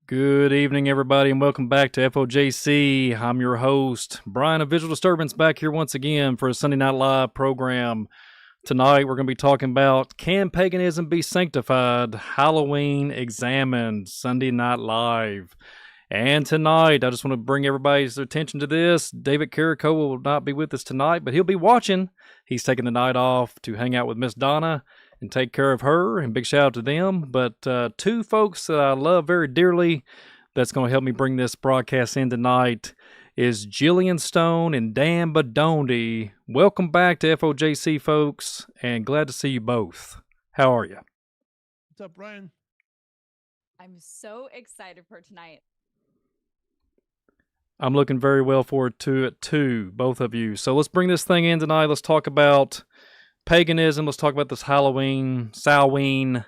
Good evening, everybody, and welcome back to FOJC. I'm your host, Brian of Visual Disturbance, back here once again for a Sunday Night Live program. Tonight, we're going to be talking about Can Paganism Be Sanctified? Halloween Examined, Sunday Night Live. And tonight, I just want to bring everybody's attention to this. David Carrico will not be with us tonight, but he'll be watching. He's taking the night off to hang out with Miss Donna and take care of her, and big shout out to them. But two folks that I love very dearly that's going to help me bring this broadcast in tonight is Jillian Stone and Dan Badondi. Welcome back to FOJC, folks, and glad to see you both. How are you? What's up, Brian? I'm so excited for tonight. I'm looking very well forward to it too, both of you. So let's bring this thing in tonight. Let's talk about paganism. Let's talk about this Halloween, Samhain,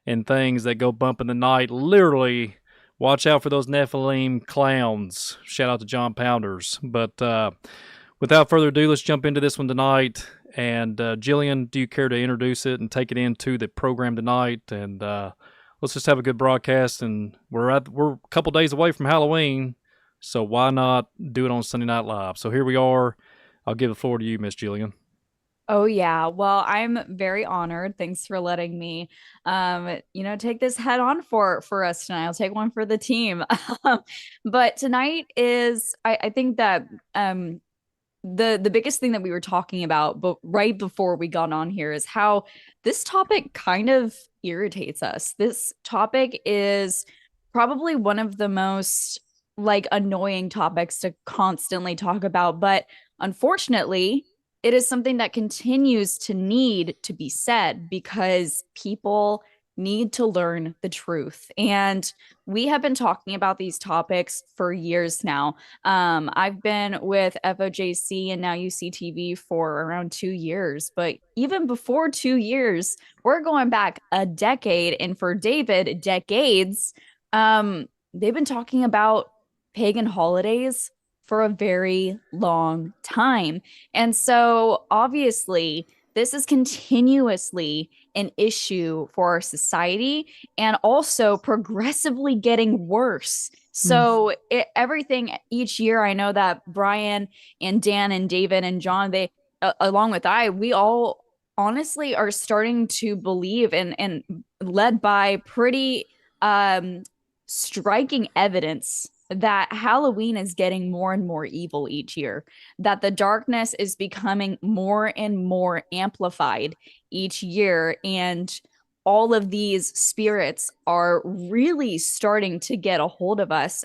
and things that go bump in the night. Literally, watch out for those Nephilim clowns. Shout out to John Pounders. But without further ado, let's jump into this one tonight. And Jillian, do you care to introduce it and take it into the program tonight? And let's just have a good broadcast. And we're a couple days away from Halloween, so why not do it on Sunday Night Live? So here we are. I'll give the floor to you, Miss Jillian. Oh yeah. Well, I'm very honored. Thanks for letting me take this head on for us tonight. I'll take one for the team. But tonight is I think that the biggest thing that we were talking about but right before we got on here is how this topic kind of irritates us. This topic is probably one of the most annoying topics to constantly talk about, but unfortunately it is something that continues to need to be said because people need to learn the truth. And we have been talking about these topics for years now. I've been with FOJC and now UCTV for around 2 years, but even before 2 years, we're going back a decade, and for David, decades. They've been talking about pagan holidays for a very long time. And so obviously this is continuously an issue for our society and also progressively getting worse. So everything each year, I know that Brian and Dan and David and John, they along with we all honestly are starting to believe and led by pretty striking evidence that Halloween is getting more and more evil each year, that the darkness is becoming more and more amplified each year. And all of these spirits are really starting to get a hold of us.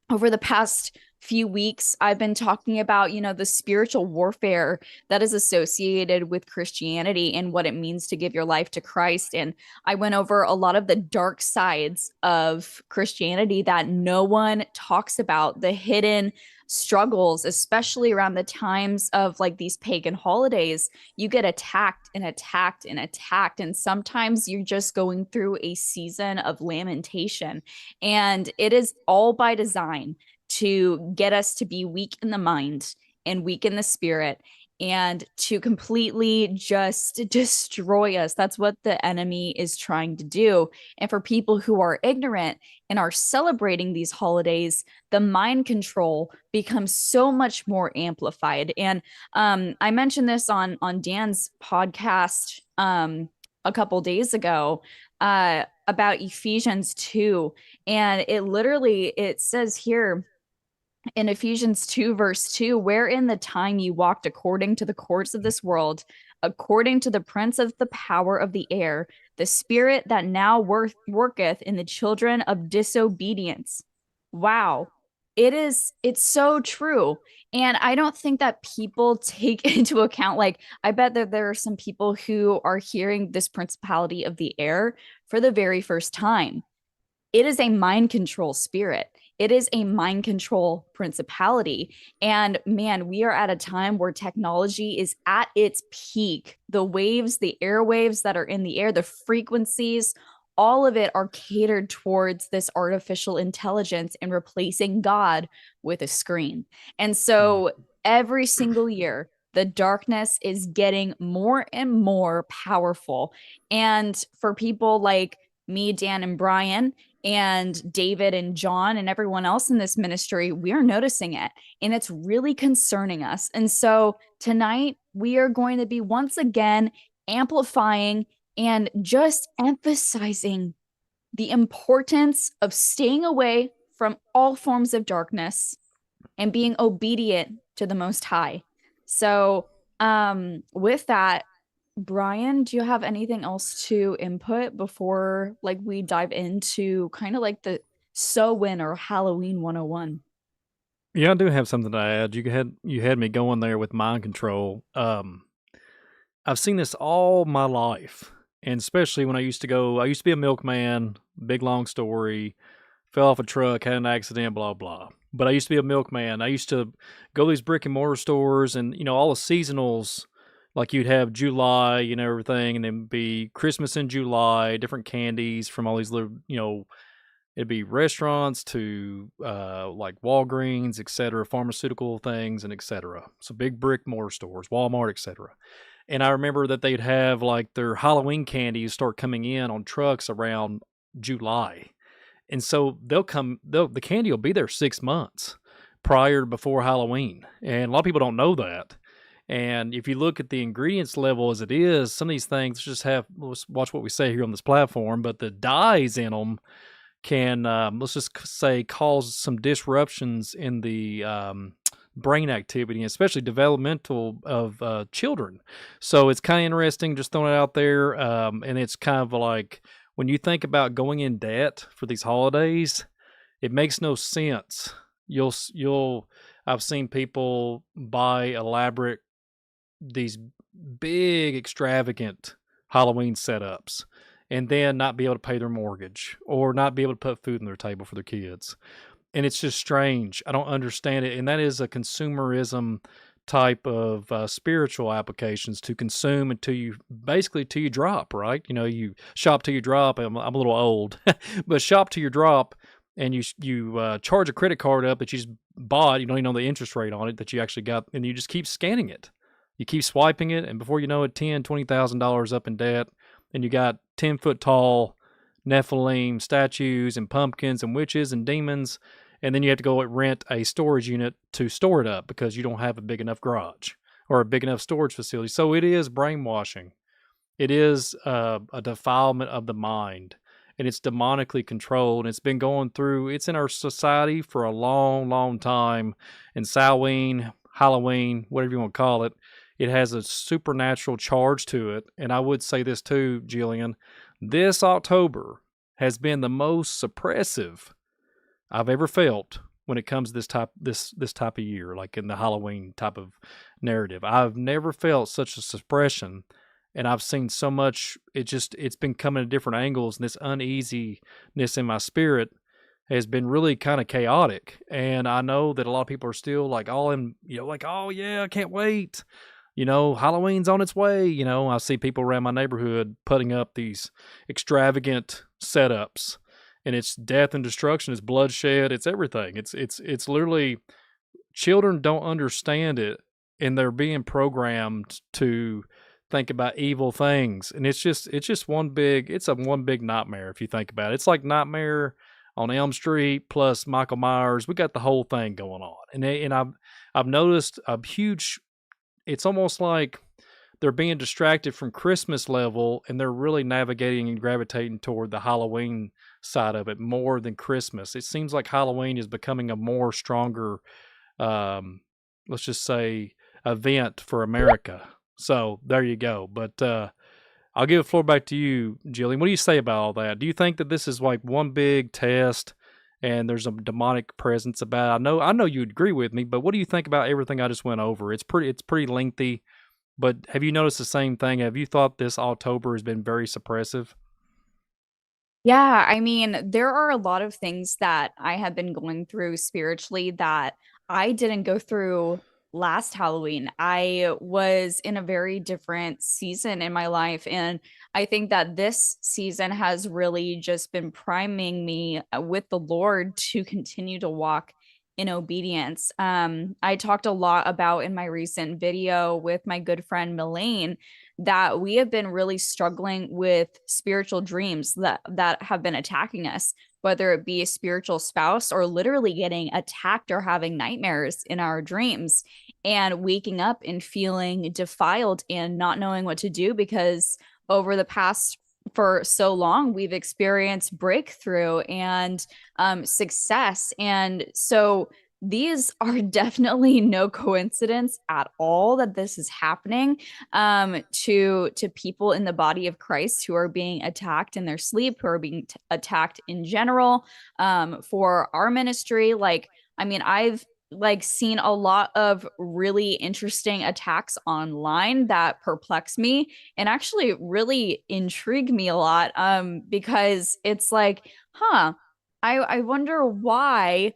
Over the past few weeks, I've been talking about, the spiritual warfare that is associated with Christianity and what it means to give your life to Christ. And I went over a lot of the dark sides of Christianity that no one talks about, the hidden struggles, especially around the times of these pagan holidays. You get attacked and attacked and attacked. And sometimes you're just going through a season of lamentation. And it is all by design to get us to be weak in the mind and weak in the spirit and to completely just destroy us. That's what the enemy is trying to do. And for people who are ignorant and are celebrating these holidays, the mind control becomes so much more amplified. And I mentioned this on Dan's podcast a couple days ago about Ephesians 2. And it says here, in Ephesians 2, verse 2, wherein the time you walked according to the course of this world, according to the prince of the power of the air, the spirit that now worketh in the children of disobedience. Wow. It's so true. And I don't think that people take into account, I bet that there are some people who are hearing this principality of the air for the very first time. It is a mind control spirit. It is a mind control principality. And man, we are at a time where technology is at its peak. The waves, the airwaves that are in the air, the frequencies, all of it are catered towards this artificial intelligence and replacing God with a screen. And so every single year, the darkness is getting more and more powerful. And for people like me, Dan, and Brian, and David and John and everyone else in this ministry, we're noticing it, and it's really concerning us. And so tonight we are going to be once again amplifying and just emphasizing the importance of staying away from all forms of darkness and being obedient to the Most High. So, with that, Brian, do you have anything else to input before like we dive into kind of like the Samhain or Halloween 101? Yeah, I do have something to add. You had me going there with mind control. I've seen this all my life, and especially when I used to be a milkman. Big long story. Fell off a truck, had an accident, blah blah. But I used to be a milkman. I used to go to these brick and mortar stores, and all the seasonals. Like you'd have July, everything, and then be Christmas in July, different candies from all these little, it'd be restaurants to like Walgreens, etc., pharmaceutical things, and etc. So big brick mortar stores, Walmart, etc. And I remember that they'd have like their Halloween candies start coming in on trucks around July, and so the candy will be there 6 months prior to before Halloween, and a lot of people don't know that. And if you look at the ingredients level as it is, some of these things just let's watch what we say here on this platform, but the dyes in them can, let's just say, cause some disruptions in the brain activity, especially developmental of children. So it's kind of interesting, just throwing it out there. And it's kind of like when you think about going in debt for these holidays, it makes no sense. I've seen people buy these big, extravagant Halloween setups and then not be able to pay their mortgage or not be able to put food on their table for their kids. And it's just strange. I don't understand it. And that is a consumerism type of spiritual applications to consume until you drop, right? You shop till you drop. I'm a little old, but shop till you drop, and you charge a credit card up that you just bought. You don't even know the interest rate on it that you actually got, and you just keep scanning it. You keep swiping it, and before you know it, $20,000 up in debt, and you got 10-foot tall Nephilim statues and pumpkins and witches and demons, and then you have to go rent a storage unit to store it up because you don't have a big enough garage or a big enough storage facility. So it is brainwashing. It is a defilement of the mind, and it's demonically controlled. And it's been going through. It's in our society for a long, long time. And Samhain, Halloween, whatever you want to call it. It has a supernatural charge to it. And I would say this too, Jillian. This October has been the most suppressive I've ever felt when it comes to this type of year, like in the Halloween type of narrative. I've never felt such a suppression, and I've seen so much. It's been coming at different angles, and this uneasiness in my spirit has been really kind of chaotic. And I know that a lot of people are still like all in, like, oh yeah, I can't wait. Halloween's on its way. I see people around my neighborhood putting up these extravagant setups, and it's death and destruction, it's bloodshed, it's everything. It's literally, children don't understand it, and they're being programmed to think about evil things, and it's just one big nightmare if you think about it. It's like Nightmare on Elm Street plus Michael Myers. We got the whole thing going on, and I've noticed a huge. It's almost like they're being distracted from Christmas level, and they're really navigating and gravitating toward the Halloween side of it more than Christmas. It seems like Halloween is becoming a more stronger, let's just say, event for America. So there you go. But I'll give the floor back to you, Jillian. What do you say about all that? Do you think that this is like one big test and there's a demonic presence about it? I know you agree with me, but what do you think about everything I just went over? It's pretty lengthy, but have you noticed the same thing? Have you thought this October has been very suppressive? Yeah, I mean, there are a lot of things that I have been going through spiritually that I didn't go through last Halloween. I was in a very different season in my life, and I think that this season has really just been priming me with the Lord to continue to walk in obedience. I talked a lot about in my recent video with my good friend Milane that we have been really struggling with spiritual dreams that have been attacking us whether it be a spiritual spouse or literally getting attacked or having nightmares in our dreams and waking up and feeling defiled and not knowing what to do because over the past for so long we've experienced breakthrough and success. And so these are definitely no coincidence at all that this is happening to people in the body of Christ who are being attacked in their sleep, who are being attacked in general. For our ministry, like, I mean, I've like seen a lot of really interesting attacks online that perplex me and actually really intrigue me a lot because it's like, I wonder why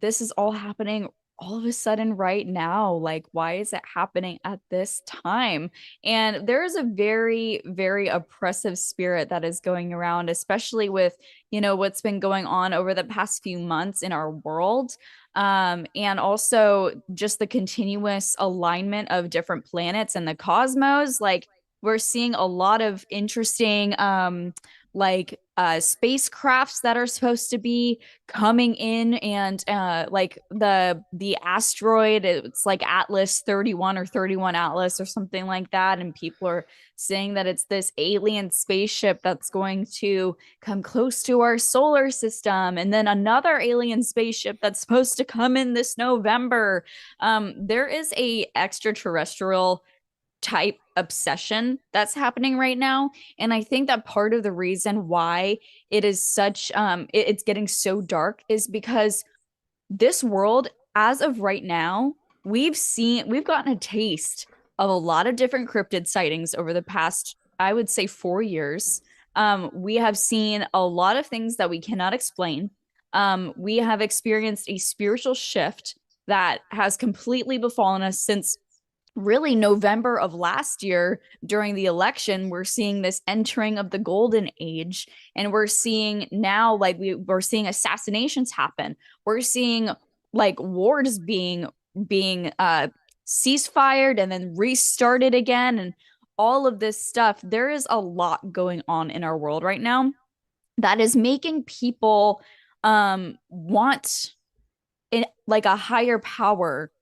this is all happening all of a sudden right now. Like, why is it happening at this time? And there is a very, very oppressive spirit that is going around, especially with, you know, what's been going on over the past few months in our world. And also just the continuous alignment of different planets and the cosmos. Like, we're seeing a lot of interesting spacecrafts that are supposed to be coming in, and like the asteroid, it's like Atlas 31 or 31 Atlas or something like that, and people are saying that it's this alien spaceship that's going to come close to our solar system, and then another alien spaceship that's supposed to come in this November. There is a extraterrestrial type obsession that's happening right now, and I think that part of the reason why it is such it's getting so dark is because this world, as of right now, we've gotten a taste of a lot of different cryptid sightings over the past, I would say, 4 years. We have seen a lot of things that we cannot explain. We have experienced a spiritual shift that has completely befallen us since really November of last year during the election. We're seeing this entering of the golden age, and we're seeing now, like, we're seeing assassinations happen. We're seeing like wars being ceasefired and then restarted again, and all of this stuff. There is a lot going on in our world right now that is making people want like a higher power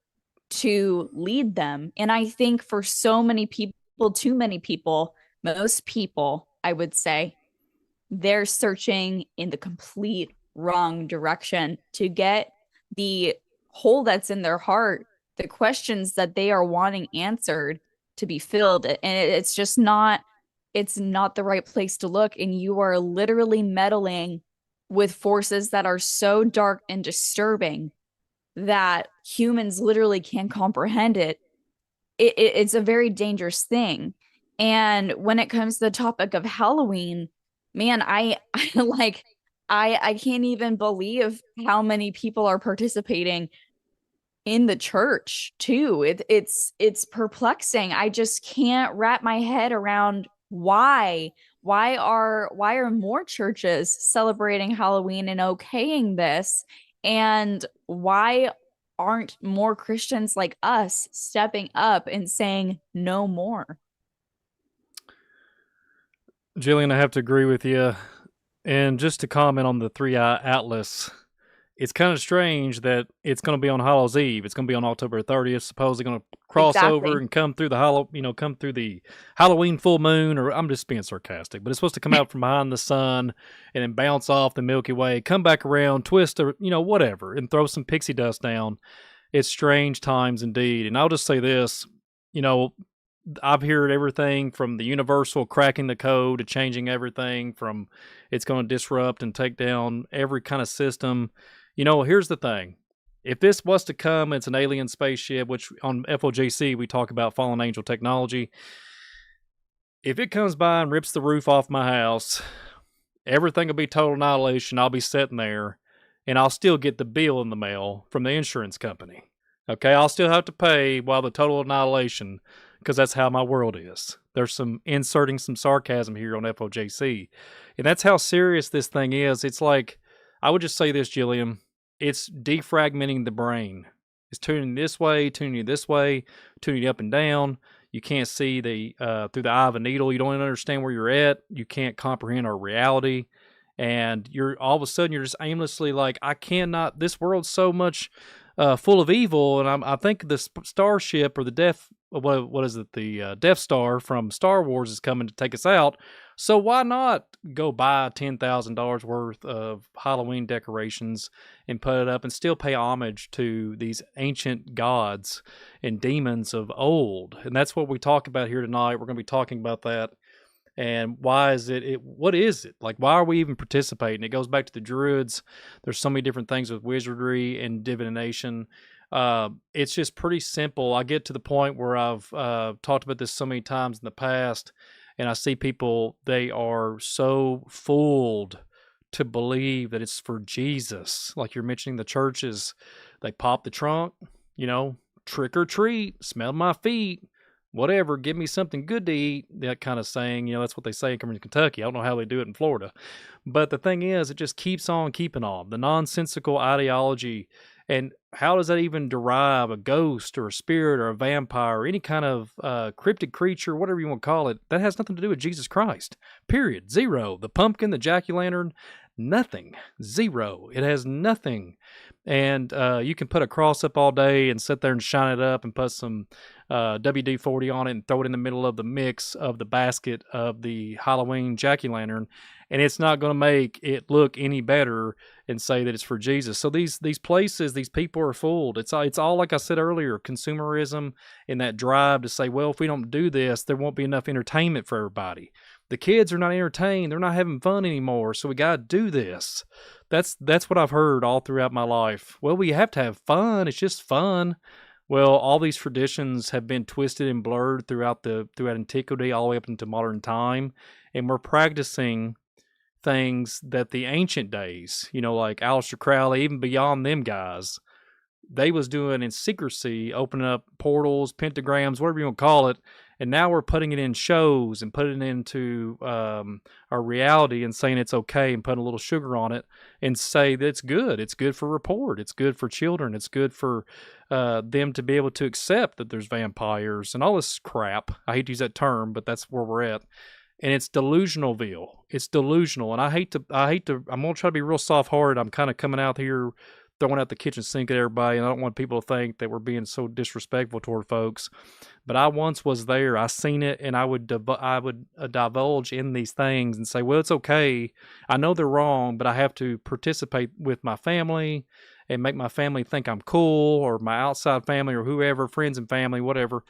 to lead them. And I think for so many people, too many people, most people, I would say, they're searching in the complete wrong direction to get the hole that's in their heart, the questions that they are wanting answered to be filled. And it's just not, it's not the right place to look. And you are literally meddling with forces that are so dark and disturbing that humans literally can't comprehend it. It's a very dangerous thing. And when it comes to the topic of Halloween, man, I like I can't even believe how many people are participating in the church too. It's perplexing. I just can't wrap my head around why are more churches celebrating Halloween and okaying this, and why aren't more Christians like us stepping up and saying no more? Jillian, I have to agree with you. And just to comment on the Three Eye Atlas, it's kind of strange that it's going to be on Hallows Eve. It's going to be on October 30th. Supposedly going to cross over and come through come through the Halloween full moon. Or I'm just being sarcastic, but it's supposed to come out from behind the sun and then bounce off the Milky Way, come back around, twist, or whatever, and throw some pixie dust down. It's strange times indeed. And I'll just say this, I've heard everything from the universal cracking the code to changing everything from it's going to disrupt and take down every kind of system. Here's the thing. If this was to come, it's an alien spaceship, which on FOJC we talk about fallen angel technology. If it comes by and rips the roof off my house, everything will be total annihilation. I'll be sitting there, and I'll still get the bill in the mail from the insurance company. Okay, I'll still have to pay while the total annihilation, because that's how my world is. There's some inserting some sarcasm here on FOJC. And that's how serious this thing is. It's like, I would just say this, Jillian, it's defragmenting the brain. It's tuning this way, tuning you this way, tuning you up and down. You can't see through the eye of a needle. You don't understand where you're at. You can't comprehend our reality. and you're all of a sudden you're just aimlessly like, I cannot. This world's so much full of evil, and I think the starship or the Death, what is it, the Death Star from Star Wars is coming to take us out. So why not go buy $10,000 worth of Halloween decorations and put it up and still pay homage to these ancient gods and demons of old? And that's what we talk about here tonight. We're going to be talking about that. And why is it, what is it? Like, why are we even participating? It goes back to the Druids. There's so many different things with wizardry and divination. It's just pretty simple. I get to the point where I've talked about this so many times in the past, and I see people, they are so fooled to believe that it's for Jesus. Like you're mentioning the churches, they pop the trunk, trick or treat, smell my feet, whatever, give me something good to eat, that kind of saying. That's what they say coming to Kentucky. I don't know how they do it in Florida. But the thing is, it just keeps on keeping on. The nonsensical ideology. And how does that even derive a ghost or a spirit or a vampire or any kind of cryptid creature, whatever you want to call it? That has nothing to do with Jesus Christ. Period. Zero. The pumpkin, the jack-o'-lantern, nothing. Zero. It has nothing. And you can put a cross up all day and sit there and shine it up and put some WD-40 on it and throw it in the middle of the mix of the basket of the Halloween jack-o'-lantern, and it's not going to make it look any better and say that it's for Jesus. So these places, these people are fooled. It's all like I said earlier, consumerism and that drive to say, well, if we don't do this, there won't be enough entertainment for everybody. The kids are not entertained. They're not having fun anymore. So we got to do this. That's what I've heard all throughout my life. Well, we have to have fun. It's just fun. Well, all these traditions have been twisted and blurred throughout antiquity all the way up into modern time, and we're practicing things that the ancient days, like Aleister Crowley, even beyond them guys, they was doing in secrecy, opening up portals, pentagrams, whatever you want to call it. And now we're putting it in shows and putting it into our reality and saying it's okay and putting a little sugar on it and say that it's good. It's good for report. It's good for children. It's good for them to be able to accept that there's vampires and all this crap. I hate to use that term, but that's where we're at. And it's delusionalville. It's delusional. And I hate to, I'm going to try to be real soft-hearted. I'm kind of coming out here throwing out the kitchen sink at everybody, and I don't want people to think that we're being so disrespectful toward folks. But I once was there. I seen it, and I would divulge in these things and say, well, it's okay. I know they're wrong, but I have to participate with my family and make my family think I'm cool, or my outside family or whoever, friends and family, whatever,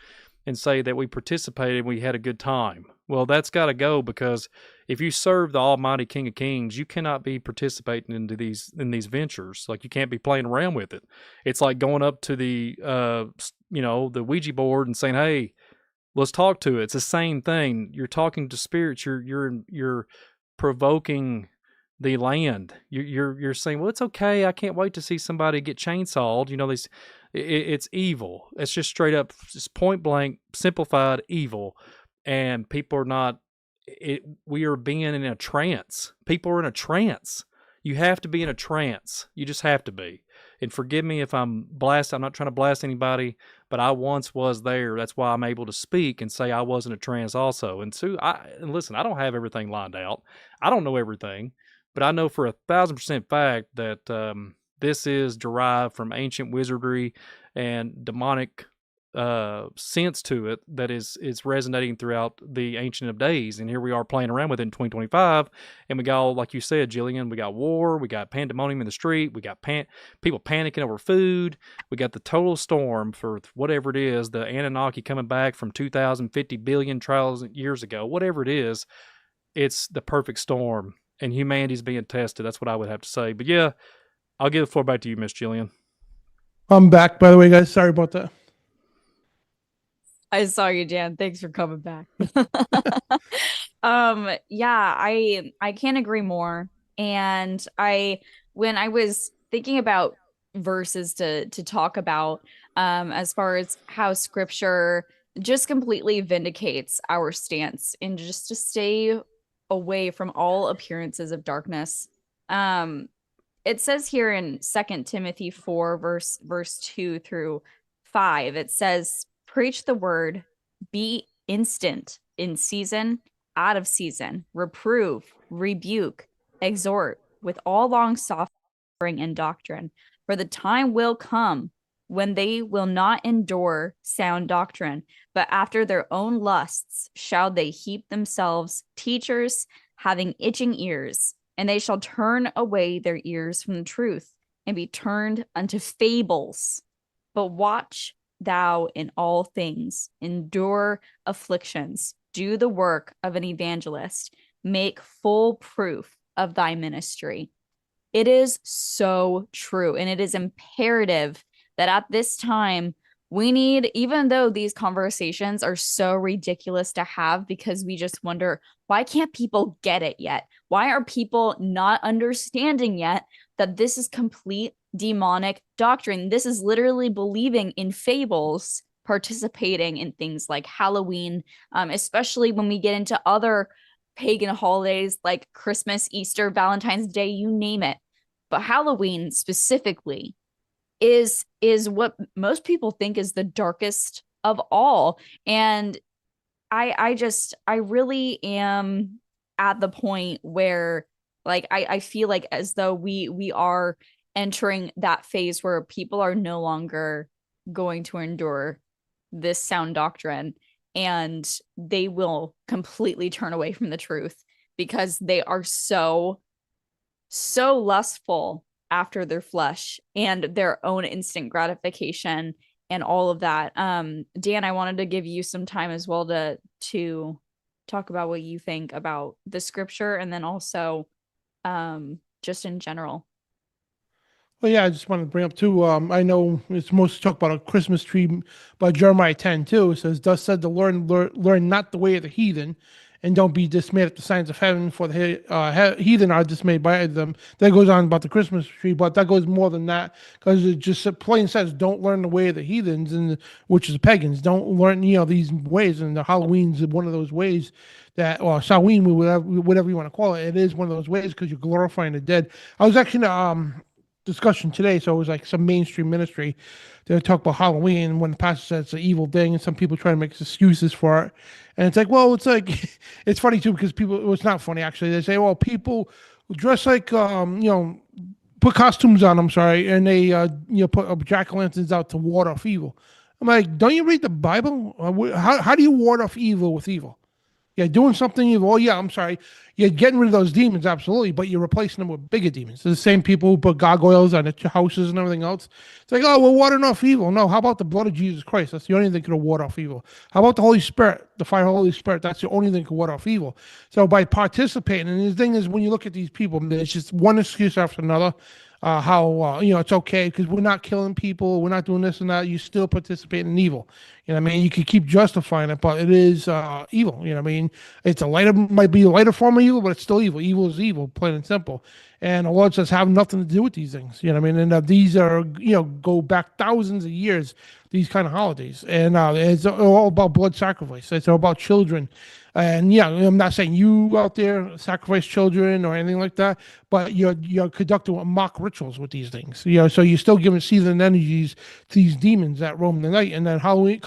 and say that we participated and we had a good time. Well, that's got to go, because if you serve the Almighty King of Kings, you cannot be participating in these ventures. Like, you can't be playing around with it. It's like going up to the the Ouija board and saying, "Hey, let's talk to it." It's the same thing. You're talking to spirits. You're provoking the land. You're saying, "Well, it's okay. I can't wait to see somebody get chainsawed." It's evil. It's just straight up, just point blank, simplified evil. And people are not, we are being in a trance. People are in a trance. You have to be in a trance. You just have to be. And forgive me if I'm blasted. I'm not trying to blast anybody, but I once was there. That's why I'm able to speak and say I was in a trance also. And listen, I don't have everything lined out. I don't know everything, but I know for 1,000% fact that this is derived from ancient wizardry and demonic sense to it that is resonating throughout the Ancient of Days. And here we are playing around with it in 2025, and we got all, like you said, Jillian, we got war, we got pandemonium in the street, we got people panicking over food, we got the total storm for whatever it is, the Anunnaki coming back from 2,050 billion trials years ago, whatever it is. It's the perfect storm, and humanity's being tested. That's what I would have to say. But yeah, I'll give the floor back to you, Miss Jillian. I'm back, by the way, guys. Sorry about that. I saw you, Jan. Thanks for coming back. Yeah, I can't agree more. And when I was thinking about verses to talk about, as far as how scripture just completely vindicates our stance and just to stay away from all appearances of darkness. It says here in 2 Timothy 4, verse 2 through 5, it says, "Preach the word, be instant in season, out of season, reprove, rebuke, exhort with all long suffering and doctrine, for the time will come when they will not endure sound doctrine, but after their own lusts shall they heap themselves teachers having itching ears, and they shall turn away their ears from the truth and be turned unto fables. But watch thou in all things, endure afflictions, do the work of an evangelist, make full proof of thy ministry. It is so true. And it is imperative that at this time, we need, even though these conversations are so ridiculous to have because we just wonder, why can't people get it yet? Why are people not understanding yet that this is complete demonic doctrine? This is literally believing in fables, participating in things like Halloween, especially when we get into other pagan holidays like Christmas, Easter, Valentine's Day, you name it. But Halloween specifically is what most people think is the darkest of all. And I really am at the point where like I feel like as though we are entering that phase where people are no longer going to endure this sound doctrine, and they will completely turn away from the truth because they are so lustful after their flesh and their own instant gratification and all of that. Dan, I wanted to give you some time as well to talk about what you think about the scripture, and then also just in general. Well, yeah, I just wanted to bring up too. I know it's mostly talk about a Christmas tree, but Jeremiah 10 too. It says, "Thus said the Lord, learn not the way of the heathen, and don't be dismayed at the signs of heaven, for the heathen are dismayed by them." That goes on about the Christmas tree, but that goes more than that because it just plain says, "Don't learn the way of the heathens," and which is pagans. Don't learn, these ways. And the Halloween's one of those ways that, or Samhain, whatever you want to call it. It is one of those ways because you're glorifying the dead. I was actually discussion today. So it was like some mainstream ministry. They talk about Halloween when the pastor says it's an evil thing, and some people try to make excuses for it. And it's like, well, it's like, it's funny too because people, well, it's not funny actually. They say, well, people dress like, put costumes on. I'm sorry, and they, put jack o' lanterns out to ward off evil. I'm like, don't you read the Bible? How do you ward off evil with evil? Yeah, doing something evil. Oh, yeah, I'm sorry. You're getting rid of those demons, absolutely, but you're replacing them with bigger demons. They're the same people who put gargoyles on their houses and everything else. It's like, oh, we're warding off evil. No, how about the blood of Jesus Christ? That's the only thing that can ward off evil. How about the Holy Spirit, the fire of the Holy Spirit? That's the only thing that can ward off evil. So by participating, and the thing is, when you look at these people, it's just one excuse after another. How it's okay because we're not killing people, we're not doing this and that. You still participate in evil. You know what I mean? You can keep justifying it, but it is evil. You know what I mean? It's might be a lighter form of evil, but it's still evil. Evil is evil, plain and simple. And the Lord says have nothing to do with these things. You know what I mean? And these are, go back thousands of years, these kind of holidays. And it's all about blood sacrifice. It's all about children. And yeah, I'm not saying you out there sacrifice children or anything like that, but you're conducting mock rituals with these things. So you're still giving season energies to these demons that roam the night. And then Halloween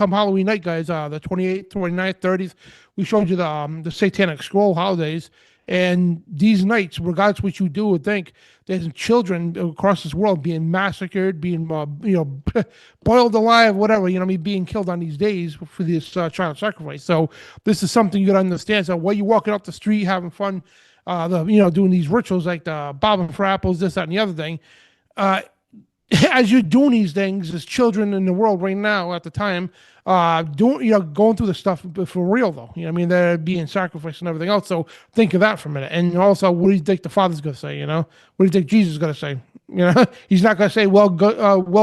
night, guys, the 28th, 29th, 30th, we showed you the Satanic Scroll holidays. And these nights, regardless of what you do or think, there's children across this world being massacred, being boiled alive, whatever, being killed on these days for this child sacrifice. So this is something you got to understand. So while you're walking up the street having fun, doing these rituals like the bobbing for apples, this, that, and the other thing, as you're doing these things, as children in the world right now at the time, going through the stuff for real though. They're being sacrificed and everything else. So think of that for a minute. And also, what do you think the Father's going to say? What do you think Jesus is going to say? He's not going to say, well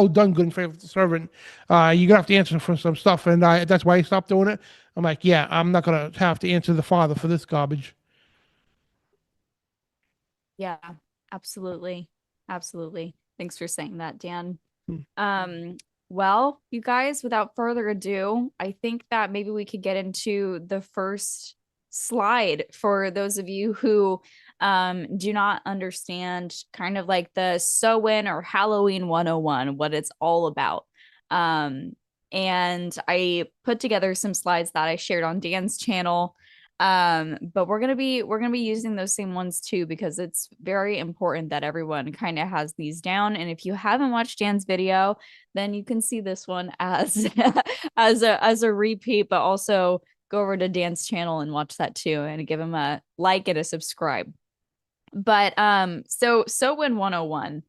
done, good and faithful servant. You're going to have to answer for some stuff. And that's why I stopped doing it. I'm like, yeah, I'm not going to have to answer the Father for this garbage. Yeah, absolutely. Absolutely. Thanks for saying that, Dan. Hmm. Well, you guys, without further ado, I think that maybe we could get into the first slide for those of you who do not understand kind of like the Samhain or Halloween 101, what it's all about. And I put together some slides that I shared on Dan's channel. But we're gonna be using those same ones too, because it's very important that everyone kind of has these down. And if you haven't watched Dan's video, then you can see this one as as a repeat, but also go over to Dan's channel and watch that too, and give him a like and a subscribe. But so when 101,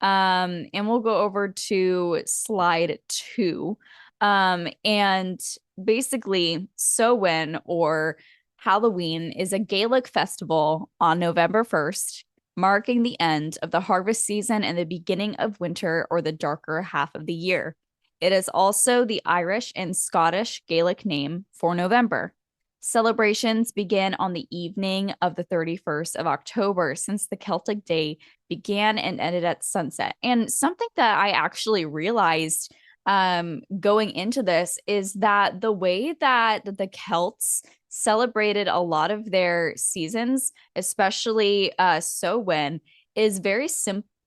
and we'll go over to slide 2. And basically, Samhain, or Halloween, is a Gaelic festival on November 1st, marking the end of the harvest season and the beginning of winter, or the darker half of the year. It is also the Irish and Scottish Gaelic name for November. Celebrations begin on the evening of the 31st of October, since the Celtic day began and ended at sunset. And something that I actually realized going into this is that the way that the Celts celebrated a lot of their seasons, especially Samhain, is very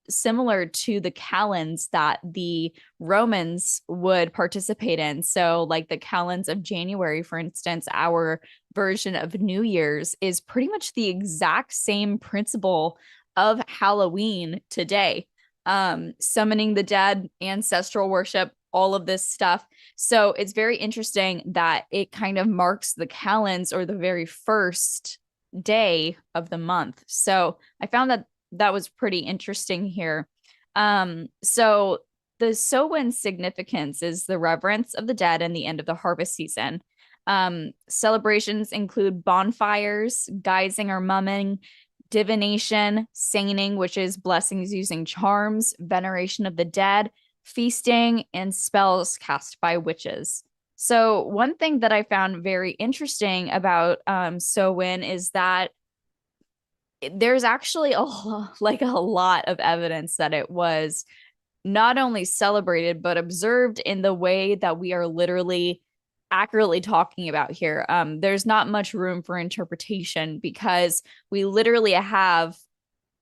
similar to the calends that the Romans would participate in. So like the calends of January, for instance, our version of New Year's is pretty much the exact same principle of Halloween today. Summoning the dead, ancestral worship, all of this stuff. So it's very interesting that it kind of marks the calends, or the very first day of the month. So I found that was pretty interesting here. So the Samhain significance is the reverence of the dead and the end of the harvest season. Celebrations include bonfires, guising or mumming, divination, seining, which is blessings using charms, veneration of the dead, feasting, and spells cast by witches. So one thing that I found very interesting about Samhain is that there's actually a lot of evidence that it was not only celebrated but observed in the way that we are literally accurately talking about here. There's not much room for interpretation, because we literally have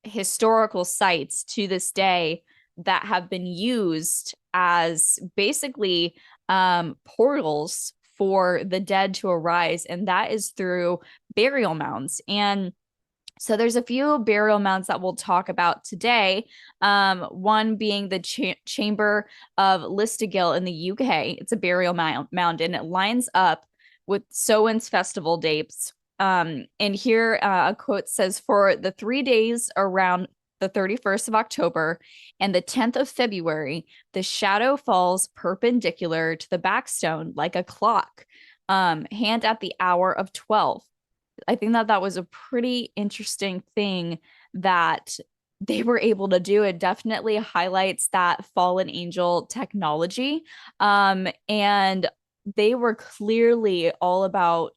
historical sites to this day that have been used as basically portals for the dead to arise, and that is through burial mounds. And so there's a few burial mounds that we'll talk about today. One being the Chamber of Listigil in the UK. It's a burial mound, and it lines up with Samhain's festival dates. And here a quote says, "For the 3 days around the 31st of October and the 10th of February, the shadow falls perpendicular to the backstone like a clock, hand at the hour of 12. I think that was a pretty interesting thing that they were able to do. It definitely highlights that fallen angel technology. And they were clearly all about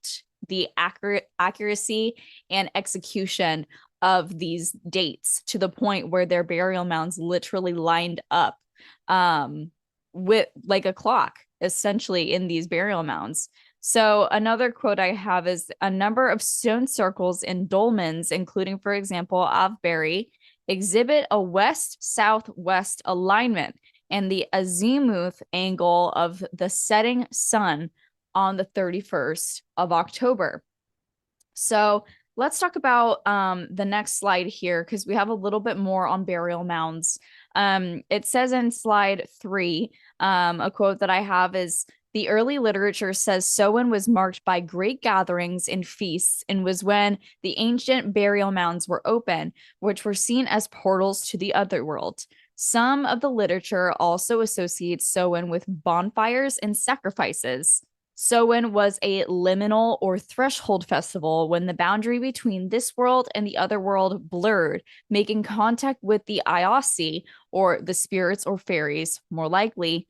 the accuracy and execution of these dates, to the point where their burial mounds literally lined up with like a clock, essentially, in these burial mounds. So another quote I have is, "A number of stone circles in dolmens, including, for example, Avebury, exhibit a west-southwest alignment and the azimuth angle of the setting sun on the 31st of October." So let's talk about the next slide here, because we have a little bit more on burial mounds. It says in slide 3, a quote that I have is, "The early literature says Samhain was marked by great gatherings and feasts, and was when the ancient burial mounds were open, which were seen as portals to the otherworld. Some of the literature also associates Samhain with bonfires and sacrifices. Samhain was a liminal or threshold festival, when the boundary between this world and the other world blurred, making contact with the Iosi, or the spirits or fairies, more likely.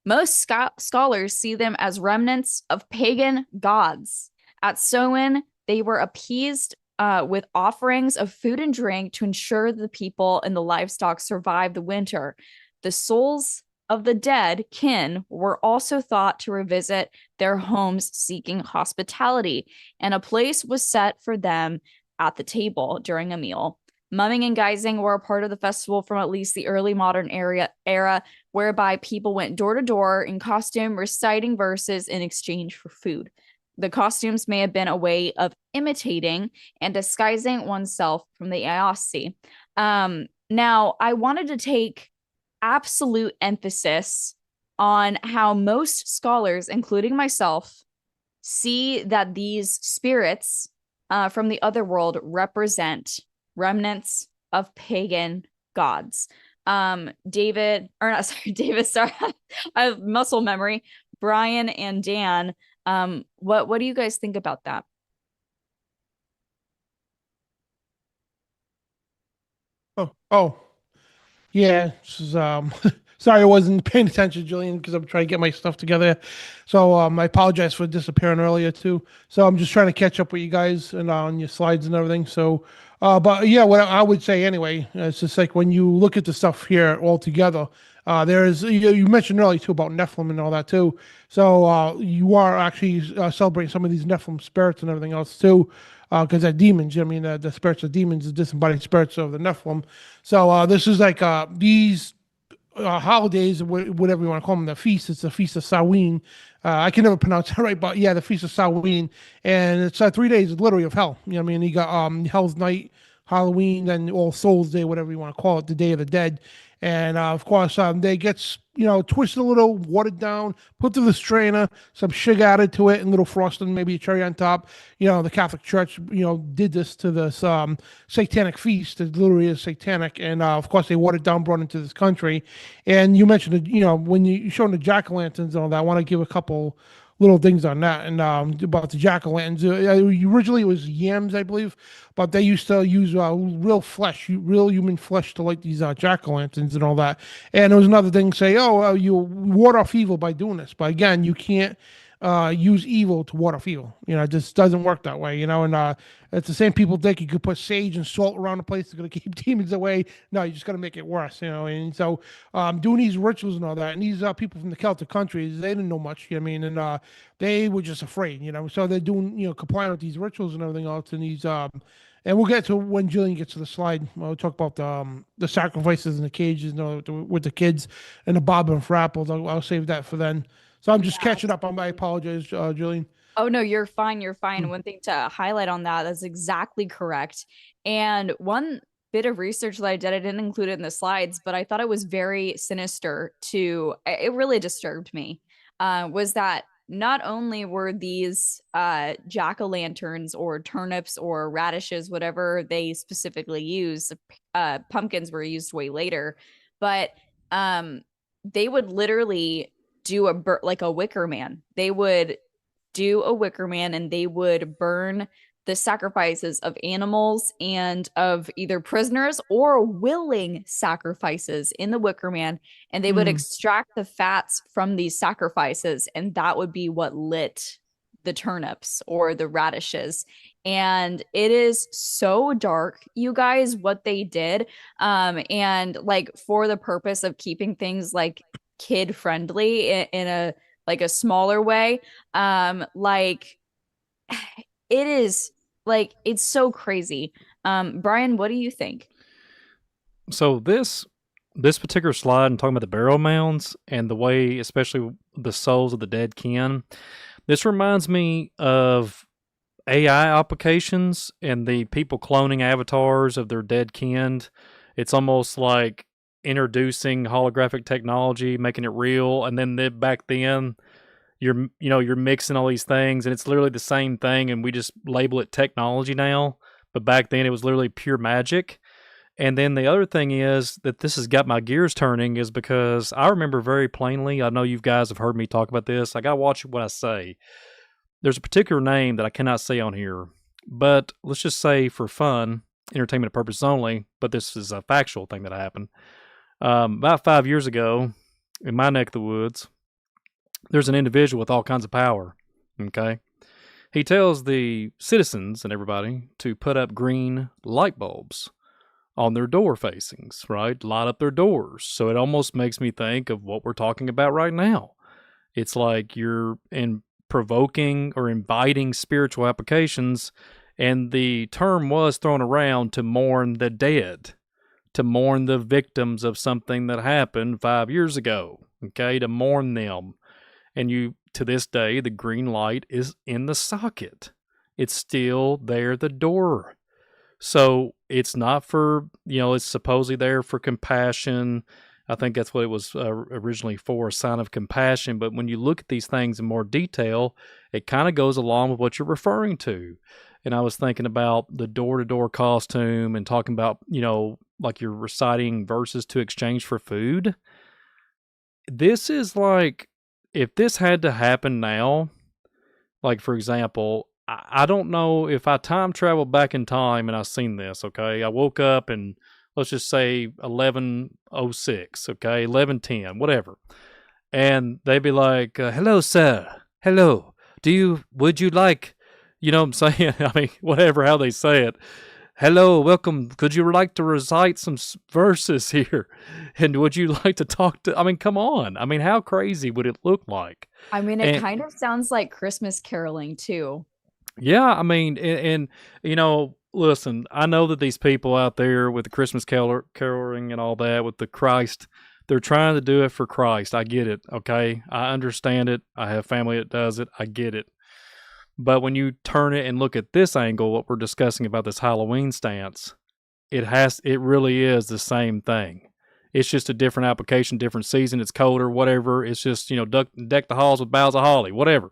Most scholars see them as remnants of pagan gods. At Samhain, they were appeased with offerings of food and drink to ensure the people and the livestock survived the winter. The souls of the dead kin were also thought to revisit their homes seeking hospitality, and a place was set for them at the table during a meal. Mumming and guising were a part of the festival from at least the early modern era, whereby people went door to door in costume, reciting verses in exchange for food." The costumes may have been a way of imitating and disguising oneself from the Aossi. Now, I wanted to take absolute emphasis on how most scholars, including myself, see that these spirits from the other world represent remnants of pagan gods. David, or not, sorry, David, sorry, I have muscle memory. Brian and Dan, what do you guys think about that? Oh, yeah. This is, sorry, I wasn't paying attention, Julian, because I'm trying to get my stuff together. So I apologize for disappearing earlier too. So I'm just trying to catch up with you guys and on your slides and everything. So, but yeah, what I would say anyway, it's just like when you look at the stuff here all together, there's you mentioned earlier too about Nephilim and all that too. So you are actually celebrating some of these Nephilim spirits and everything else too. Because they're demons. I mean, the spirits of demons, the disembodied spirits of the Nephilim. So this is like these holidays, whatever you want to call them, the feast. It's the Feast of Samhain. I can never pronounce it right, but yeah, the Feast of Samhain, and it's 3 days literally of hell. You know what I mean? You got Hell's Night, Halloween, then All Souls Day, whatever you want to call it, the Day of the Dead. And of course, they gets twisted a little, watered down, put through the strainer, some sugar added to it, and little frosting, maybe a cherry on top. The Catholic Church, did this to this satanic feast. It literally is satanic, and of course, they watered down, brought into this country. And you mentioned, when you showing the jack o' lanterns and all that, I want to give a couple little things on that and about the jack o' lanterns. Originally, it was yams, I believe, but they used to use real flesh, real human flesh to light these jack o' lanterns and all that. And there was another thing say, oh, you ward off evil by doing this, but again, you can't use evil to ward off evil. It just doesn't work that way. And it's the same people think you could put sage and salt around the place to keep demons away. No, you just got to make it worse. And so doing these rituals and all that, and these people from the Celtic countries, they didn't know much. And they were just afraid. So they're doing complying with these rituals and everything else, and these. And we'll get to when Jillian gets to the slide. We'll talk about the sacrifices in the cages, with the kids and the bob and frapples. I'll save that for then. So I'm just catching up on my apologies, Jillian. Oh, no, you're fine. You're fine. One thing to highlight on that's exactly correct. And one bit of research that I did, I didn't include it in the slides, but I thought it was very sinister it really disturbed me, was that not only were these jack-o'-lanterns or turnips or radishes, whatever they specifically use, pumpkins were used way later, but they would literally do a wicker man. They would do a wicker man and they would burn the sacrifices of animals and of either prisoners or willing sacrifices in the wicker man, and they would extract the fats from these sacrifices, and that would be what lit the turnips or the radishes. And it is so dark, you guys, what they did, and like for the purpose of keeping things like kid friendly in a smaller way, like it is like it's so crazy. Brian, what do you think? So this particular slide and talking about the burial mounds and the way, especially the souls of the dead kin, this reminds me of AI applications and the people cloning avatars of their dead kin. It's almost like introducing holographic technology, making it real, and then back then you're mixing all these things and it's literally the same thing and we just label it technology now, but back then it was literally pure magic. And then the other thing is that this has got my gears turning is because I remember very plainly, I know you guys have heard me talk about this, I gotta watch what I say. There's a particular name that I cannot say on here, but let's just say for fun, entertainment purposes only, but this is a factual thing that happened. About 5 years ago, in my neck of the woods, there's an individual with all kinds of power, okay? He tells the citizens and everybody to put up green light bulbs on their door facings, right? Light up their doors. So it almost makes me think of what we're talking about right now. It's like you're provoking or inviting spiritual applications, and the term was thrown around to mourn the dead, to mourn the victims of something that happened 5 years ago, okay? To mourn them. And you to this day, the green light is in the socket. It's still there at the door. So it's not for, it's supposedly there for compassion. I think that's what it was originally for, a sign of compassion. But when you look at these things in more detail, it kind of goes along with what you're referring to. And I was thinking about the door-to-door costume and talking about, like you're reciting verses to exchange for food. This is like, if this had to happen now, like, for example, I don't know if I time traveled back in time and I seen this, okay? I woke up and let's just say 11:06, okay? 11:10, whatever. And they'd be like, hello, sir. Hello. Would you like, you know what I'm saying? I mean, whatever, how they say it. Hello, welcome. Could you like to recite some verses here? And would you like to talk to, I mean, come on. I mean, how crazy would it look like? I mean, it kind of sounds like Christmas caroling too. Yeah, I mean, and listen, I know that these people out there with the Christmas caroling and all that, with the Christ, they're trying to do it for Christ. I get it, okay? I understand it. I have family that does it. I get it. But when you turn it and look at this angle, what we're discussing about this Halloween stance, it really is the same thing. It's just a different application, different season. It's colder, whatever. It's just, deck the halls with boughs of holly, whatever.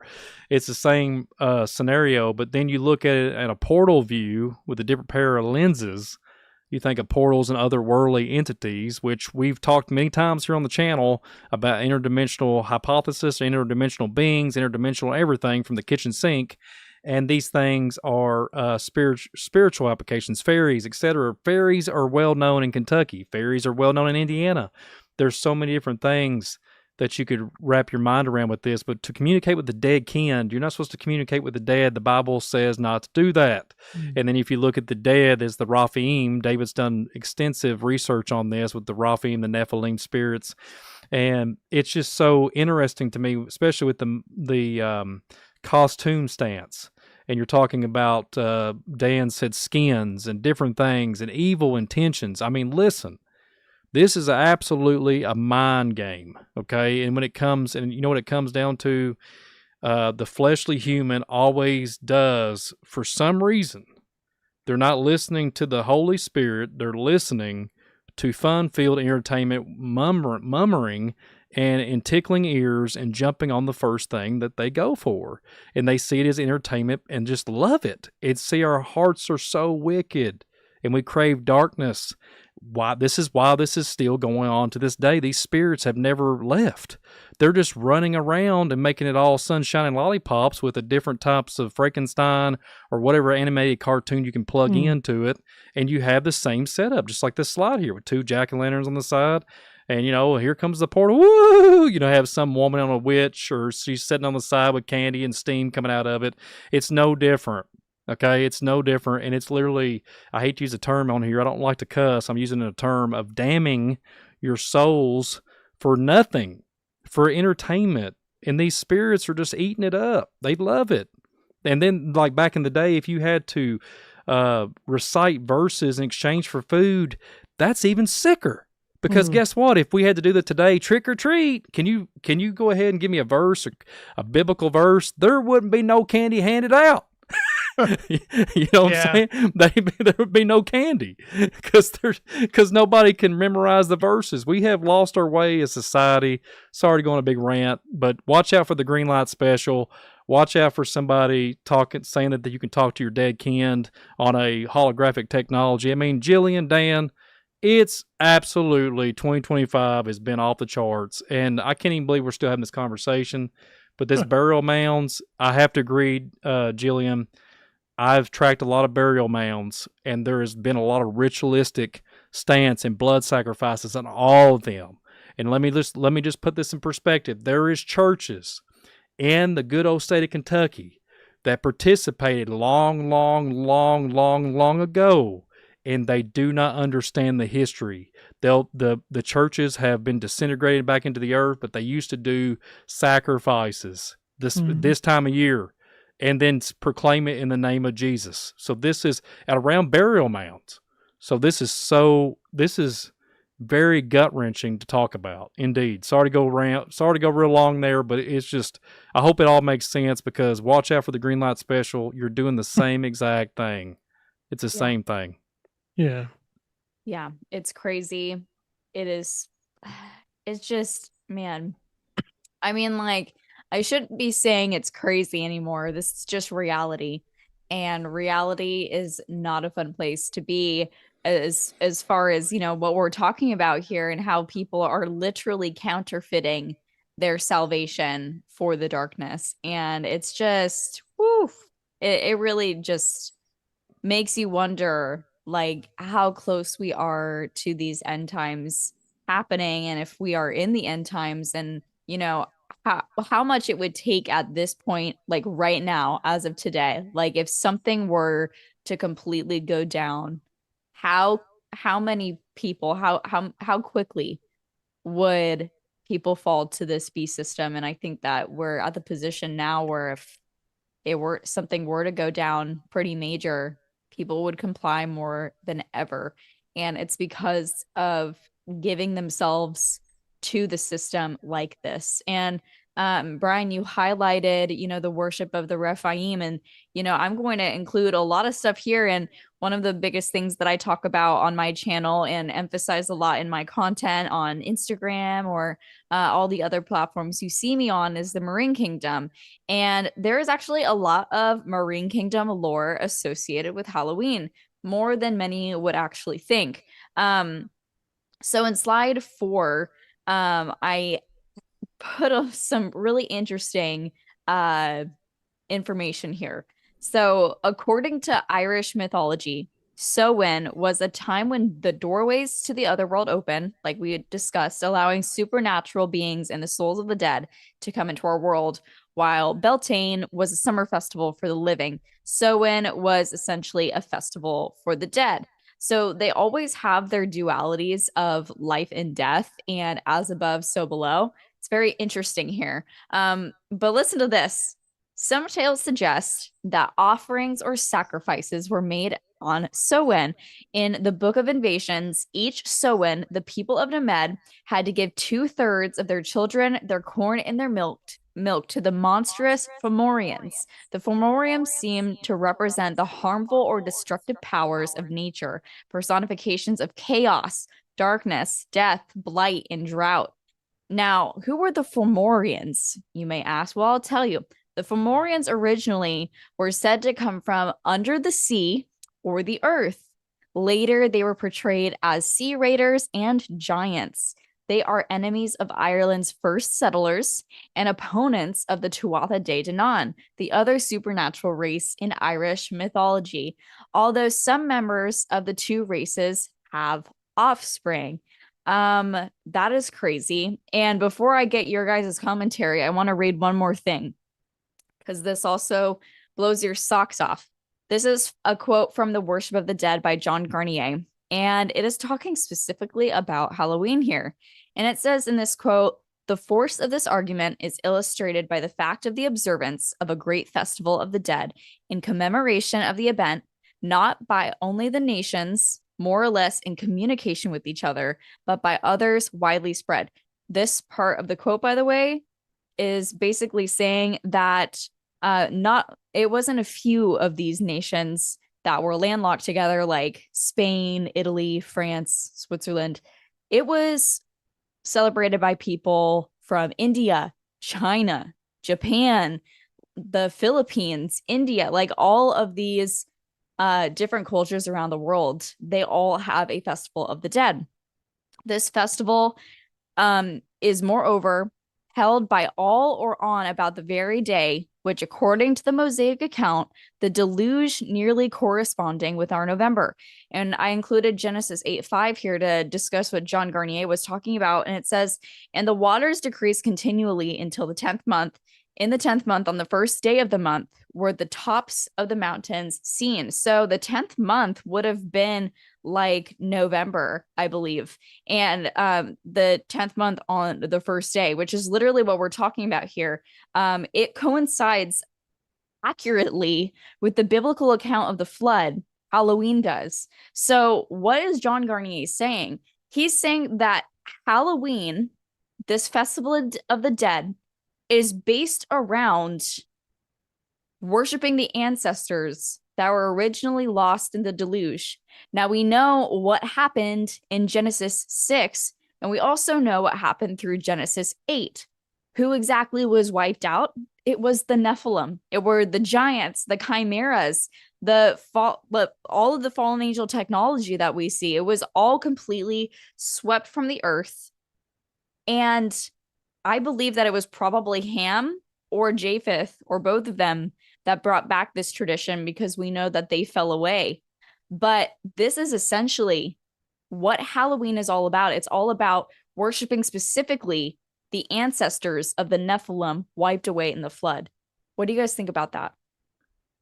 It's the same scenario, but then you look at it at a portal view with a different pair of lenses. You think of portals and otherworldly entities, which we've talked many times here on the channel about interdimensional hypothesis, interdimensional beings, interdimensional everything from the kitchen sink. And these things are spiritual applications, fairies, etc. Fairies are well known in Kentucky. Fairies are well known in Indiana. There's so many different things that you could wrap your mind around with this. But to communicate with the dead kin, you're not supposed to communicate with the dead. The Bible says not to do that. Mm-hmm. And then if you look at the dead as the Raphaim, David's done extensive research on this with the Raphaim, the Nephilim spirits. And it's just so interesting to me, especially with the costume stance. And you're talking about, Dan said, skins and different things and evil intentions. I mean, listen, this is absolutely a mind game, okay? And when it comes, and you know what it comes down to? The fleshly human always does, for some reason, they're not listening to the Holy Spirit. They're listening to fun-filled entertainment, murmuring, and tickling ears and jumping on the first thing that they go for. And they see it as entertainment and just love it. Our hearts are so wicked and we crave darkness. This is still going on to this day. These spirits have never left. They're just running around and making it all sunshine and lollipops with the different types of Frankenstein or whatever animated cartoon you can plug into it. And you have the same setup, just like this slide here with two jack-o'-lanterns on the side. And, here comes the portal. Woo! Have some woman on a witch, or she's sitting on the side with candy and steam coming out of it. It's no different. Okay? It's no different. And it's literally, I hate to use a term on here. I don't like to cuss. I'm using a term of damning your souls for nothing, for entertainment. And these spirits are just eating it up. They love it. And then, like back in the day, if you had to recite verses in exchange for food, that's even sicker. Because guess what? If we had to do that today, trick or treat, can you go ahead and give me a verse, a biblical verse? There wouldn't be no candy handed out. You know what I'm saying? There would be no candy because nobody can memorize the verses. We have lost our way as society. Sorry to go on a big rant, but watch out for the green light special. Watch out for somebody saying that you can talk to your dead kin on a holographic technology. I mean, Jillian, Dan, it's absolutely 2025 has been off the charts, and I can't even believe we're still having this conversation. But this burial mounds, I have to agree, Jillian. I've tracked a lot of burial mounds, and there has been a lot of ritualistic stance and blood sacrifices on all of them. And let me just put this in perspective. There is churches in the good old state of Kentucky that participated long ago, and they do not understand the history. The churches have been disintegrated back into the earth, but they used to do sacrifices this time of year and then proclaim it in the name of Jesus. So this is at around burial mounds. So this is very gut wrenching to talk about. Indeed. Sorry to go real long there, but it's just, I hope it all makes sense, because watch out for the green light special. You're doing the same exact thing. It's the same thing. Yeah. Yeah, it's crazy. It is. It's just, man. I mean, like, I shouldn't be saying it's crazy anymore. This is just reality. And reality is not a fun place to be, as far as, what we're talking about here, and how people are literally counterfeiting their salvation for the darkness. And it's just, woof. It really just makes you wonder, like, how close we are to these end times happening, and if we are in the end times, and how much it would take at this point, like right now, as of today, like if something were to completely go down, how how many people, how quickly would people fall to this beast system? And I think that we're at the position now where if something were to go down pretty major, people would comply more than ever. And it's because of giving themselves to the system like this. And Brian, you highlighted, the worship of the Rephaim. And, I'm going to include a lot of stuff here. And one of the biggest things that I talk about on my channel and emphasize a lot in my content on Instagram, or all the other platforms you see me on, is the Marine Kingdom. And there is actually a lot of Marine Kingdom lore associated with Halloween, more than many would actually think. So in slide 4, I put some really interesting information here. So according to Irish mythology, Samhain was a time when the doorways to the other world open, like we had discussed, allowing supernatural beings and the souls of the dead to come into our world, while Beltane was a summer festival for the living. Samhain was essentially a festival for the dead. So they always have their dualities of life and death, and as above, so below. It's very interesting here. But listen to this. Some tales suggest that offerings or sacrifices were made on Samhain. In the Book of Invasions, each Samhain, the people of Nemed had to give 2/3 of their children, their corn, and their milk to the monstrous Fomorians. The Fomorians seem to represent the harmful or destructive powers of nature, personifications of chaos, darkness, death, blight, and drought. Now, who were the Fomorians, you may ask? Well, I'll tell you. The Fomorians originally were said to come from under the sea or the earth. Later, they were portrayed as sea raiders and giants. They are enemies of Ireland's first settlers and opponents of the Tuatha De Danann, the other supernatural race in Irish mythology, although some members of the two races have offspring. That is crazy. And before I get your guys' commentary, I want to read one more thing, because this also blows your socks off. This is a quote from The Worship of the Dead by John Garnier, and it is talking specifically about Halloween here. And it says in this quote, "The force of this argument is illustrated by the fact of the observance of a great festival of the dead in commemoration of the event, not by only the nations, more or less in communication with each other, but by others widely spread." This part of the quote, by the way, is basically saying that it wasn't a few of these nations that were landlocked together, like Spain, Italy, France, Switzerland. It was celebrated by people from India, China, Japan, the Philippines, India, like all of these different cultures around the world. They all have a festival of the dead. This festival is moreover held by all or on about the very day which, according to the Mosaic account, the deluge nearly corresponding with our November. And I included Genesis 8:5 here to discuss what John Garnier was talking about. And it says, "And the waters decreased continually until the 10th month. In the 10th month, on the first day of the month, were the tops of the mountains seen." So the 10th month would have been like November, I believe. And the 10th month on the first day, which is literally what we're talking about here, it coincides accurately with the biblical account of the flood. Halloween does. So what is John Garnier saying? He's saying that Halloween, this festival of the dead, is based around worshiping the ancestors that were originally lost in the deluge. Now we know what happened in Genesis 6, and we also know what happened through Genesis 8. Who exactly was wiped out? It was the Nephilim. It were the giants, the chimeras, all of the fallen angel technology that we see. It was all completely swept from the earth. And I believe that it was probably Ham or Japheth or both of them that brought back this tradition, because we know that they fell away. But this is essentially what Halloween is all about. It's all about worshiping specifically the ancestors of the Nephilim wiped away in the flood. What do you guys think about that?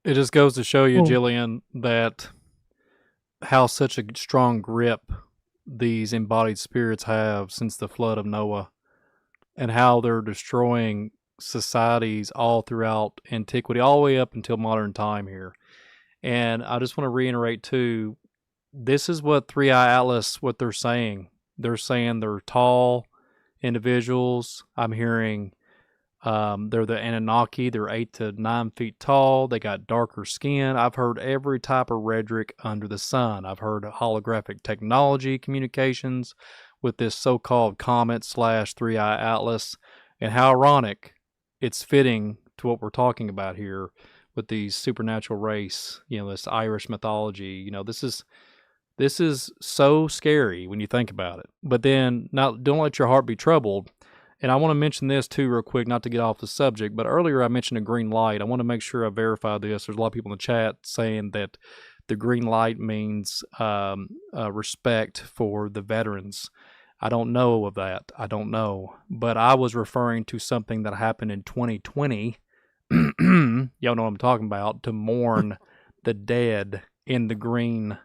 It just goes to show you, Oh. Jillian, that how such a strong grip these embodied spirits have since the flood of Noah, and how they're destroying societies all throughout antiquity, all the way up until modern time here. And I just want to reiterate too, this is what Three Eye Atlas, what they're saying. They're saying they're tall individuals. I'm hearing they're the Anunnaki. They're 8 to 9 feet tall. They got darker skin. I've heard every type of rhetoric under the sun. I've heard holographic technology communications with this so-called comet / Three Eye Atlas. And how ironic, it's fitting to what we're talking about here with these supernatural race, this Irish mythology. This is so scary when you think about it. But then, don't let your heart be troubled. And I want to mention this too real quick, not to get off the subject, but earlier I mentioned a green light. I want to make sure I verify this. There's a lot of people in the chat saying that the green light means respect for the veterans. I don't know of that. I don't know. But I was referring to something that happened in 2020. Y'all know what I'm talking about, to mourn the dead in the green.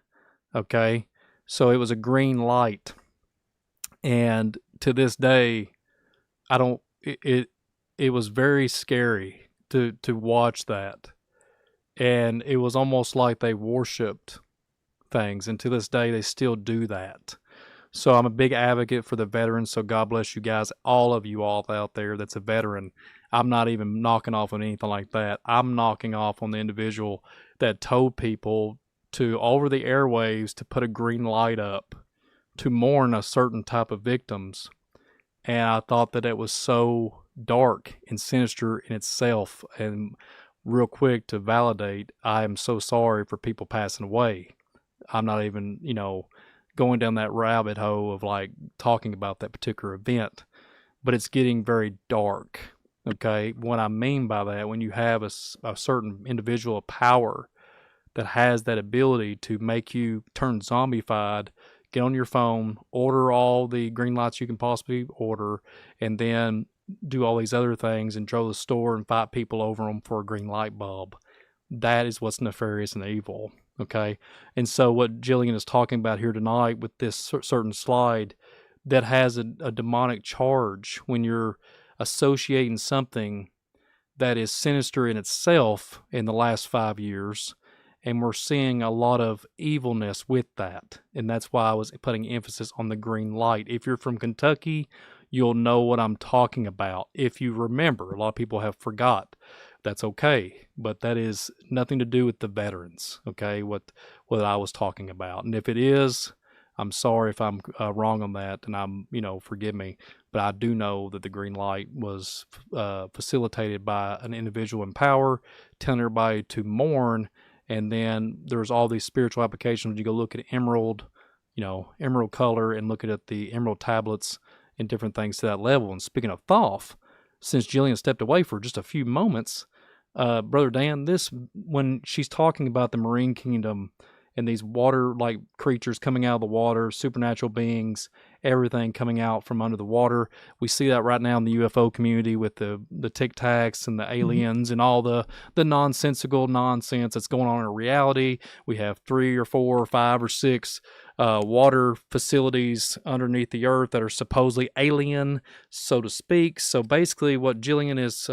Okay? So it was a green light. And to this day, it was very scary to watch that. And it was almost like they worshipped things. And to this day, they still do that. So I'm a big advocate for the veterans. So God bless you guys, all of you all out there that's a veteran. I'm not even knocking off on anything like that. I'm knocking off on the individual that told people to, over the airwaves, to put a green light up to mourn a certain type of victims. And I thought that it was so dark and sinister in itself. And real quick to validate, I am so sorry for people passing away. I'm not even, going down that rabbit hole of like talking about that particular event, but it's getting very dark. Okay. What I mean by that, when you have a certain individual of power that has that ability to make you turn zombified, get on your phone, order all the green lights you can possibly order, and then do all these other things and go to the store and fight people over them for a green light bulb. That is what's nefarious and evil. Okay. And so what Jillian is talking about here tonight with this certain slide that has a demonic charge, when you're associating something that is sinister in itself in the last 5 years, and we're seeing a lot of evilness with that. And that's why I was putting emphasis on the green light. If you're from Kentucky, you'll know what I'm talking about. If you remember, a lot of people have forgot. That's okay, but that is nothing to do with the veterans, okay, what I was talking about. And if it is, I'm sorry if I'm wrong on that, and forgive me, but I do know that the green light was facilitated by an individual in power telling everybody to mourn. And then there's all these spiritual applications. When you go look at emerald color, and look at the emerald tablets and different things to that level. And speaking of Thoth, since Jillian stepped away for just a few moments, Brother Dan, when she's talking about the marine kingdom and these water-like creatures coming out of the water, supernatural beings, everything coming out from under the water, we see that right now in the UFO community with the Tic Tacs and the aliens and all the nonsensical nonsense that's going on in reality. We have 3 or 4 or 5 or 6 water facilities underneath the earth that are supposedly alien, so to speak. So basically what Jillian is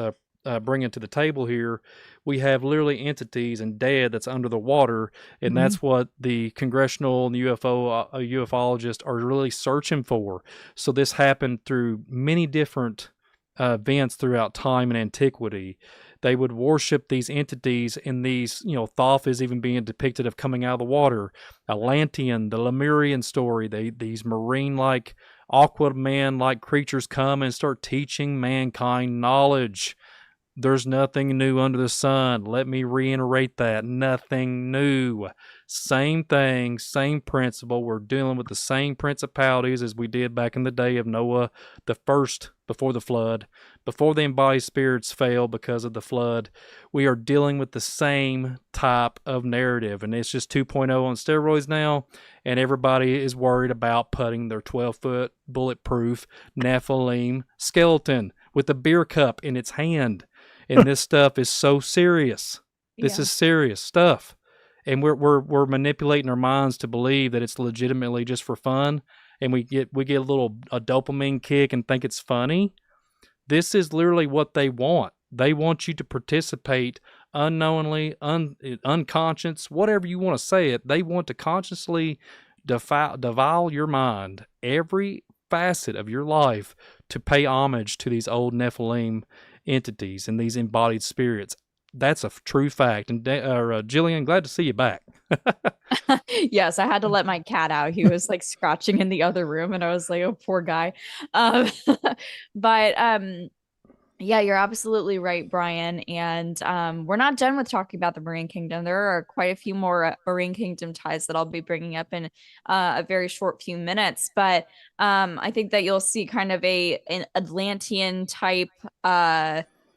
bringing to the table here, we have literally entities and dead that's under the water, and that's what the congressional and ufologists are really searching for. So this happened through many different events throughout time and antiquity. They would worship these entities, and these, Thoth is even being depicted of coming out of the water. Atlantean, the Lemurian story, these marine-like, Aquaman-like creatures come and start teaching mankind knowledge. There's nothing new under the sun. Let me reiterate that. Nothing new. Same thing, same principle. We're dealing with the same principalities as we did back in the day of Noah, the first, before the flood, before the embodied spirits fell because of the flood. We are dealing with the same type of narrative, and it's just 2.0 on steroids now, and everybody is worried about putting their 12-foot bulletproof Nephilim skeleton with a beer cup in its hand. And this stuff is so serious. This is serious stuff. And we're manipulating our minds to believe that it's legitimately just for fun, and we get a dopamine kick and think it's funny. This is literally what they want. They want you to participate unknowingly, unconscious, whatever you want to say it. They want to consciously defile your mind, every facet of your life, to pay homage to these old Nephilim entities and these embodied spirits. That's a true fact. And Jillian, glad to see you back. Yes, I had to let my cat out. He was like scratching in the other room, and I was like, oh, poor guy. But yeah, you're absolutely right, Brian. And we're not done with talking about the Marine Kingdom. There are quite a few more Marine Kingdom ties that I'll be bringing up in a very short few minutes. But I think that you'll see kind of an Atlantean type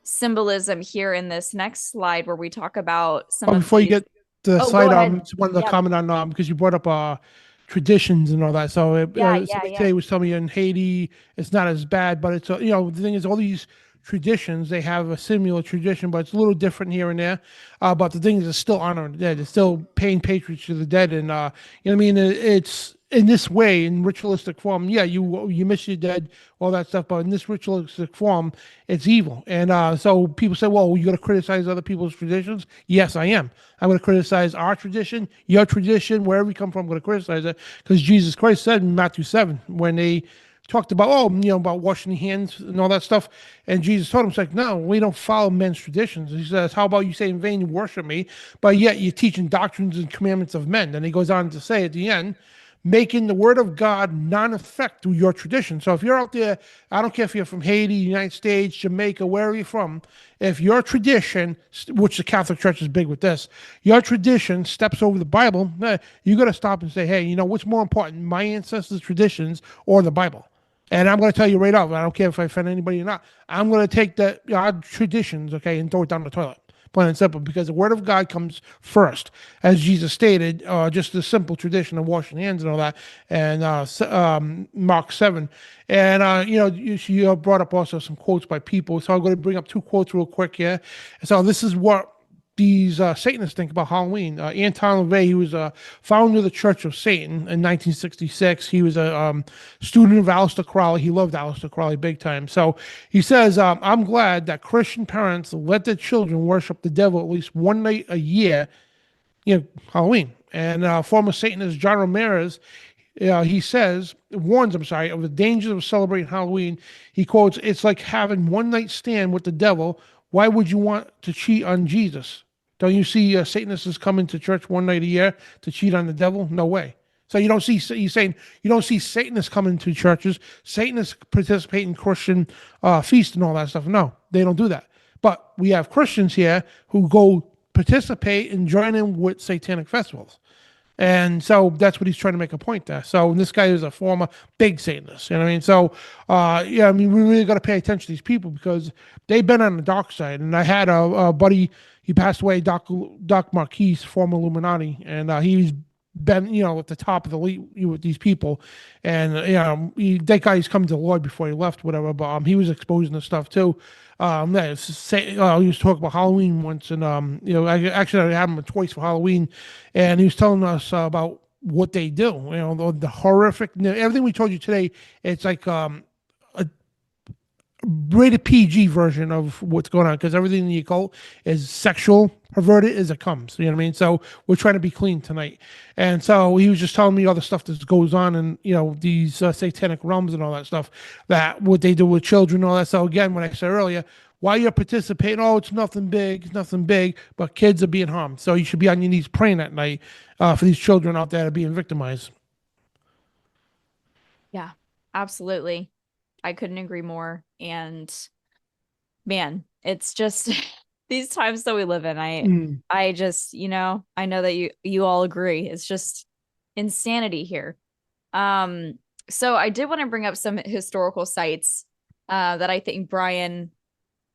symbolism here in this next slide, where we talk about some of before these... you get to the slide, I just wanted to comment on because you brought up traditions and all that. So somebody today was telling me in Haiti it's not as bad, but it's the thing is, all these traditions, they have a similar tradition, but it's a little different here and there. But the thing is, it's still honoring the dead. It's still paying patronage to the dead, and it's in this way, in ritualistic form. Yeah, you miss your dead, all that stuff, but in this ritualistic form, it's evil. And so people say, well, you got to criticize other people's traditions. Yes, I am. I'm going to criticize our tradition, your tradition, wherever you come from. I'm going to criticize it, because Jesus Christ said in Matthew 7, when they talked about, about washing your hands and all that stuff. And Jesus told him, it's like, no, we don't follow men's traditions. He says, how about you say in vain you worship me, but yet you're teaching doctrines and commandments of men. Then he goes on to say at the end, making the word of God non-effect through your tradition. So if you're out there, I don't care if you're from Haiti, United States, Jamaica, wherever you're from, if your tradition, which the Catholic Church is big with this, your tradition steps over the Bible, you got to stop and say, hey, what's more important, my ancestors' traditions or the Bible? And I'm going to tell you right off, I don't care if I offend anybody or not, I'm going to take our traditions, okay, and throw it down the toilet. Plain and simple, because the word of God comes first, as Jesus stated, just the simple tradition of washing hands and all that, and Mark 7. And, you brought up also some quotes by people, so I'm going to bring up two quotes real quick here. So this is what these Satanists think about Halloween. Anton LaVey, he was a founder of the Church of Satan in 1966. He was a student of Aleister Crowley. He loved Aleister Crowley big time. So he says, I'm glad that Christian parents let their children worship the devil at least one night a year, Halloween. And former Satanist John Ramirez, he warns of the dangers of celebrating Halloween. He quotes, it's like having one night stand with the devil. Why would you want to cheat on Jesus? Don't you see Satanists coming to church one night a year to cheat on the devil? No way. So you don't see, he's saying, you don't see Satanists coming to churches. Satanists participate in Christian feasts and all that stuff. No, they don't do that. But we have Christians here who go participate and join in with satanic festivals. And so that's what he's trying to make a point there. So this guy is a former big Satanist. You know what I mean? So, we really got to pay attention to these people, because they've been on the dark side. And I had a buddy, he passed away, Doc Marquise, former Illuminati, and he's been, at the top of the league with these people. And, that guy's come to the Lord before he left, whatever, but he was exposing this stuff too. He was talking about Halloween once, and I had him twice for Halloween, and he was telling us about what they do. The horrific, everything we told you today. It's like rated PG version of what's going on, because everything in the occult is sexual, perverted as it comes. You know what I mean? So we're trying to be clean tonight. And so he was just telling me all the stuff that goes on in, these satanic realms and all that stuff, that what they do with children and all that. So again, when I said earlier, why you're participating, oh, it's nothing big, but kids are being harmed. So you should be on your knees praying at night for these children out there that are being victimized. Yeah, absolutely. I couldn't agree more. And man, it's just these times that we live in. I just, I know that you all agree. It's just insanity here. So I did want to bring up some historical sites that I think Brian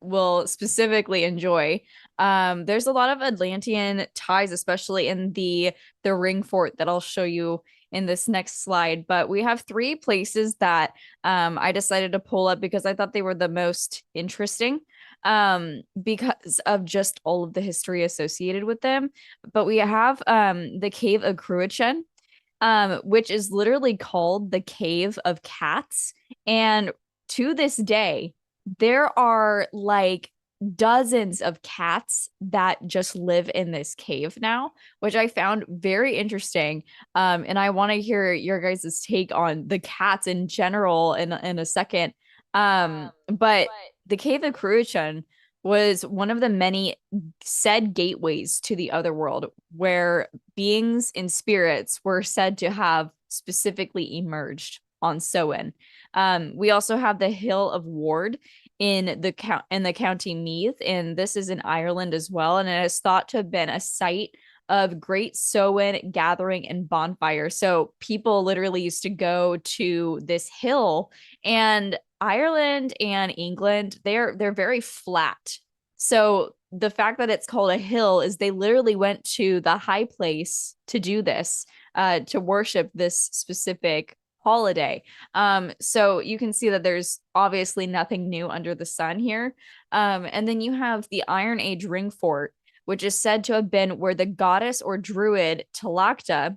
will specifically enjoy. There's a lot of Atlantean ties, especially in the ring fort that I'll show you in this next slide. But we have 3 places that I decided to pull up because I thought they were the most interesting because of just all of the history associated with them. But we have the Cave of Cruachan, which is literally called the Cave of Cats. And to this day, there are like dozens of cats that just live in this cave now, which I found very interesting. And I want to hear your guys' take on the cats in general in a second. But the Cave of Cruachan was one of the many said gateways to the other world where beings and spirits were said to have specifically emerged on Samhain. We also have the Hill of Ward in the county Meath, and this is in Ireland as well, and it is thought to have been a site of great Samhain gathering and bonfire. So people literally used to go to this hill, and Ireland and England, they're very flat. So the fact that it's called a hill is they literally went to the high place to do this, to worship this specific holiday. So you can see that there's obviously nothing new under the sun here. And then you have the Iron Age ring fort, which is said to have been where the goddess or druid Tlacta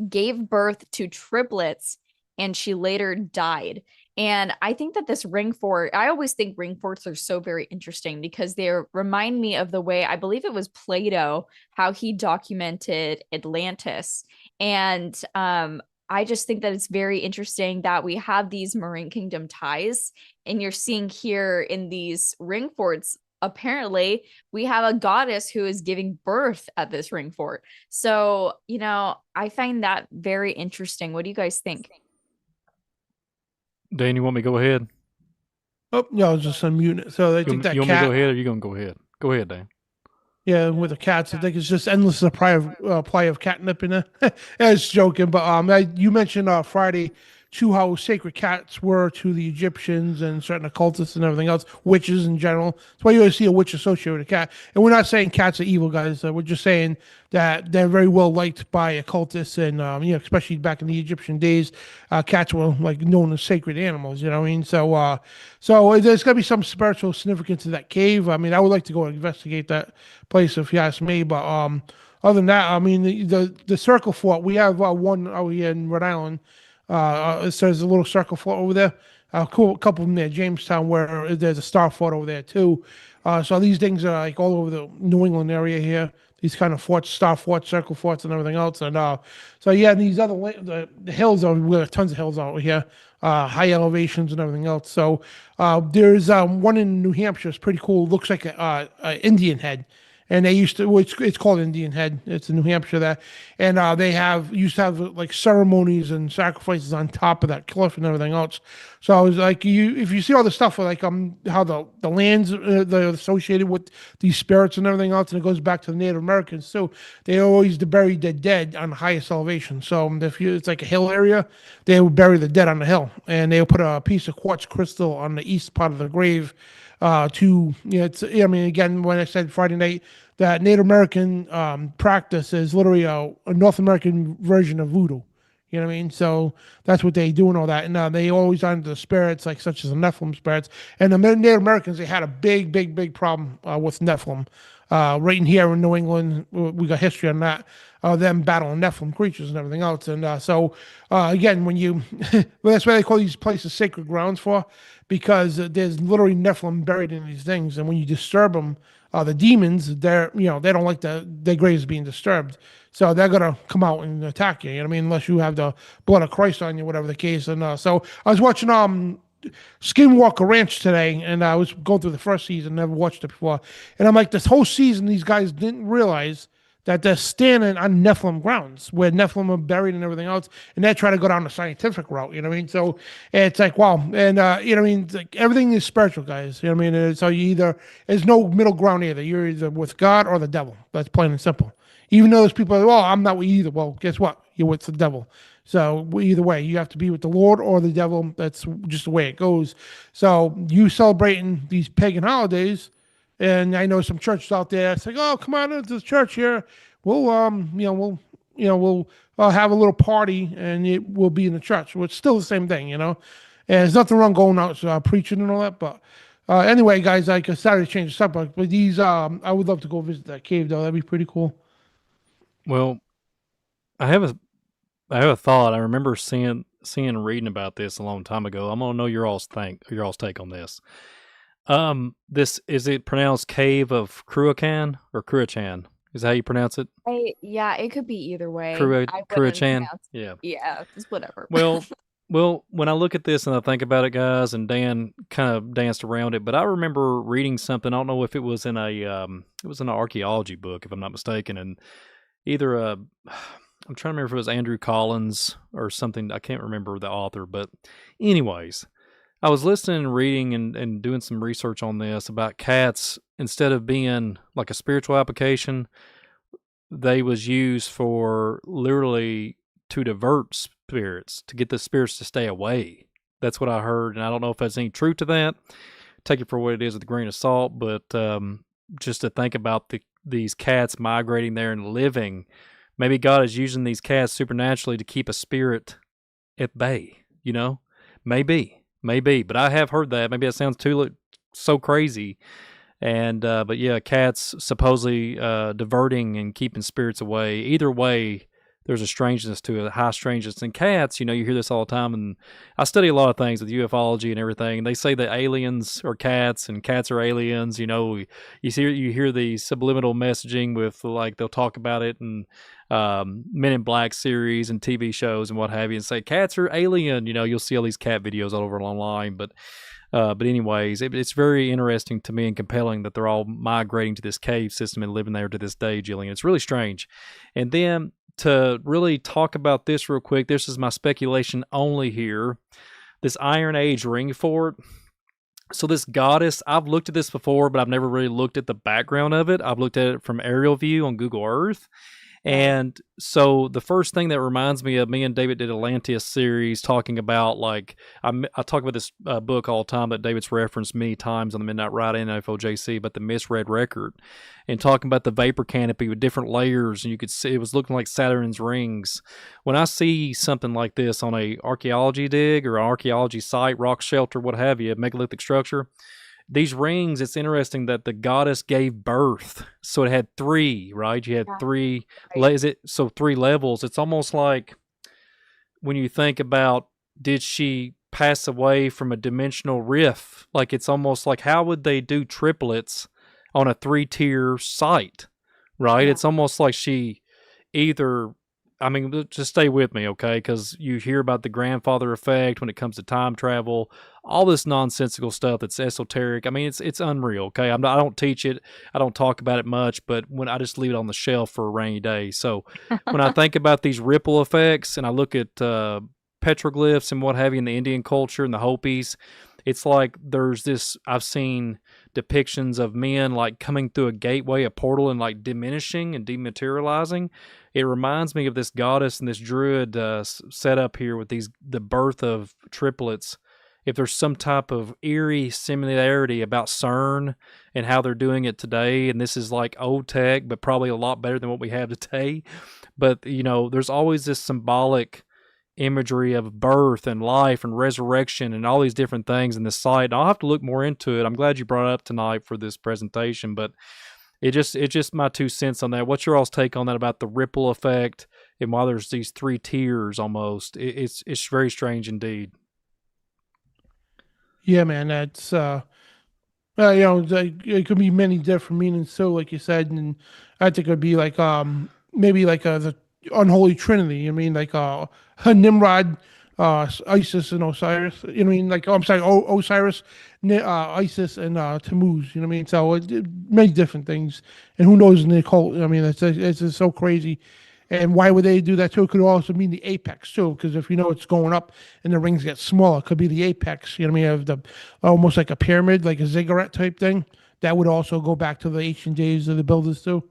gave birth to triplets, and she later died. And I think that this ring fort, I always think ring forts are so very interesting because they remind me of the way, I believe it was Plato, how he documented Atlantis. And I just think that it's very interesting that we have these Marine Kingdom ties, and you're seeing here in these ring forts, apparently we have a goddess who is giving birth at this ring fort. So, I find that very interesting. What do you guys think? Dan, you want me to go ahead? Oh, no, I was just unmuting it. So I think that you want me cat. to go ahead, or you gonna go ahead? Go ahead, Dan. Yeah, with the cats, I think it's just endless supply of catnip in there. I was joking, but you mentioned Friday too how sacred cats were to the Egyptians and certain occultists and everything else, witches in general. That's why you always see a witch associated with a cat. And we're not saying cats are evil, guys. We're just saying that they're very well liked by occultists, and especially back in the Egyptian days, cats were like known as sacred animals. You know what I mean? So there's got to be some spiritual significance to that cave. I mean, I would like to go investigate that place if you ask me, but other than that, I mean, the circle fort, we have one out here in Rhode Island. It says a little circle fort over there. Cool, a couple of them there, Jamestown, where there's a star fort over there too. So these things are like all over the New England area here. These kind of forts, star forts, circle forts, and everything else. And so yeah, these other the hills are, we have tons of hills out here, high elevations and everything else. So there's one in New Hampshire. It's pretty cool. It looks like a Indian head. And they used to, well, it's called Indian Head. It's in New Hampshire there, and they used to have like ceremonies and sacrifices on top of that cliff and everything else. So I was like, if you see all the stuff like how the lands they're associated with these spirits and everything else, and it goes back to the Native Americans too. They always bury their dead on the highest elevation. So it's like a hill area, they would bury the dead on the hill, and they would put a piece of quartz crystal on the east part of the grave. I mean, again, when I said Friday night, that Native American practice is literally a North American version of voodoo. You know what I mean? So that's what they do and all that. And they always honor the spirits, like such as the Nephilim spirits. And the Native Americans, they had a big problem with Nephilim. Right in here in New England, we got history on that. Them battling Nephilim creatures and everything else. And again, when you, well, that's why they call these places sacred grounds for, because there's literally Nephilim buried in these things. And when you disturb them, the demons, they don't like their graves being disturbed. So they're gonna come out and attack you. You know what I mean? Unless you have the blood of Christ on you, whatever the case. And so I was watching Skinwalker Ranch today, and I was going through the first season. Never watched it before, and I'm like, this whole season, these guys didn't realize that they're standing on Nephilim grounds where Nephilim are buried and everything else, and they're trying to go down the scientific route. You know what I mean? So it's like, wow, and you know what I mean? It's like, everything is spiritual, guys. You know what I mean? And so there's no middle ground either. You're either with God or the devil. That's plain and simple. Even though those people are, well, I'm not with either. Well, guess what? You're with the devil. So either way, you have to be with the Lord or the devil. That's just the way it goes. So you celebrating these pagan holidays, and I know some churches out there. It's like, oh, come on into the church here. We'll we'll have a little party, and it will be in the church. Well, it's still the same thing. And there's nothing wrong going out preaching and all that. But anyway, guys, like I started to change the subject, but these I would love to go visit that cave though. That'd be pretty cool. Well, I have a thought. I remember seeing and reading about this a long time ago. I'm gonna know your all's take on this. This is it pronounced Cave of Cruachan or Cruachan? Is that how you pronounce it? Yeah, it could be either way. I wouldn't Cruachan. pronounce- Yeah. Yeah, it's whatever. Well, when I look at this and I think about it, guys, and Dan kind of danced around it, but I remember reading something. I don't know if it was in an archaeology book, if I'm not mistaken, and either I'm trying to remember if it was Andrew Collins or something. I can't remember the author, but anyways, I was listening and reading and doing some research on this about cats. Instead of being like a spiritual application, they was used for literally to divert spirits, to get the spirits to stay away. That's what I heard, and I don't know if there's any truth to that. Take it for what it is with a grain of salt, but just to think about these cats migrating there and living, maybe God is using these cats supernaturally to keep a spirit at bay. Maybe, but I have heard that. Maybe that sounds so crazy. And but yeah, cats supposedly diverting and keeping spirits away. Either way, there's a strangeness to it, a high strangeness. And cats, you hear this all the time, and I study a lot of things with ufology and everything. And they say that aliens are cats and cats are aliens. You hear the subliminal messaging with, like, they'll talk about it and Men in Black series and TV shows and what have you, and say cats are alien. You'll see all these cat videos all over online, but anyways, it's very interesting to me and compelling that they're all migrating to this cave system and living there to this day, Jillian. It's really strange. And then to really talk about this real quick, this is my speculation only here. This Iron Age ring fort. So this goddess, I've looked at this before, but I've never really looked at the background of it. I've looked at it from aerial view on Google Earth. And so the first thing that reminds me of, me and David did Atlantis series talking about, like, I talk about this book all the time that David's referenced many times on the Midnight Ride and FOJC, but the Misread Record, and talking about the vapor canopy with different layers, and you could see it was looking like Saturn's rings. When I see something like this on a archaeology dig or an archaeology site, rock shelter, what have you, megalithic structure, these rings, it's interesting that the goddess gave birth. So it had three, right? You had three, so three levels. It's almost like when you think about, did she pass away from a dimensional rift? Like, it's almost like, how would they do triplets on a 3-tier site, right? Yeah. It's almost like she either, just stay with me, okay? Because you hear about the grandfather effect when it comes to time travel, all this nonsensical stuff that's esoteric. It's unreal, okay? I don't teach it. I don't talk about it much, but when I just leave it on the shelf for a rainy day. So when I think about these ripple effects and I look at petroglyphs and what have you in the Indian culture and the Hopis, it's like there's this, I've seen depictions of men like coming through a gateway, a portal, and like diminishing and dematerializing. It reminds me of this goddess and this druid set up here with the birth of triplets. If there's some type of eerie similarity about CERN and how they're doing it today, and this is like old tech, but probably a lot better than what we have today. But, there's always this symbolic imagery of birth and life and resurrection and all these different things in this site. And I'll have to look more into it. I'm glad you brought it up tonight for this presentation, but it's just my 2 cents on that. What's your all's take on that about the ripple effect and why there's these 3 tiers almost? It's very strange indeed. Yeah, man, that's it could be many different meanings too, like you said, and I think it'd be like maybe like the unholy trinity. I mean, like Nimrod, Isis, and Osiris. You know what I mean? Like, oh, I'm sorry, Osiris, Isis, and Tammuz. You know what I mean? So many different things, and who knows in the occult? I mean, it's just so crazy. And why would they do that too? It could also mean the apex too, because if you know it's going up and the rings get smaller, it could be the apex. You know what I mean? Of the almost like a pyramid, like a ziggurat type thing. That would also go back to the ancient days of the builders too.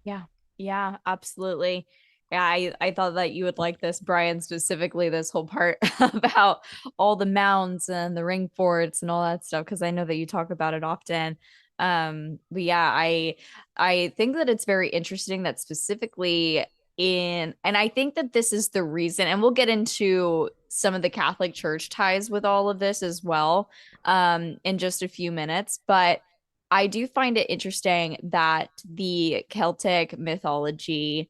Yeah. Yeah, absolutely. Yeah, I thought that you would like this, Brian, specifically this whole part about all the mounds and the ring forts and all that stuff, because I know that you talk about it often. But yeah, I think that it's very interesting that specifically and I think that this is the reason, and we'll get into some of the Catholic Church ties with all of this as well, in just a few minutes, but I do find it interesting that the Celtic mythology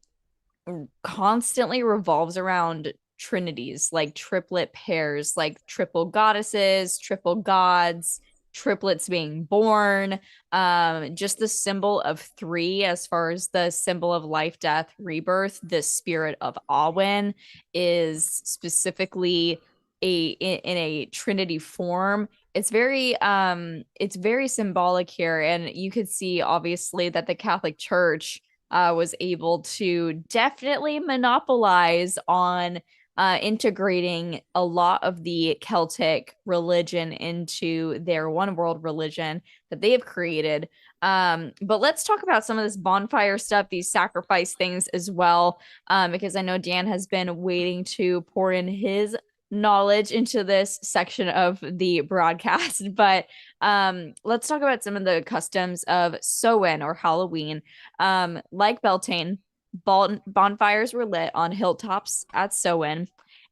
constantly revolves around trinities, like triplet pairs, like triple goddesses, triple gods, triplets being born. Just the symbol of three, as far as the symbol of life, death, rebirth, the spirit of Awen is specifically in a trinity form. It's very symbolic here, and you could see obviously that the Catholic Church was able to definitely monopolize on integrating a lot of the Celtic religion into their one world religion that they have created. But let's talk about some of this bonfire stuff, these sacrifice things as well, because I know Dan has been waiting to pour in his knowledge into this section of the broadcast. But let's talk about some of the customs of Samhain or Halloween. Like Beltane, bonfires were lit on hilltops at Samhain,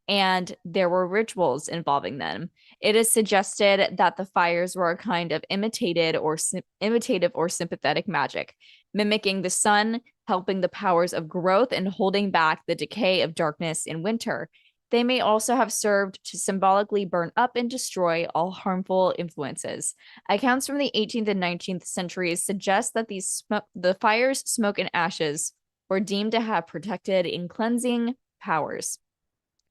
and there were rituals involving them. It is suggested that the fires were a kind of imitative or sympathetic magic, mimicking the sun, helping the powers of growth, and holding back the decay of darkness in winter. They may also have served to symbolically burn up and destroy all harmful influences. Accounts from the 18th and 19th centuries suggest that the fire's smoke and ashes were deemed to have protected and cleansing powers.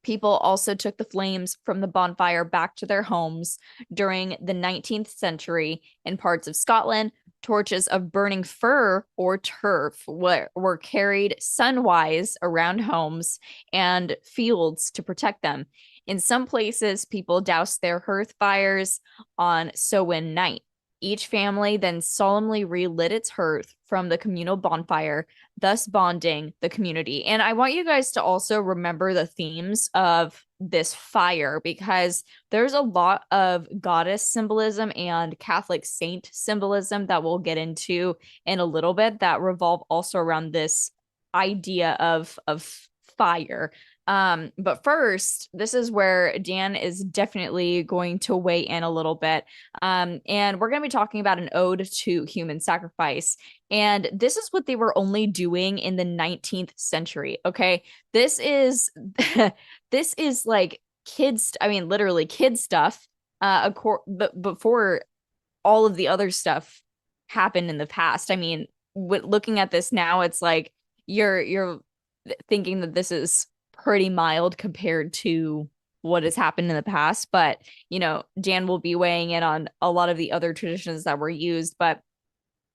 People also took the flames from the bonfire back to their homes during the 19th century in parts of Scotland. Torches of burning fir or turf were carried sunwise around homes and fields to protect them. In some places, people doused their hearth fires on Samhain night. Each family then solemnly relit its hearth from the communal bonfire, thus bonding the community. And I want you guys to also remember the themes of this fire, because there's a lot of goddess symbolism and Catholic saint symbolism that we'll get into in a little bit that revolve also around this idea of fire. But first, this is where Dan is definitely going to weigh in a little bit. And we're going to be talking about an ode to human sacrifice. And this is what they were only doing in the 19th century. Okay. This is, this is like kids. I mean, literally kid stuff. But before all of the other stuff happened in the past. I mean, looking at this now, it's like you're thinking that this is pretty mild compared to what has happened in the past. But, you know, Dan will be weighing in on a lot of the other traditions that were used. But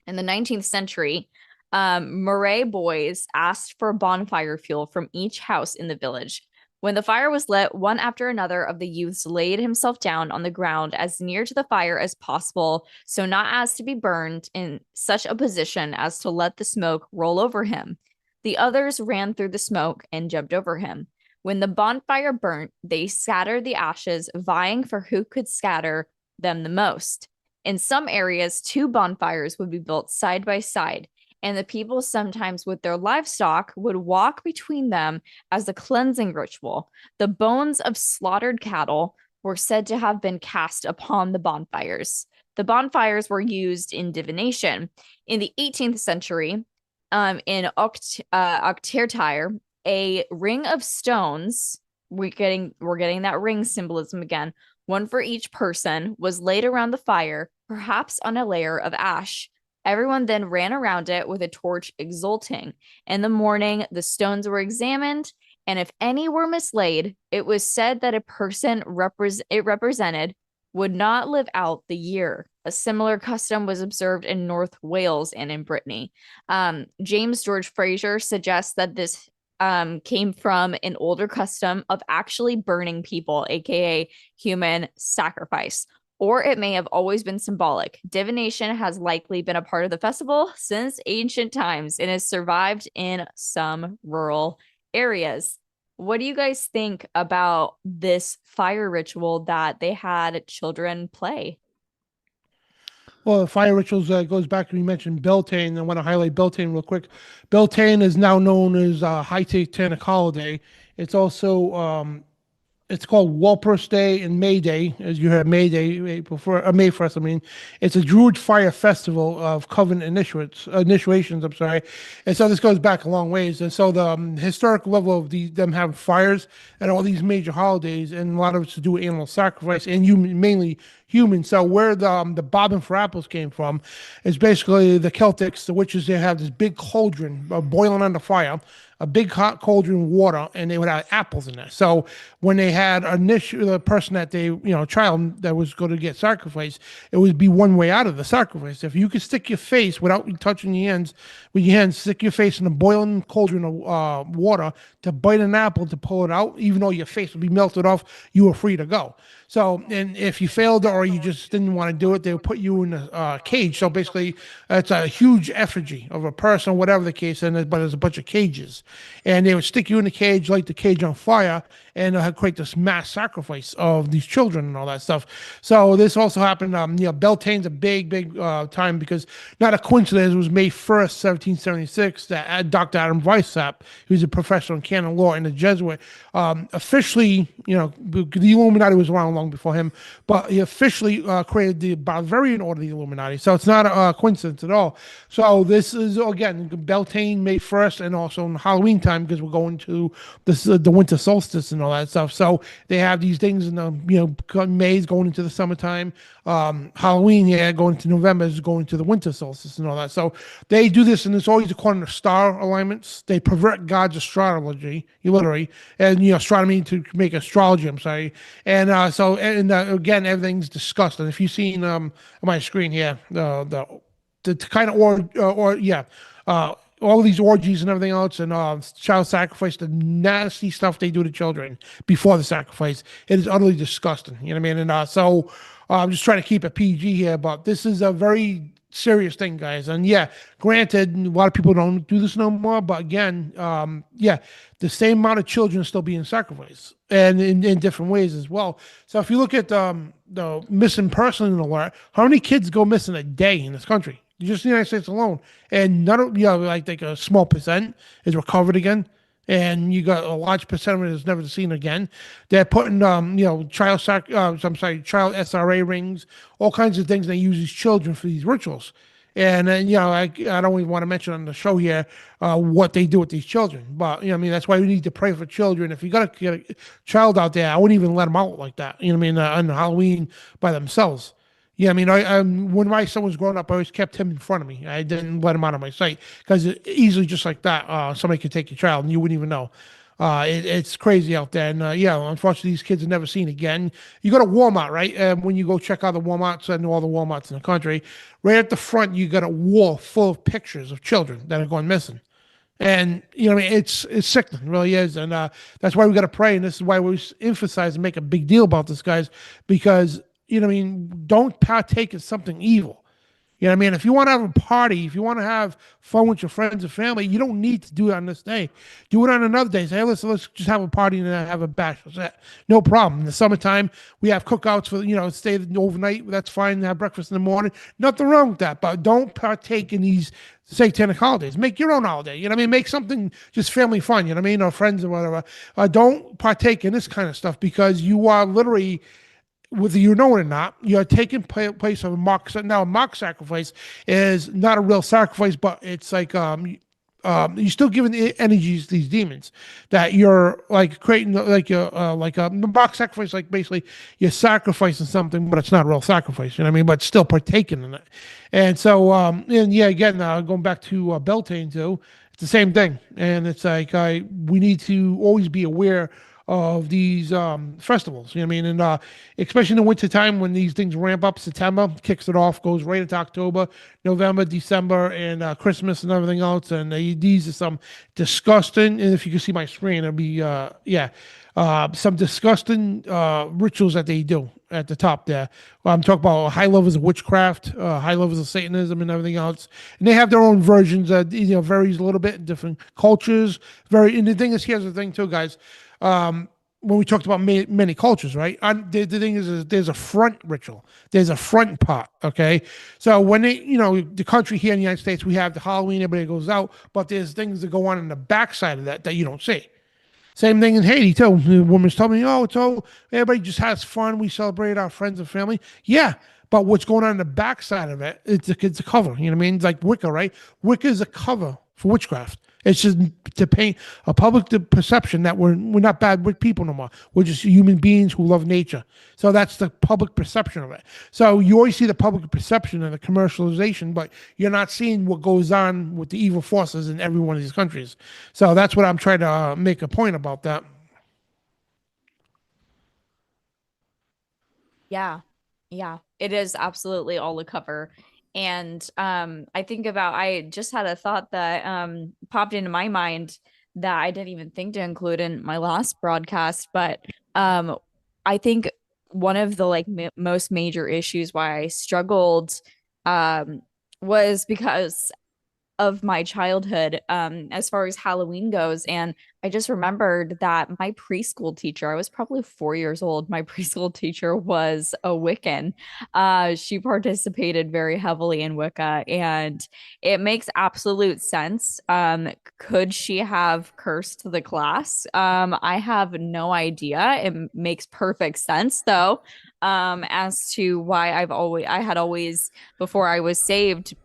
in the 19th century, Murray boys asked for bonfire fuel from each house in the village. When the fire was lit, one after another of the youths laid himself down on the ground as near to the fire as possible, so not as to be burned in such a position as to let the smoke roll over him. The others ran through the smoke and jumped over him. When the bonfire burnt, they scattered the ashes, vying for who could scatter them the most. In some areas, 2 bonfires would be built side by side, and the people, sometimes with their livestock, would walk between them as a cleansing ritual. The bones of slaughtered cattle were said to have been cast upon the bonfires. The bonfires were used in divination. In the 18th century, in Ochtertyre, a ring of stones, we're getting that ring symbolism again, one for each person, was laid around the fire, perhaps on a layer of ash. Everyone then ran around it with a torch, exulting. In the morning, the stones were examined, and if any were mislaid, it was said that a person it represented would not live out the year. A similar custom was observed in North Wales and in Brittany. James George Fraser suggests that this came from an older custom of actually burning people, aka human sacrifice, or it may have always been symbolic. Divination has likely been a part of the festival since ancient times and has survived in some rural areas. What do you guys think about this fire ritual that they had children play? Well, the fire rituals goes back to, we mentioned Beltane. I want to highlight Beltane real quick. Beltane is now known as High Satanic Holiday. It's also it's called Walpurgis Day and May Day, as you heard, May Day, May 1st. I mean, it's a Druid fire festival of covenant initiations. I'm sorry, and so this goes back a long ways. And so the historic level of them having fires and all these major holidays, and a lot of it's to do with animal sacrifice and mainly human. So where the bobbing for apples came from is basically the Celtics, the witches. They have this big cauldron boiling on the fire, a big hot cauldron of water, and they would have apples in there. So when they had the person that child that was going to get sacrificed, it would be one way out of the sacrifice. If you could stick your face without touching your hands, with your hands, stick your face in a boiling cauldron of water to bite an apple to pull it out, even though your face would be melted off, you were free to go. So, and if you failed or you just didn't want to do it, they would put you in a cage. So basically, it's a huge effigy of a person, whatever the case, but there's a bunch of cages. And they would stick you in the cage, light the cage on fire, and create this mass sacrifice of these children and all that stuff. So this also happened, Beltane's a big time, because not a coincidence, it was May 1st, 1776, that Dr. Adam Weishaupt, who's a professor in canon law and a Jesuit, officially, the Illuminati was around long before him, but he officially created the Bavarian Order of the Illuminati. So it's not a coincidence at all. So this is, again, Beltane, May 1st, and also in Halloween time, because we're going to the winter solstice and all that stuff. So they have these things in the May's going into the summertime. Halloween, going into November is going to the winter solstice and all that. So they do this, and it's always according to star alignments. They pervert God's astrology, literally, and astronomy to make astrology. I'm sorry, and again, everything's discussed. And if you've seen on my screen here, the kind of all these orgies and everything else, and child sacrifice, the nasty stuff they do to children before the sacrifice, it is utterly disgusting. You know what I mean? And so I'm just trying to keep it PG here, but this is a very serious thing, guys. And granted, a lot of people don't do this no more, but again, the same amount of children are still being sacrificed, and in different ways as well. So if you look at the missing person alert, how many kids go missing a day in this country? Just the United States alone, and none of like a small percent is recovered again, and you got a large percent of it is never seen again. They're putting child SRA rings, all kinds of things. They use these children for these rituals, and then I don't even want to mention on the show here what they do with these children. But that's why we need to pray for children. If you got to get a child out there, I wouldn't even let them out like that. On Halloween by themselves. Yeah, when my son was growing up, I always kept him in front of me. I didn't let him out of my sight, because easily, just like that, somebody could take your child and you wouldn't even know. It's crazy out there. And unfortunately, these kids are never seen again. You go to Walmart, right? When you go check out the Walmarts and all the Walmarts in the country, right at the front, you got a wall full of pictures of children that are going missing. And it's sickening, it really is. And that's why we got to pray. And this is why we emphasize and make a big deal about this, guys, because don't partake in something evil. You know what I mean? If you want to have a party, if you want to have fun with your friends and family, you don't need to do it on this day. Do it on another day. Say, hey, let's just have a party and then have a bash. No problem. In the summertime, we have cookouts for, stay overnight. That's fine. Have breakfast in the morning. Nothing wrong with that. But don't partake in these satanic holidays. Make your own holiday. You know what I mean? Make something just family fun. You know what I mean? Or friends or whatever. Don't partake in this kind of stuff because you are literally, whether you know it or not, you're taking place of a mock. Now, a mock sacrifice is not a real sacrifice, but it's like you're still giving the energies to these demons that you're like creating like a mock sacrifice, like basically you're sacrificing something, but it's not a real sacrifice. You know what I mean? But still partaking in it. And so, and yeah, again, going back to Beltane too, it's the same thing. And it's like we need to always be aware of these festivals. You know what I mean? And especially in the winter time when these things ramp up, September kicks it off, goes right into October, November, December, and Christmas and everything else. And these are some disgusting, and if you can see my screen, it'll be, some disgusting rituals that they do at the top there. I'm talking about high levels of witchcraft, high levels of Satanism, and everything else. And they have their own versions that varies a little bit in different cultures. And the thing is, here's the thing too, guys. When we talked about many cultures, right? The thing is there's a front ritual. There's a front part, okay? So when the country here in the United States, we have the Halloween, everybody goes out, but there's things that go on in the backside of that you don't see. Same thing in Haiti too. The woman's telling me, "Oh, it's all everybody just has fun. We celebrate our friends and family." Yeah, but what's going on in the backside of it? It's a cover. You know what I mean? It's like Wicca, right? Wicca is a cover for witchcraft. It's just to paint a public perception that we're not bad with people no more. We're just human beings who love nature. So that's the public perception of it. So you always see the public perception and the commercialization, but you're not seeing what goes on with the evil forces in every one of these countries. So that's what I'm trying to make a point about that. Yeah. Yeah. It is absolutely all a cover. And I just had a thought that popped into my mind that I didn't even think to include in my last broadcast, but I think one of the most major issues why I struggled was because of my childhood as far as Halloween goes. And I just remembered that my preschool teacher, I was probably 4 years old, my preschool teacher was a Wiccan. She participated very heavily in Wicca, and it makes absolute sense. Could she have cursed the class? I have no idea. It makes perfect sense though, as to why I had always, before I was saved,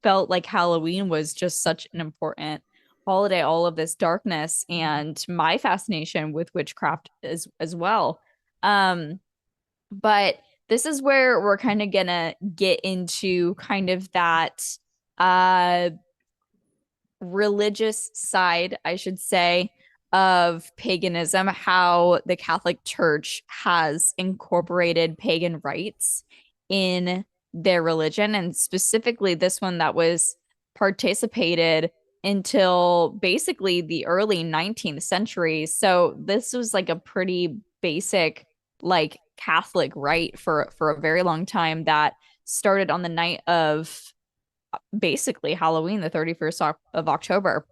felt like Halloween was just such an important holiday, all of this darkness and my fascination with witchcraft as well. But this is where we're kind of gonna get into kind of that religious side, I should say, of paganism, how the Catholic Church has incorporated pagan rites in their religion, and specifically this one that was participated until basically the early 19th century. So this was like a pretty basic like Catholic rite for a very long time that started on the night of basically Halloween, the 31st of October.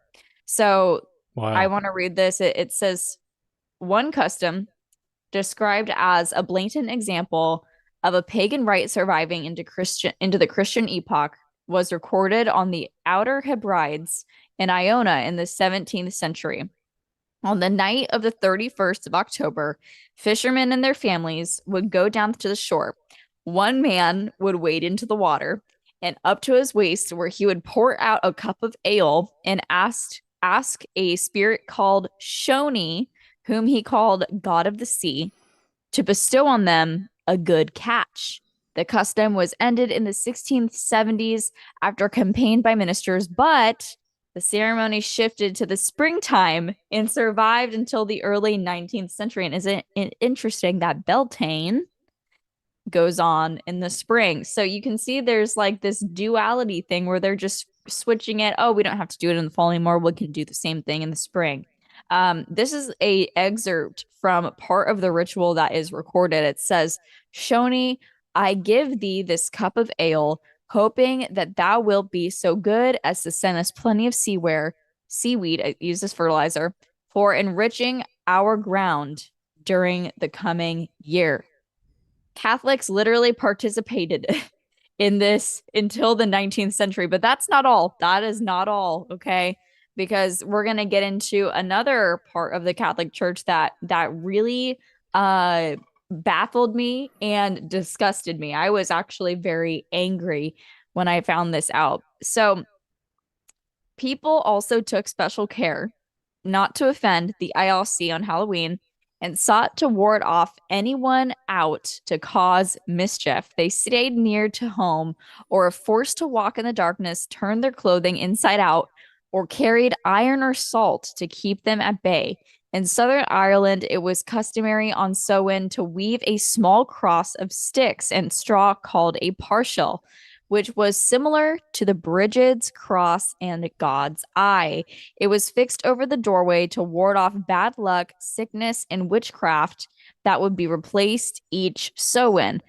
So Wow. I want to read this. It says, one custom described as a blatant example of a pagan rite surviving into the Christian epoch was recorded on the Outer Hebrides in Iona in the 17th century. On the night of the 31st of October, fishermen and their families would go down to the shore. One man would wade into the water and up to his waist, where he would pour out a cup of ale and ask a spirit called Shoni, whom he called God of the Sea, to bestow on them a good catch. The custom was ended in the 1670s after a campaign by ministers, but the ceremony shifted to the springtime and survived until the early 19th century. And isn't it interesting that Beltane goes on in the spring? So you can see there's like this duality thing where they're just switching it. Oh, we don't have to do it in the fall anymore. We can do the same thing in the spring. This is a excerpt from part of the ritual that is recorded. It says, Shoni, I give thee this cup of ale hoping that thou wilt be so good as to send us plenty of seaweed, used as fertilizer, for enriching our ground during the coming year. Catholics literally participated in this until the 19th century, but that's not all. That is not all, okay? Because we're going to get into another part of the Catholic Church that really baffled me and disgusted me. I was actually very angry when I found this out. So people also took special care not to offend the ILC on Halloween and sought to ward off anyone out to cause mischief. They stayed near to home or, if forced to walk in the darkness, turned their clothing inside out or carried iron or salt to keep them at bay. In Southern Ireland, it was customary on Samhain to weave a small cross of sticks and straw called a partial, which was similar to the Brigid's cross and God's eye. It was fixed over the doorway to ward off bad luck, sickness, and witchcraft that would be replaced each Samhain.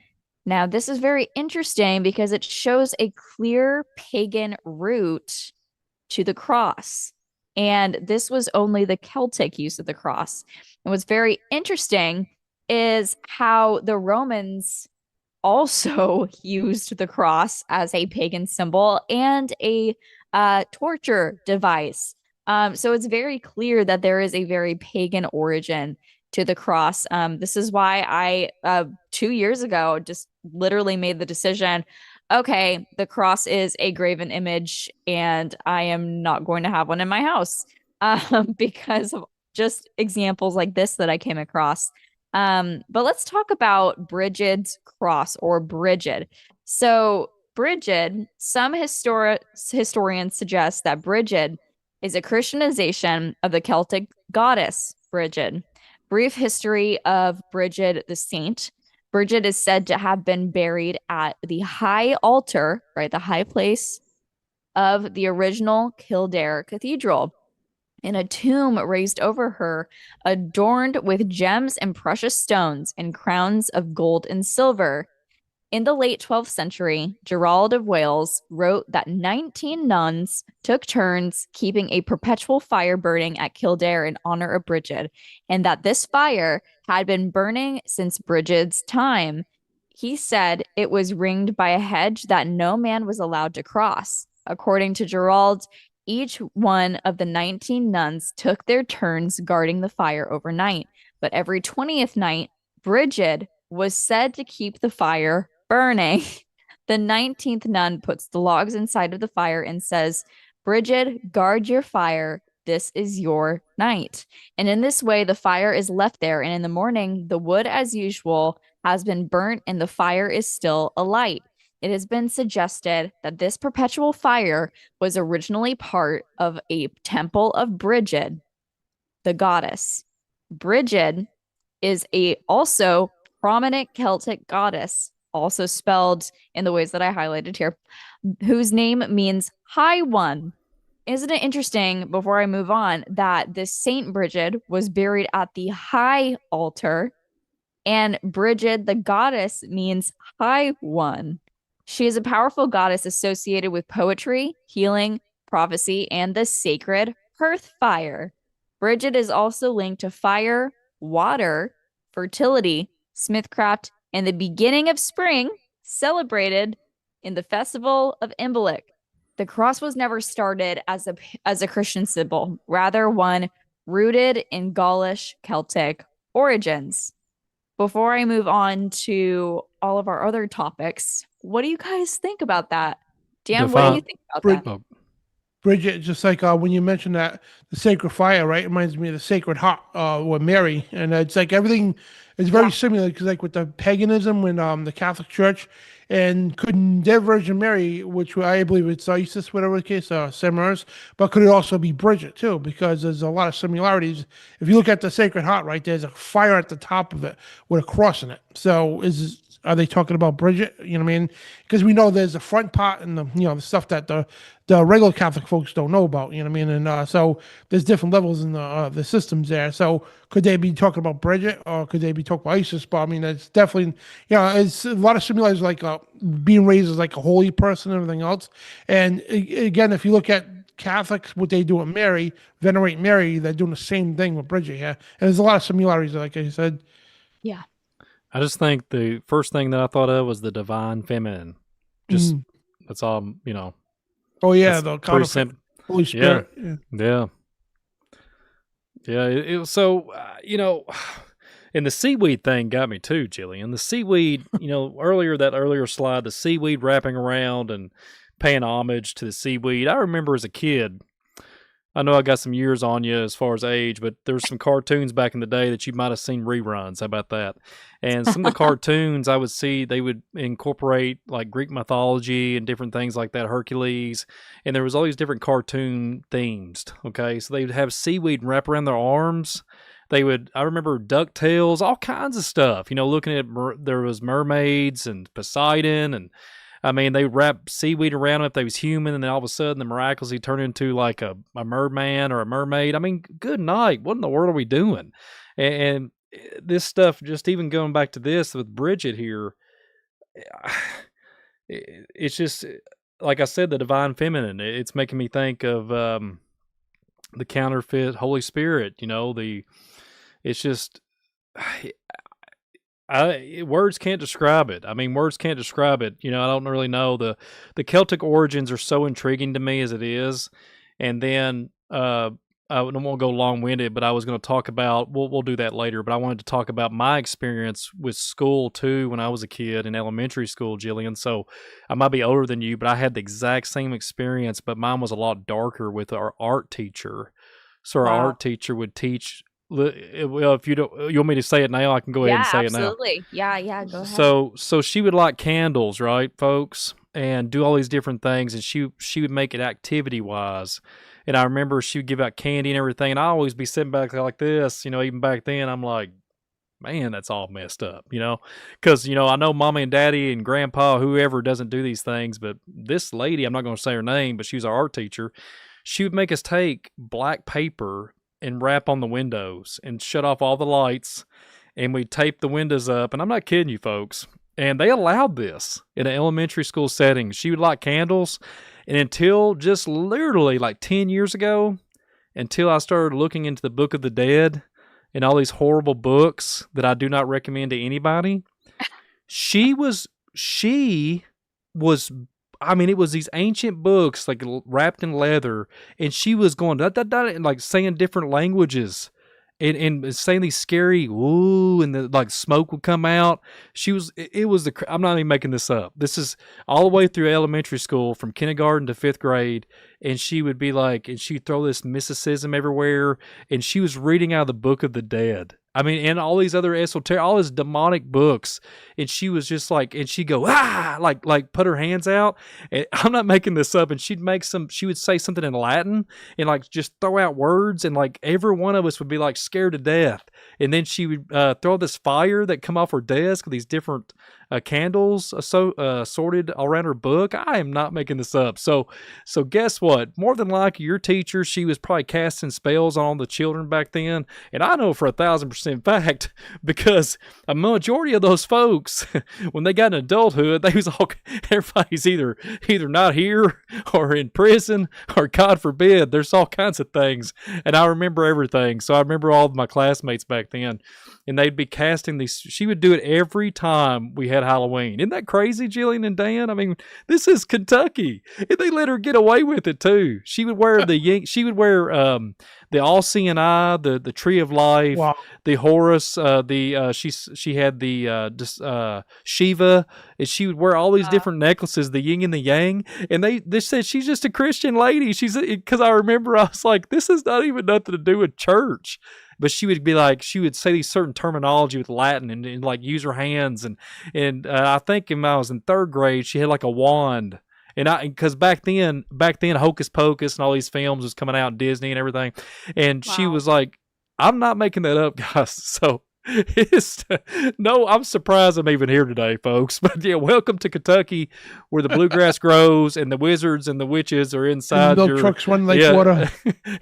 Now, this is very interesting because it shows a clear pagan root to the cross. And this was only the Celtic use of the cross. And what's very interesting is how the Romans also used the cross as a pagan symbol and a torture device. So it's very clear that there is a very pagan origin to the cross. This is why I 2 years ago just literally made the decision, okay, the cross is a graven image and I am not going to have one in my house because of just examples like this that I came across. But let's talk about Brigid's cross, or Brigid. So Brigid, some historians suggest that Brigid is a Christianization of the Celtic goddess Brigid. Brief history of Brigid the saint. Brigid is said to have been buried at the high altar, right, the high place of the original Kildare Cathedral, in a tomb raised over her, adorned with gems and precious stones and crowns of gold and silver. In the late 12th century, Gerald of Wales wrote that 19 nuns took turns keeping a perpetual fire burning at Kildare in honor of Brigid, and that this fire had been burning since Brigid's time. He said it was ringed by a hedge that no man was allowed to cross. According to Gerald, each one of the 19 nuns took their turns guarding the fire overnight, but every 20th night, Brigid was said to keep the fire burning. The 19th nun puts the logs inside of the fire and says, "Brigid, guard your fire. This is your night." And in this way, the fire is left there. And in the morning, the wood, as usual, has been burnt and the fire is still alight. It has been suggested that this perpetual fire was originally part of a temple of Brigid, the goddess. Brigid is a also prominent Celtic goddess, also spelled in the ways that I highlighted here, whose name means high one. Isn't it interesting, before I move on, that this Saint Brigid was buried at the high altar, and Brigid, the goddess, means high one. She is a powerful goddess associated with poetry, healing, prophecy, and the sacred hearth fire. Brigid is also linked to fire, water, fertility, smithcraft, and the beginning of spring, celebrated in the festival of Imbolc. The cross was never started as a Christian symbol, rather one rooted in Gaulish Celtic origins. Before I move on to all of our other topics, what do you guys think about that? Dan, what do you think about that? Bridget, just like when you mentioned that the sacred fire, right, it reminds me of the sacred heart with Mary, and it's like everything is very similar, because like with the paganism, when the Catholic Church and couldn't their Virgin Mary, which I believe it's Isis, whatever the case, Semiramis, but could it also be Bridget too? Because there's a lot of similarities. If you look at the Sacred Heart, right, there's a fire at the top of it with a cross in it. So are they talking about Bridget? You know what I mean? Because we know there's the front part and the stuff that the regular Catholic folks don't know about. You know what I mean? And so there's different levels in the systems there. So could they be talking about Bridget or could they be talking about Isis? But I mean, it's definitely it's a lot of similarities like being raised as like a holy person and everything else. And again, if you look at Catholics, what they do with Mary, venerate Mary, they're doing the same thing with Bridget here. And there's a lot of similarities, like I said. Yeah. I just think the first thing that I thought of was the divine feminine. Just that's all, Oh yeah, the counterfeit Holy Spirit. Yeah. It was so and the seaweed thing got me too, Jillian. The seaweed, earlier slide, the seaweed wrapping around and paying homage to the seaweed. I remember as a kid, I know I got some years on you as far as age, but there were some cartoons back in the day that you might have seen reruns. How about that? And some of the cartoons I would see, they would incorporate like Greek mythology and different things like that, Hercules, and there was all these different cartoon themes, okay? So they would have seaweed wrap around their arms. I remember DuckTales, all kinds of stuff, looking at, there was mermaids and Poseidon and, I mean, they would wrap seaweed around him if they was human, and then all of a sudden, the miraculously turn into like a merman or a mermaid. I mean, good night. What in the world are we doing? And this stuff, just even going back to this with Bridget here, it's just, like I said, the divine feminine. It's making me think of the counterfeit Holy Spirit. It's just... words can't describe it. I mean, words can't describe it. I don't really know. The Celtic origins are so intriguing to me as it is. And then I won't go long-winded, but I was going to talk about, we'll do that later, but I wanted to talk about my experience with school too when I was a kid in elementary school, Jillian. So I might be older than you, but I had the exact same experience, but mine was a lot darker with our art teacher. So our art teacher would teach... Well, if you want me to say it now, I can go ahead and say absolutely. it now. Yeah, go ahead. So she would light candles, right, folks, and do all these different things, and she would make it activity wise. And I remember she would give out candy and everything, and I always be sitting back like this, even back then. I'm like, man, that's all messed up, because I know mommy and daddy and grandpa, whoever doesn't do these things, but this lady, I'm not going to say her name, but she was our art teacher. She would make us take black paper and wrap on the windows and shut off all the lights, and we tape the windows up. And I'm not kidding you, folks. And they allowed this in an elementary school setting. She would light candles, and until just literally like 10 years ago, until I started looking into the Book of the Dead and all these horrible books that I do not recommend to anybody, she was I mean, it was these ancient books, like wrapped in leather, and she was going da da da, and like saying different languages, and saying these scary ooh, and the like smoke would come out. I'm not even making this up. This is all the way through elementary school, from kindergarten to 5th grade, and she would be like, and she'd throw this mysticism everywhere, and she was reading out of the Book of the Dead. I mean, and all these other esoteric, all these demonic books, and she was just like, and she'd go, like put her hands out, and I'm not making this up, and she would say something in Latin, and like just throw out words, and like every one of us would be like scared to death, and then she would throw this fire that come off her desk with these different candles sorted around her book. I am not making this up. So guess what? More than likely, your teacher, she was probably casting spells on all the children back then, and I know for 1,000% fact, because a majority of those folks, when they got in adulthood, everybody's either not here or in prison, or God forbid, there's all kinds of things. And I remember everything. So I remember all of my classmates back then, and they'd be casting these. She would do it every time we had Halloween. Isn't that crazy, Jillian and Dan? I mean, this is Kentucky, and they let her get away with it too. She would wear the all-seeing eye, the tree of life, wow, the Horus, she had the Shiva, and she would wear all these different necklaces, the yin and the yang, and they said she's just a Christian lady. Because I remember I was like, this has not even nothing to do with church. But she would be like, she would say these certain terminology with Latin and like use her hands, and I think when I was in 3rd grade, she had like a wand. And because back then, Hocus Pocus and all these films was coming out in Disney and everything. And wow, she was like, I'm not making that up, guys. So No, I'm surprised I'm even here today, folks. But yeah, welcome to Kentucky, where the bluegrass grows and the wizards and the witches are And inside milk your trucks run like water.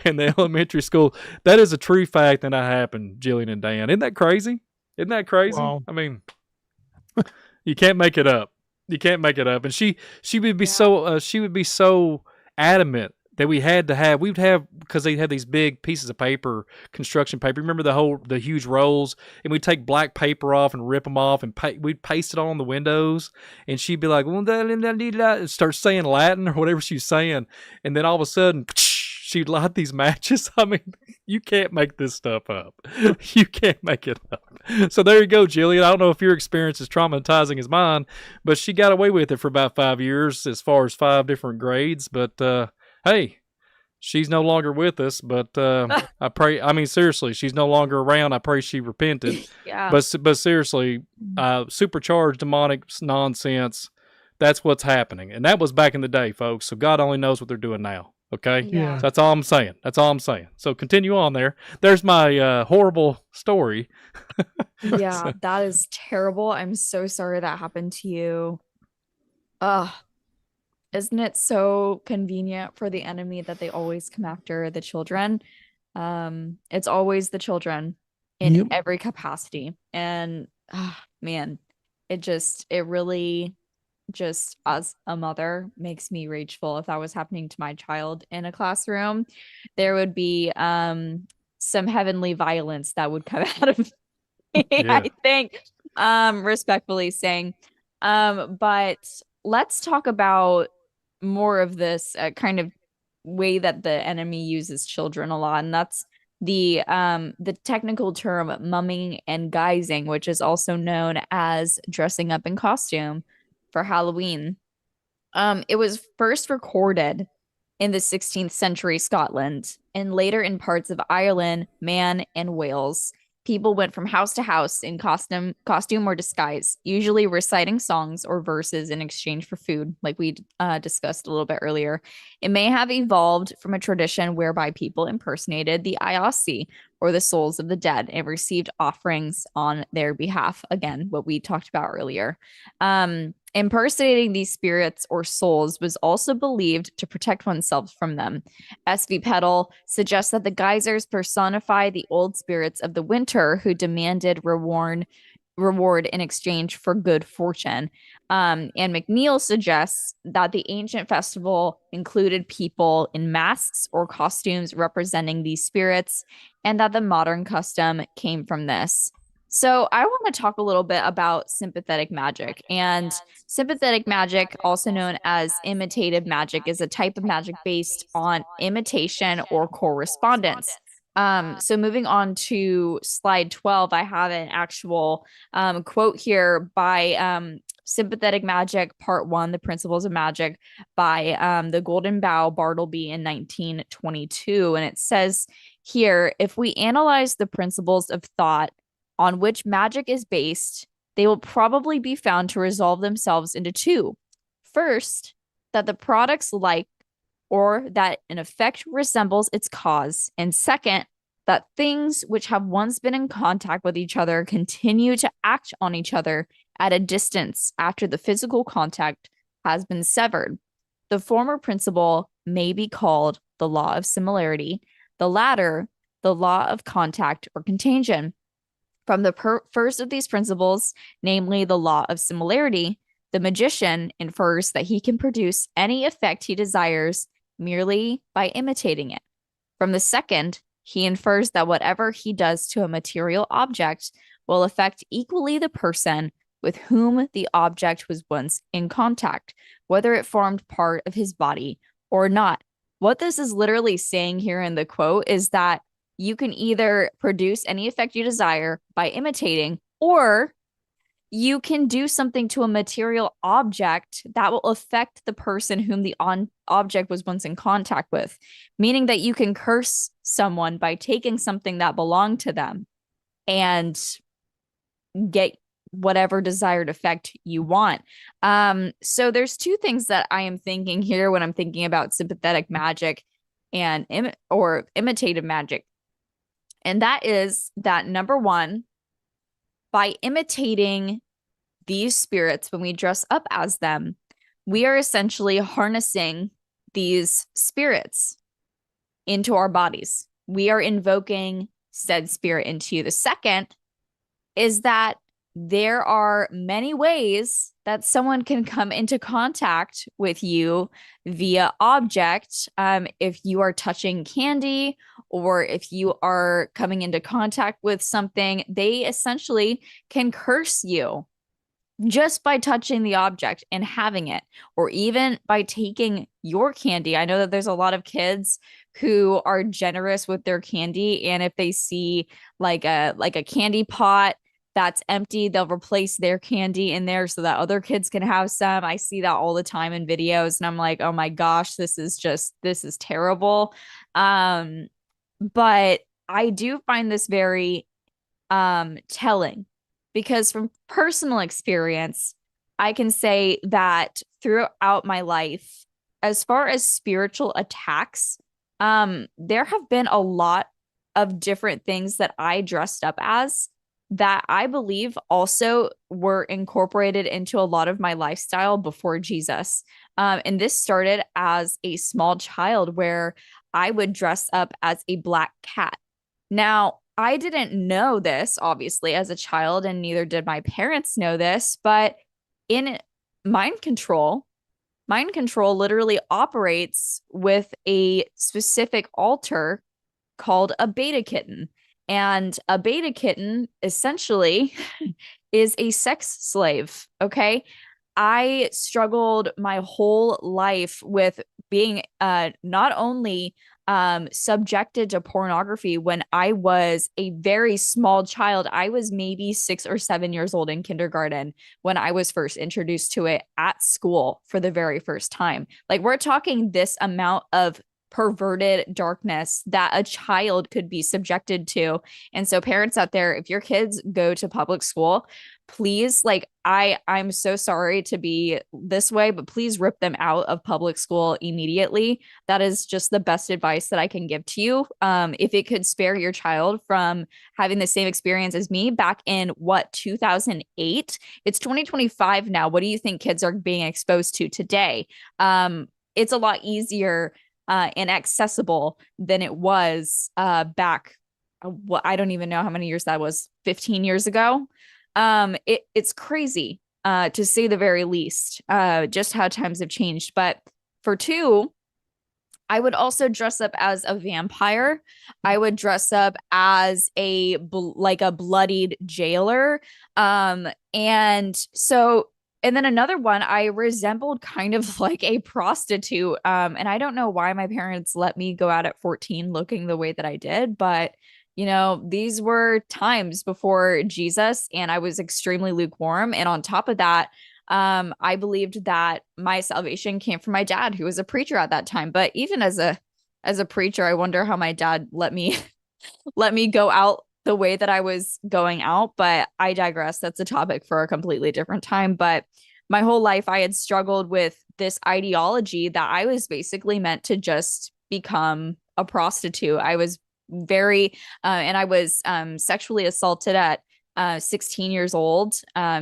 in the elementary school. That is a true fact, and that happened, Jillian and Dan. Isn't that crazy? Isn't that crazy? Wow. I mean, you can't make it up. You can't make it up. And she would be so adamant that we'd have because they had these big pieces of paper, construction paper. Remember the huge rolls, and we'd take black paper off and rip them off, and we'd paste it on the windows. And she'd be like, "Well, and start saying Latin or whatever she's saying, and then all of a sudden, she'd light these matches. I mean, you can't make this stuff up. You can't make it up. So there you go, Jillian. I don't know if your experience is traumatizing as mine, but she got away with it for about 5 years as far as 5 different grades. But hey, she's no longer with us. But I pray. I mean, seriously, she's no longer around. I pray she repented. Yeah. But seriously, supercharged demonic nonsense. That's what's happening, and that was back in the day, folks. So God only knows what they're doing now. Okay. Yeah. So that's all I'm saying. That's all I'm saying. So continue on there. There's my horrible story. Yeah, that is terrible. I'm so sorry that happened to you. Isn't it so convenient for the enemy that they always come after the children? It's always the children in every capacity. And man, it really just as a mother makes me rageful. If that was happening to my child in a classroom, there would be some heavenly violence that would come out of me, I think, respectfully saying. But let's talk about more of this kind of way that the enemy uses children a lot, and that's the technical term mumming and guising, which is also known as dressing up in costume for Halloween. It was first recorded in the 16th century Scotland and later in parts of Ireland, Man, and Wales. People went from house to house in costume or disguise, usually reciting songs or verses in exchange for food, like we discussed a little bit earlier. It may have evolved from a tradition whereby people impersonated the Iasi, or the souls of the dead, and received offerings on their behalf. Again, what we talked about earlier. Impersonating these spirits or souls was also believed to protect oneself from them. S.V. Peddle suggests that the geysers personify the old spirits of the winter who demanded reward in exchange for good fortune. And McNeil suggests that the ancient festival included people in masks or costumes representing these spirits, and that the modern custom came from this. So I want to talk a little bit about sympathetic magic. And sympathetic magic, also known as imitative magic, is a type of magic based on imitation or correspondence. So moving on to slide 12, I have an actual quote here by Sympathetic Magic, Part 1, The Principles of Magic, by the Golden Bough Bartleby in 1922. And it says here, if we analyze the principles of thought on which magic is based, they will probably be found to resolve themselves into two. First, that the product's like or that an effect resembles its cause. And second, that things which have once been in contact with each other continue to act on each other at a distance after the physical contact has been severed. The former principle may be called the law of similarity, the latter, the law of contact or contagion. From the first of these principles, namely the law of similarity, the magician infers that he can produce any effect he desires merely by imitating it. From the second, he infers that whatever he does to a material object will affect equally the person with whom the object was once in contact, whether it formed part of his body or not. What this is literally saying here in the quote is that you can either produce any effect you desire by imitating, or you can do something to a material object that will affect the person whom the object was once in contact with, meaning that you can curse someone by taking something that belonged to them and get whatever desired effect you want. So there's two things that I am thinking here when I'm thinking about sympathetic magic and imitative magic. And that is that, number one, by imitating these spirits, when we dress up as them, we are essentially harnessing these spirits into our bodies. We are invoking said spirit into you. The second is that there are many ways that someone can come into contact with you via object. If you are touching candy, or if you are coming into contact with something, they essentially can curse you just by touching the object and having it, or even by taking your candy. I know that there's a lot of kids who are generous with their candy, and if they see like a candy pot that's empty, they'll replace their candy in there so that other kids can have some. I see that all the time in videos, and I'm like, oh my gosh, this is terrible. But I do find this very telling, because from personal experience, I can say that throughout my life, as far as spiritual attacks, there have been a lot of different things that I dressed up as that I believe also were incorporated into a lot of my lifestyle before Jesus. And this started as a small child, where I would dress up as a black cat. Now, I didn't know this, obviously, as a child, and neither did my parents know this, but in mind control, mind control literally operates with a specific altar called a beta kitten. And a beta kitten essentially is a sex slave. Okay. I struggled my whole life with being not only subjected to pornography when I was a very small child. I was maybe 6 or 7 years old in kindergarten when I was first introduced to it at school for the very first time. Like, we're talking this amount of perverted darkness that a child could be subjected to. And so, parents out there, if your kids go to public school, please, like, I'm so sorry to be this way, but please rip them out of public school immediately. That is just the best advice that I can give to you. If it could spare your child from having the same experience as me back in 2008, it's 2025 now. What do you think kids are being exposed to today? It's a lot easier and accessible than it was back. I don't even know how many years that was, 15 years ago. It's crazy to say the very least, just how times have changed. But for two, I would also dress up as a vampire. I would dress up as a bloodied jailer. And then another one, I resembled kind of like a prostitute. And I don't know why my parents let me go out at 14 looking the way that I did, but these were times before Jesus, and I was extremely lukewarm. And on top of that, I believed that my salvation came from my dad, who was a preacher at that time. But even as a preacher, I wonder how my dad let me go out the way that I was going out. But I digress. That's a topic for a completely different time. But my whole life, I had struggled with this ideology that I was basically meant to just become a prostitute. I was and I was sexually assaulted at 16 years old.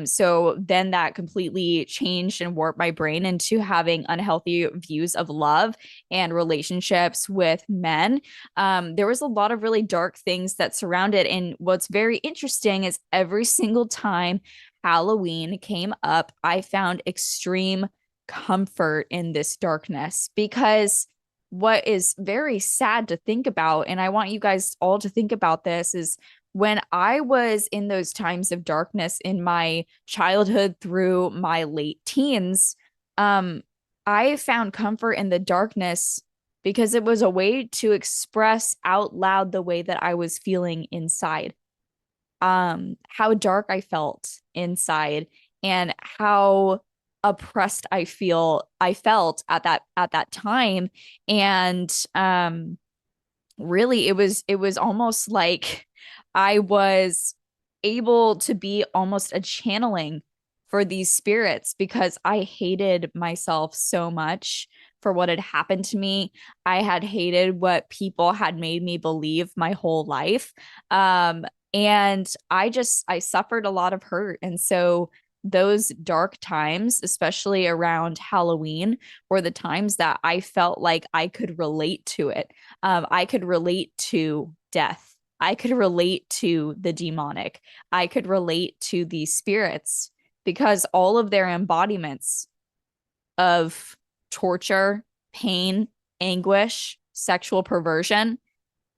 So then that completely changed and warped my brain into having unhealthy views of love and relationships with men. There was a lot of really dark things that surrounded. And what's very interesting is every single time Halloween came up, I found extreme comfort in this darkness, because what is very sad to think about, and I want you guys all to think about this, is when I was in those times of darkness in my childhood through my late teens, I found comfort in the darkness because it was a way to express out loud the way that I was feeling inside, how dark I felt inside, and how oppressed I felt at that time. And really it was almost like I was able to be almost a channeling for these spirits, because I hated myself so much for what had happened to me. I had hated what people had made me believe my whole life. And I suffered a lot of hurt. And so those dark times, especially around Halloween, were the times that I felt like I could relate to it. I could relate to death. I could relate to the demonic. I could relate to these spirits because all of their embodiments of torture, pain, anguish, sexual perversion,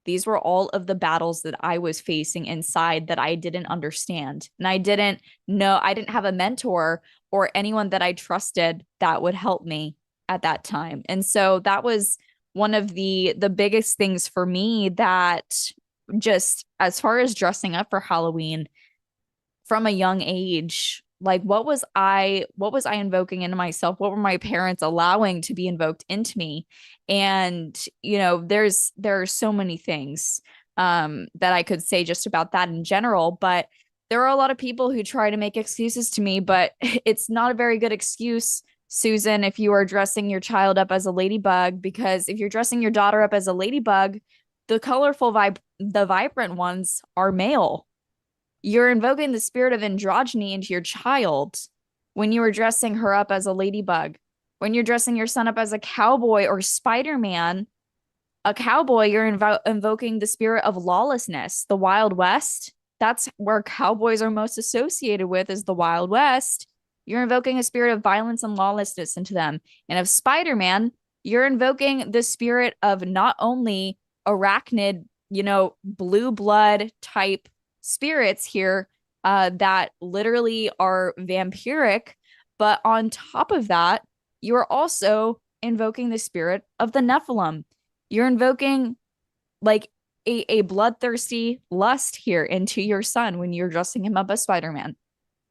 these were all of the battles that I was facing inside that I didn't understand. And I didn't know, I didn't have a mentor or anyone that I trusted that would help me at that time. And so that was one of the biggest things for me, that just as far as dressing up for Halloween from a young age, like what was I invoking into myself? What were my parents allowing to be invoked into me? And there are so many things that I could say just about that in general, but there are a lot of people who try to make excuses to me, but it's not a very good excuse, Susan, if you are dressing your child up as a ladybug, because if you're dressing your daughter up as a ladybug, the colorful the vibrant ones are male. You're invoking the spirit of androgyny into your child when you are dressing her up as a ladybug. When you're dressing your son up as a cowboy or Spider-Man, a cowboy, you're invoking the spirit of lawlessness, the Wild West. That's where cowboys are most associated with, is the Wild West. You're invoking a spirit of violence and lawlessness into them. And of Spider-Man, you're invoking the spirit of not only arachnid, blue blood type spirits here that literally are vampiric, but on top of that, you're also invoking the spirit of the Nephilim. You're invoking like a bloodthirsty lust here into your son when you're dressing him up as Spider-Man.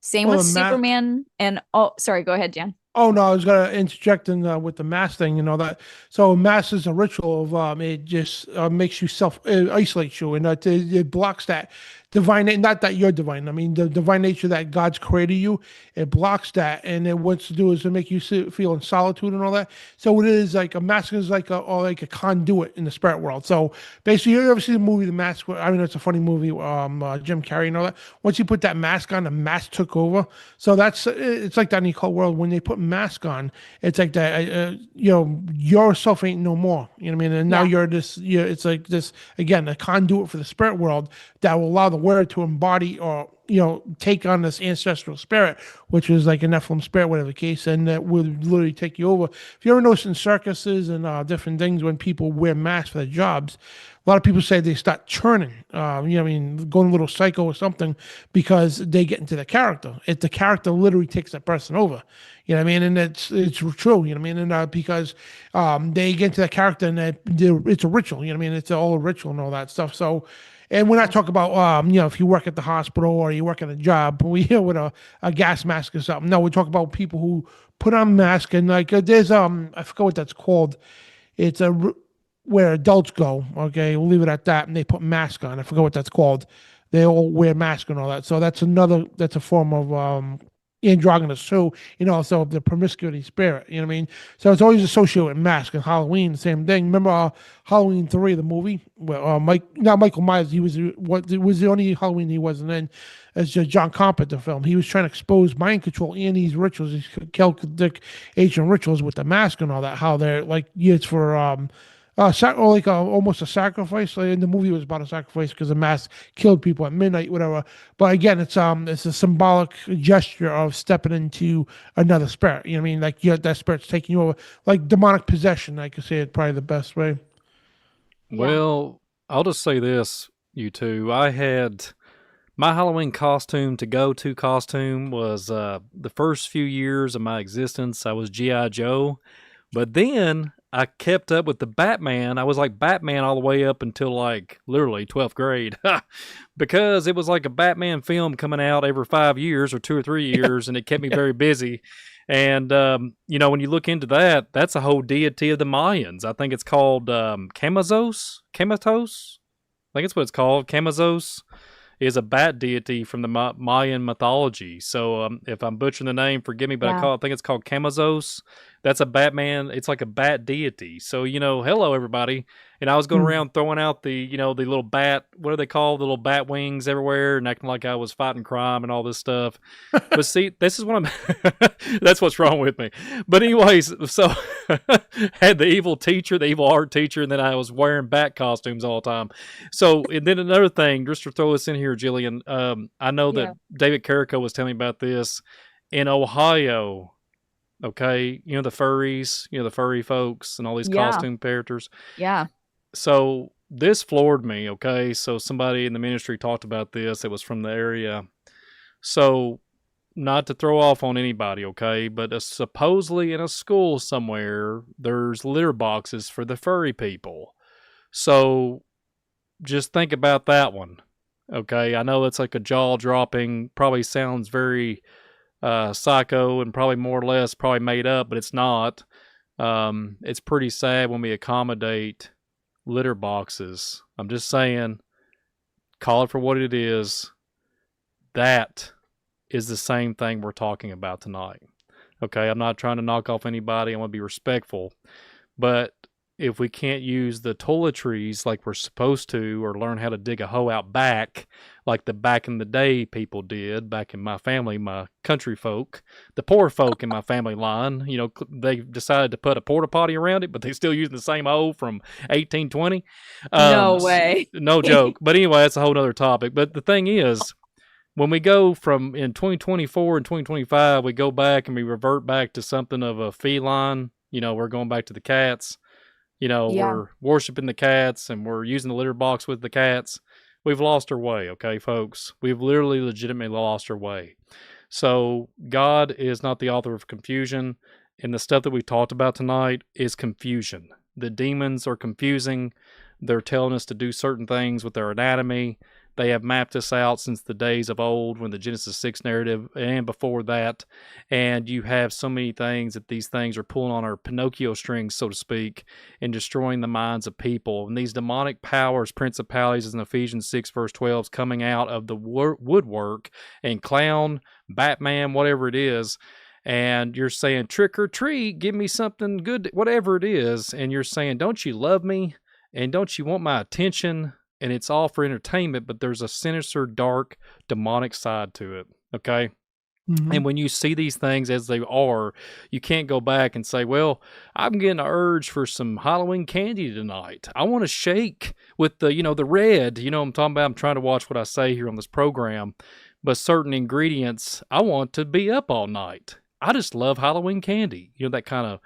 Same with Superman. And sorry, go ahead, Jan. Oh no, I was gonna interject in with the mass thing. That so mass is a ritual of it just makes you self isolates you, and it blocks that divine. Not that you're divine. I mean the divine nature that God's created you. It blocks that, and it wants to do is to make you feel in solitude and all that. So it is like a mask is like a conduit in the spirit world. So basically, you ever see the movie The Mask? I mean, it's a funny movie. Jim Carrey and all that. Once you put that mask on, the mask took over. So it's like that in the occult world when they put mask on. It's like that. Yourself ain't no more. You know what I mean? And now you're this. It's like this again, a conduit for the spirit world that will allow the word to embody or take on this ancestral spirit, which is like a Nephilim spirit, whatever the case, and that will literally take you over. If you ever notice in circuses and different things when people wear masks for their jobs, a lot of people say they start churning, going a little psycho or something because they get into the character. The character literally takes that person over. You know what I mean? And it's true, you know what I mean? And because they get into that character and it's a ritual, you know what I mean? It's all a ritual and all that stuff. So, and we're not talking about, if you work at the hospital or you work at a job with a gas mask or something. No, we're talking about people who put on masks and like there's, I forget what that's called. It's where adults go. Okay, we'll leave it at that. And they put masks on. I forget what that's called. They all wear masks and all that. So that's a form of androgynous too, so the promiscuity spirit, you know what I mean? So it's always associated with mask. And Halloween, the same thing. Remember Halloween 3, the movie? Where Michael Myers, he was the only Halloween he wasn't in as John Carpenter film. He was trying to expose mind control and these rituals, these Celtic ancient rituals with the mask and all that, how they're like used for almost a sacrifice. In the movie, it was about a sacrifice because the mask killed people at midnight, whatever. But again, it's a symbolic gesture of stepping into another spirit. You know what I mean? Like that spirit's taking you over, like demonic possession. I could say it probably the best way. Well, I'll just say this, you two. I had my Halloween to-go costume was the first few years of my existence. I was G.I. Joe, but then I kept up with the Batman. I was like Batman all the way up until like literally 12th grade because it was like a Batman film coming out every 5 years or 2 or 3 years, and it kept me very busy. And, when you look into that, that's a whole deity of the Mayans. I think it's called Camazos? Camatos? I think it's what it's called. Camazos is a bat deity from the Mayan mythology. So if I'm butchering the name, forgive me, but I think it's called Camazos. That's a Batman. It's like a bat deity. So, hello everybody. And I was going Hmm. around throwing out the little bat, what do they call the little bat wings everywhere, and acting like I was fighting crime and all this stuff. But see, this is what I'm that's what's wrong with me. But anyways, so had the evil teacher, the evil art teacher, and then I was wearing bat costumes all the time. So, and then another thing, just to throw this in here, Jillian, I know that Yeah. David Carrico was telling me about this in Ohio. Okay, the furries, the furry folks and all these Yeah. costume characters. Yeah. So this floored me. Okay, so somebody in the ministry talked about this. It was from the area. So not to throw off on anybody, okay, but supposedly in a school somewhere, there's litter boxes for the furry people. So just think about that one. Okay, I know it's like a jaw dropping, probably sounds very psycho and probably more or less probably made up, but it's not. It's pretty sad when we accommodate litter boxes. I'm just saying, call it for what it is. That is the same thing we're talking about tonight. Okay, I'm not trying to knock off anybody. I want to be respectful. But if we can't use the toiletries like we're supposed to, or learn how to dig a hole out back, like the back in the day people did, back in my family, my country folk, the poor folk in my family line, they decided to put a porta potty around it, but they still using the same hole from 1820. No way. No joke. But anyway, that's a whole other topic. But the thing is, when we go from in 2024 and 2025, we go back and we revert back to something of a feline. We're going back to the cats. Yeah. We're worshiping the cats and we're using the litter box with the cats. We've lost our way, okay, folks? We've literally legitimately lost our way. So God is not the author of confusion, and the stuff that we talked about tonight is confusion. The demons are confusing. They're telling us to do certain things with their anatomy. They have mapped us out since the days of old when the Genesis 6 narrative and before that. And you have so many things that these things are pulling on our Pinocchio strings, so to speak, and destroying the minds of people. And these demonic powers, principalities, as in Ephesians 6 verse 12, is coming out of the woodwork and clown, Batman, whatever it is. And you're saying, trick or treat, give me something good, whatever it is. And you're saying, don't you love me? And don't you want my attention? And it's all for entertainment, but there's a sinister, dark, demonic side to it, okay? Mhm. And when you see these things as they are, you can't go back and say, well, I'm getting an urge for some Halloween candy tonight. I want to shake with the red. I'm talking about, I'm trying to watch what I say here on this program, but certain ingredients, I want to be up all night. I just love Halloween candy. That kind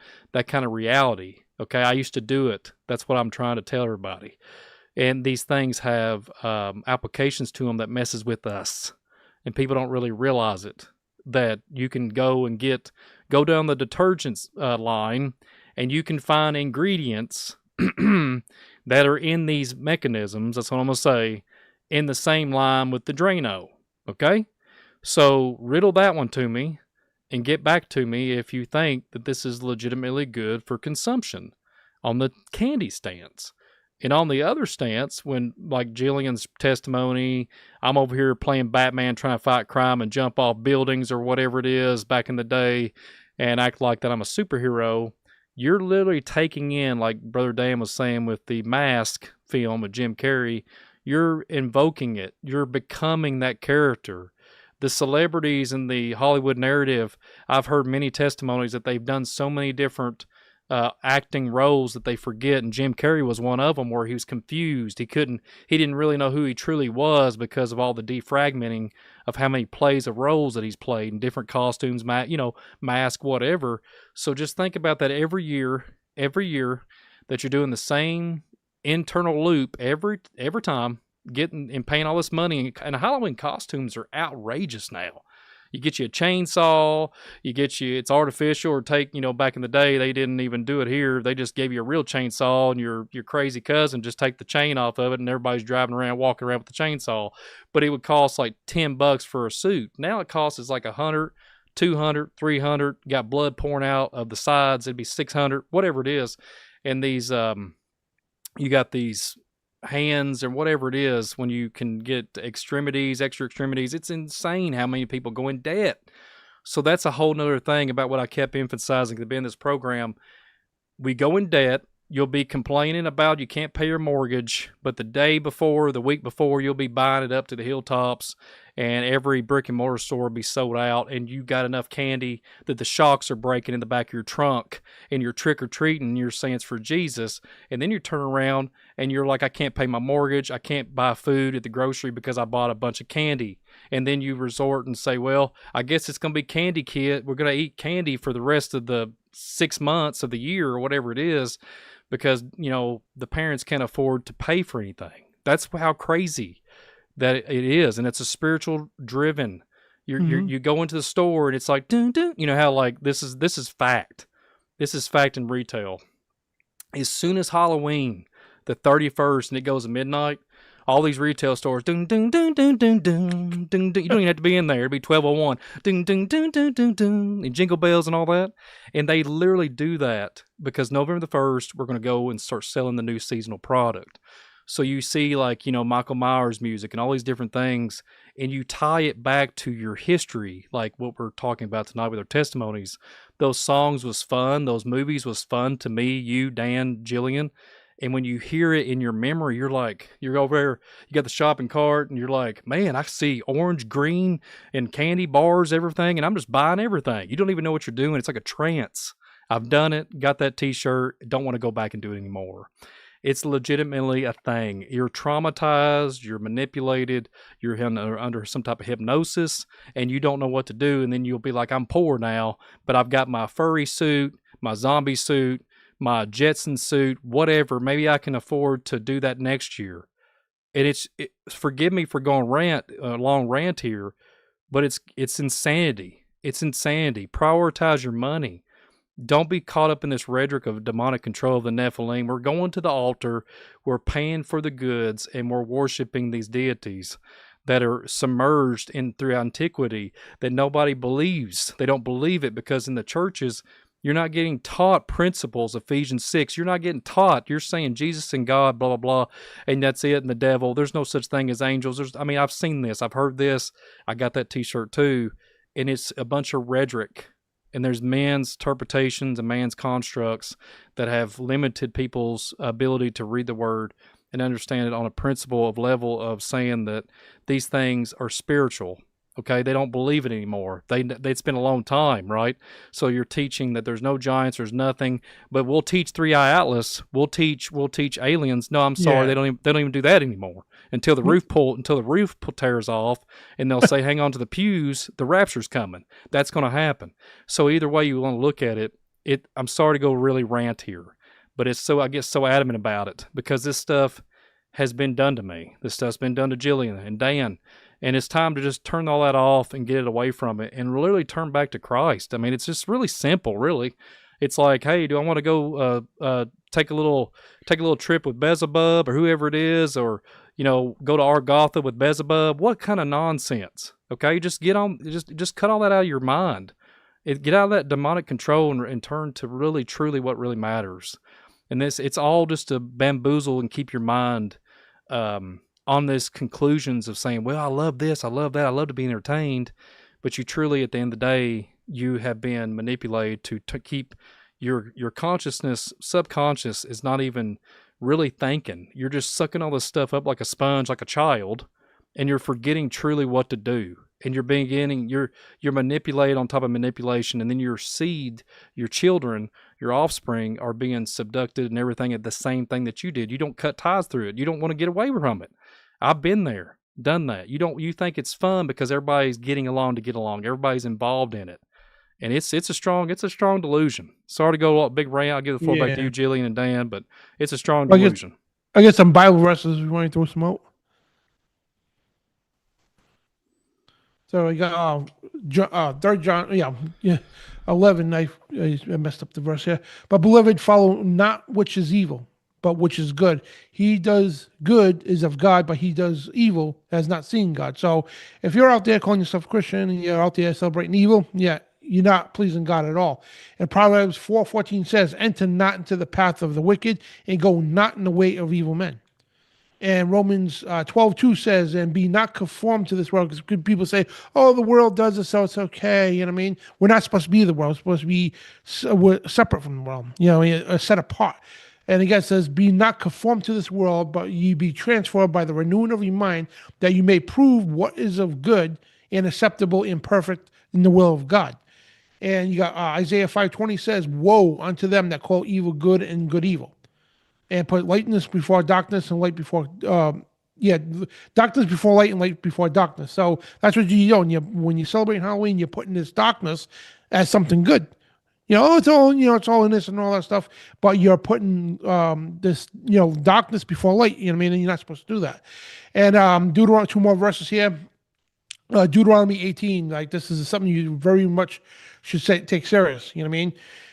of reality, okay? I used to do it. That's what I'm trying to tell everybody. And these things have applications to them that messes with us. And people don't really realize it. That you can go down the detergents line and you can find ingredients that are in these mechanisms, that's what I'm going to say, in the same line with the Drano. Okay? So riddle that one to me and get back to me if you think that this is legitimately good for consumption on the candy stands. And on the other stance, when like Jillian's testimony, I'm over here playing Batman trying to fight crime and jump off buildings or whatever it is back in the day and act like that I'm a superhero, you're literally taking in, like Brother Dan was saying with the Mask film with Jim Carrey, you're invoking it. You're becoming that character. The celebrities in the Hollywood narrative, I've heard many testimonies that they've done so many different acting roles that they forget, and Jim Carrey was one of them where he was confused. He didn't really know who he truly was because of all the defragmenting of how many plays of roles that he's played in different costumes, mask, whatever. So just think about that every year that you're doing the same internal loop every time, getting and paying all this money, and Halloween costumes are outrageous now. You get you a chainsaw, it's artificial, or back in the day, they didn't even do it here. They just gave you a real chainsaw and your crazy cousin just take the chain off of it and everybody's driving around, walking around with the chainsaw. But it would cost like $10 for a suit. Now it costs like $100, $200, $300, got blood pouring out of the sides. It'd be $600, whatever it is. And these, you got these hands or whatever it is when you can get extra extremities. It's insane how many people go in debt. So that's a whole nother thing about what I kept emphasizing to be in this program. We go in debt. You'll be complaining about you can't pay your mortgage, but the day before, the week before, you'll be buying it up to the hilltops, and every brick and mortar store will be sold out, and you got enough candy that the shocks are breaking in the back of your trunk, and you're trick-or-treating, and you're saying it's for Jesus, and then you turn around, and you're like, I can't pay my mortgage, I can't buy food at the grocery because I bought a bunch of candy, and then you resort and say, well, I guess it's going to be candy, kid. We're going to eat candy for the rest of the 6 months of the year or whatever it is, because the parents can't afford to pay for anything. That's how crazy that it is, and it's a spiritual driven. You go into the store and it's like dun, dun, how like this is fact. This is fact in retail. As soon as Halloween, the 31st, and it goes to midnight, all these retail stores, dun, dun, dun, dun, dun, dun, dun, dun. You don't even have to be in there. It'd be 12:01, dun, dun, dun, dun, dun, dun, and jingle bells and all that. And they literally do that because November the 1st, we're going to go and start selling the new seasonal product. So you see like, Michael Myers music and all these different things, and you tie it back to your history, like what we're talking about tonight with our testimonies. Those songs was fun. Those movies was fun to me, you, Dan, Jillian. And when you hear it in your memory, you're over there, you got the shopping cart, and you're like, man, I see orange, green, and candy bars, everything, and I'm just buying everything. You don't even know what you're doing. It's like a trance. I've done it, got that t-shirt, don't want to go back and do it anymore. It's legitimately a thing. You're traumatized, you're manipulated, you're under some type of hypnosis, and you don't know what to do, and then you'll be like, I'm poor now, but I've got my furry suit, my zombie suit, my Jetson suit, whatever. Maybe I can afford to do that next year. And forgive me for going long rant here, but it's insanity. It's insanity. Prioritize your money. Don't be caught up in this rhetoric of demonic control of the Nephilim. We're going to the altar, we're paying for the goods, and we're worshiping these deities that are submerged through antiquity that nobody believes. They don't believe it because in the churches, you're not getting taught principles, Ephesians 6. You're not getting taught. You're saying Jesus and God, blah, blah, blah, and that's it, and the devil. There's no such thing as angels. I've seen this. I've heard this. I got that t-shirt too, and it's a bunch of rhetoric, and there's man's interpretations and man's constructs that have limited people's ability to read the word and understand it on a principle of level of saying that these things are spiritual. Okay, they don't believe it anymore. It's been a long time, right? So you're teaching that there's no giants, there's nothing, but we'll teach Three-Eye Atlas. We'll teach aliens. No, I'm sorry, Yeah. they don't even do that anymore until the roof tears off, and they'll say, hang on to the pews, the rapture's coming. That's going to happen. So either way you want to look at it, I'm sorry to go really rant here, but I get so adamant about it because this stuff has been done to me. This stuff's been done to Jillian and Dan. And it's time to just turn all that off and get it away from it and literally turn back to Christ. I mean, it's just really simple, really. It's like, hey, do I want to go take a little trip with Beelzebub or whoever it is, or go to Argotha with Beelzebub? What kind of nonsense? Okay, just just cut all that out of your mind. Get out of that demonic control and turn to really, truly what really matters. And it's all just to bamboozle and keep your mind on these conclusions of saying, well, I love this, I love that, I love to be entertained, but you truly, at the end of the day, you have been manipulated to keep your consciousness, subconscious is not even really thinking. You're just sucking all this stuff up like a sponge, like a child, and you're forgetting truly what to do. And you're manipulated on top of manipulation, and then your seed, your children, your offspring are being subducted and everything at the same thing that you did. You don't cut ties through it. You don't want to get away from it. I've been there, done that. You think it's fun because everybody's getting along to get along. Everybody's involved in it. And it's a strong delusion. Sorry to go a big rant. I'll give the floor back to you, Jillian and Dan, but it's a strong delusion. I guess some Bible verses we want to throw some out. So we got 3 John, 11. I messed up the verse here. But beloved, follow not which is evil, but which is good. He does good is of God, but he does evil has not seen God. So if you're out there calling yourself Christian and you're out there celebrating evil, you're not pleasing God at all. And Proverbs 4:14 says, enter not into the path of the wicked and go not in the way of evil men. And Romans 12:2 says, and be not conformed to this world. Because people say, oh, the world does it, so it's okay. You know what I mean? We're not supposed to be the world. We're supposed to be we're separate from the world, set apart. And again, it says, be not conformed to this world, but ye be transformed by the renewing of your mind, that you may prove what is of good and acceptable and perfect in the will of God. And you got Isaiah 5:20 says, woe unto them that call evil good and good evil, and put lightness before darkness and light before darkness before light and light before darkness. So that's what you do. When you celebrate Halloween, you're putting this darkness as something good. It's all in this and all that stuff, but you're putting this, darkness before light. You know what I mean? And you're not supposed to do that. And Deuteronomy, two more verses here. Deuteronomy 18, like this is something you very much should take serious. You know what I mean?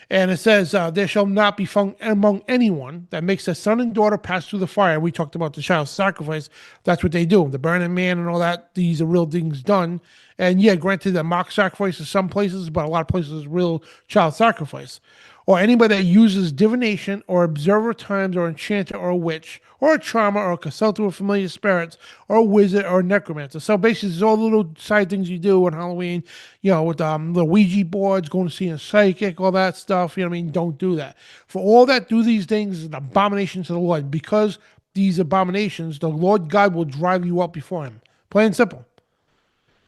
And it says, there shall not be found among anyone that makes a son and daughter pass through the fire. We talked about the child sacrifice. That's what they do. The burning man and all that. These are real things done. And yeah, granted, that mock sacrifice in some places, but a lot of places is real child sacrifice. Or anybody that uses divination or observer times or enchanter or a witch or a charmer or a consultant with familiar spirits or a wizard or a necromancer. So basically, it's all the little side things you do on Halloween, with the Ouija boards, going to see a psychic, all that stuff. You know what I mean? Don't do that. For all that do these things is an abomination to the Lord. Because these abominations, the Lord God will drive you out before him. Plain and simple.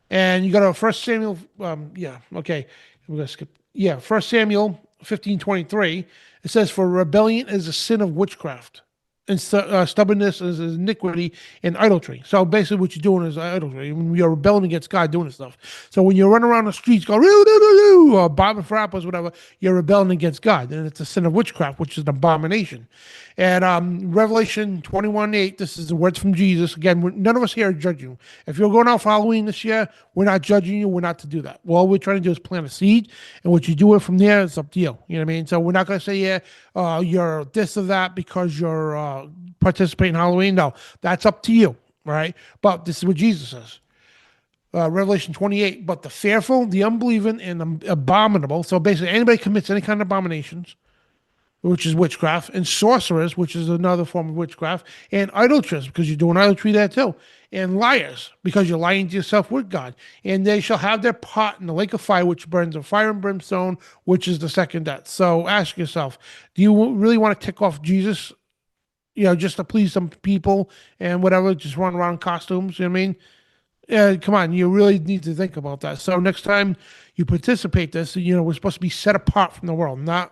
And you got to First Samuel, okay. We're going to skip. Yeah, First Samuel 15:23. It says, for rebellion is a sin of witchcraft, and stubbornness is iniquity and idolatry. So basically, what you're doing is idolatry. When you're rebelling against God, doing this stuff. So when you run around the streets, go or bobbing for apples, whatever, you're rebelling against God, and it's a sin of witchcraft, which is an abomination. And Revelation 21:8. This is the words from Jesus. Again, none of us here are judging you. If you're going out for Halloween this year, we're not judging you. We're not to do that. Well, all we're trying to do is plant a seed, and what you do it from there, it's up to you. You know what I mean? So we're not going to say, you're this or that because you're participating in Halloween. No, that's up to you, right? But this is what Jesus says. Revelation 28, but the fearful, the unbelieving, and the abominable. So basically, anybody commits any kind of abominations, which is witchcraft, and sorcerers, which is another form of witchcraft, and idolaters, because you're doing idolatry there too, and liars, because you're lying to yourself with God. And they shall have their part in the lake of fire, which burns of fire and brimstone, which is the second death. So ask yourself, do you really want to tick off Jesus, just to please some people and whatever, just run around in costumes? You know what I mean? Come on, you really need to think about that. So next time you participate this, we're supposed to be set apart from the world, not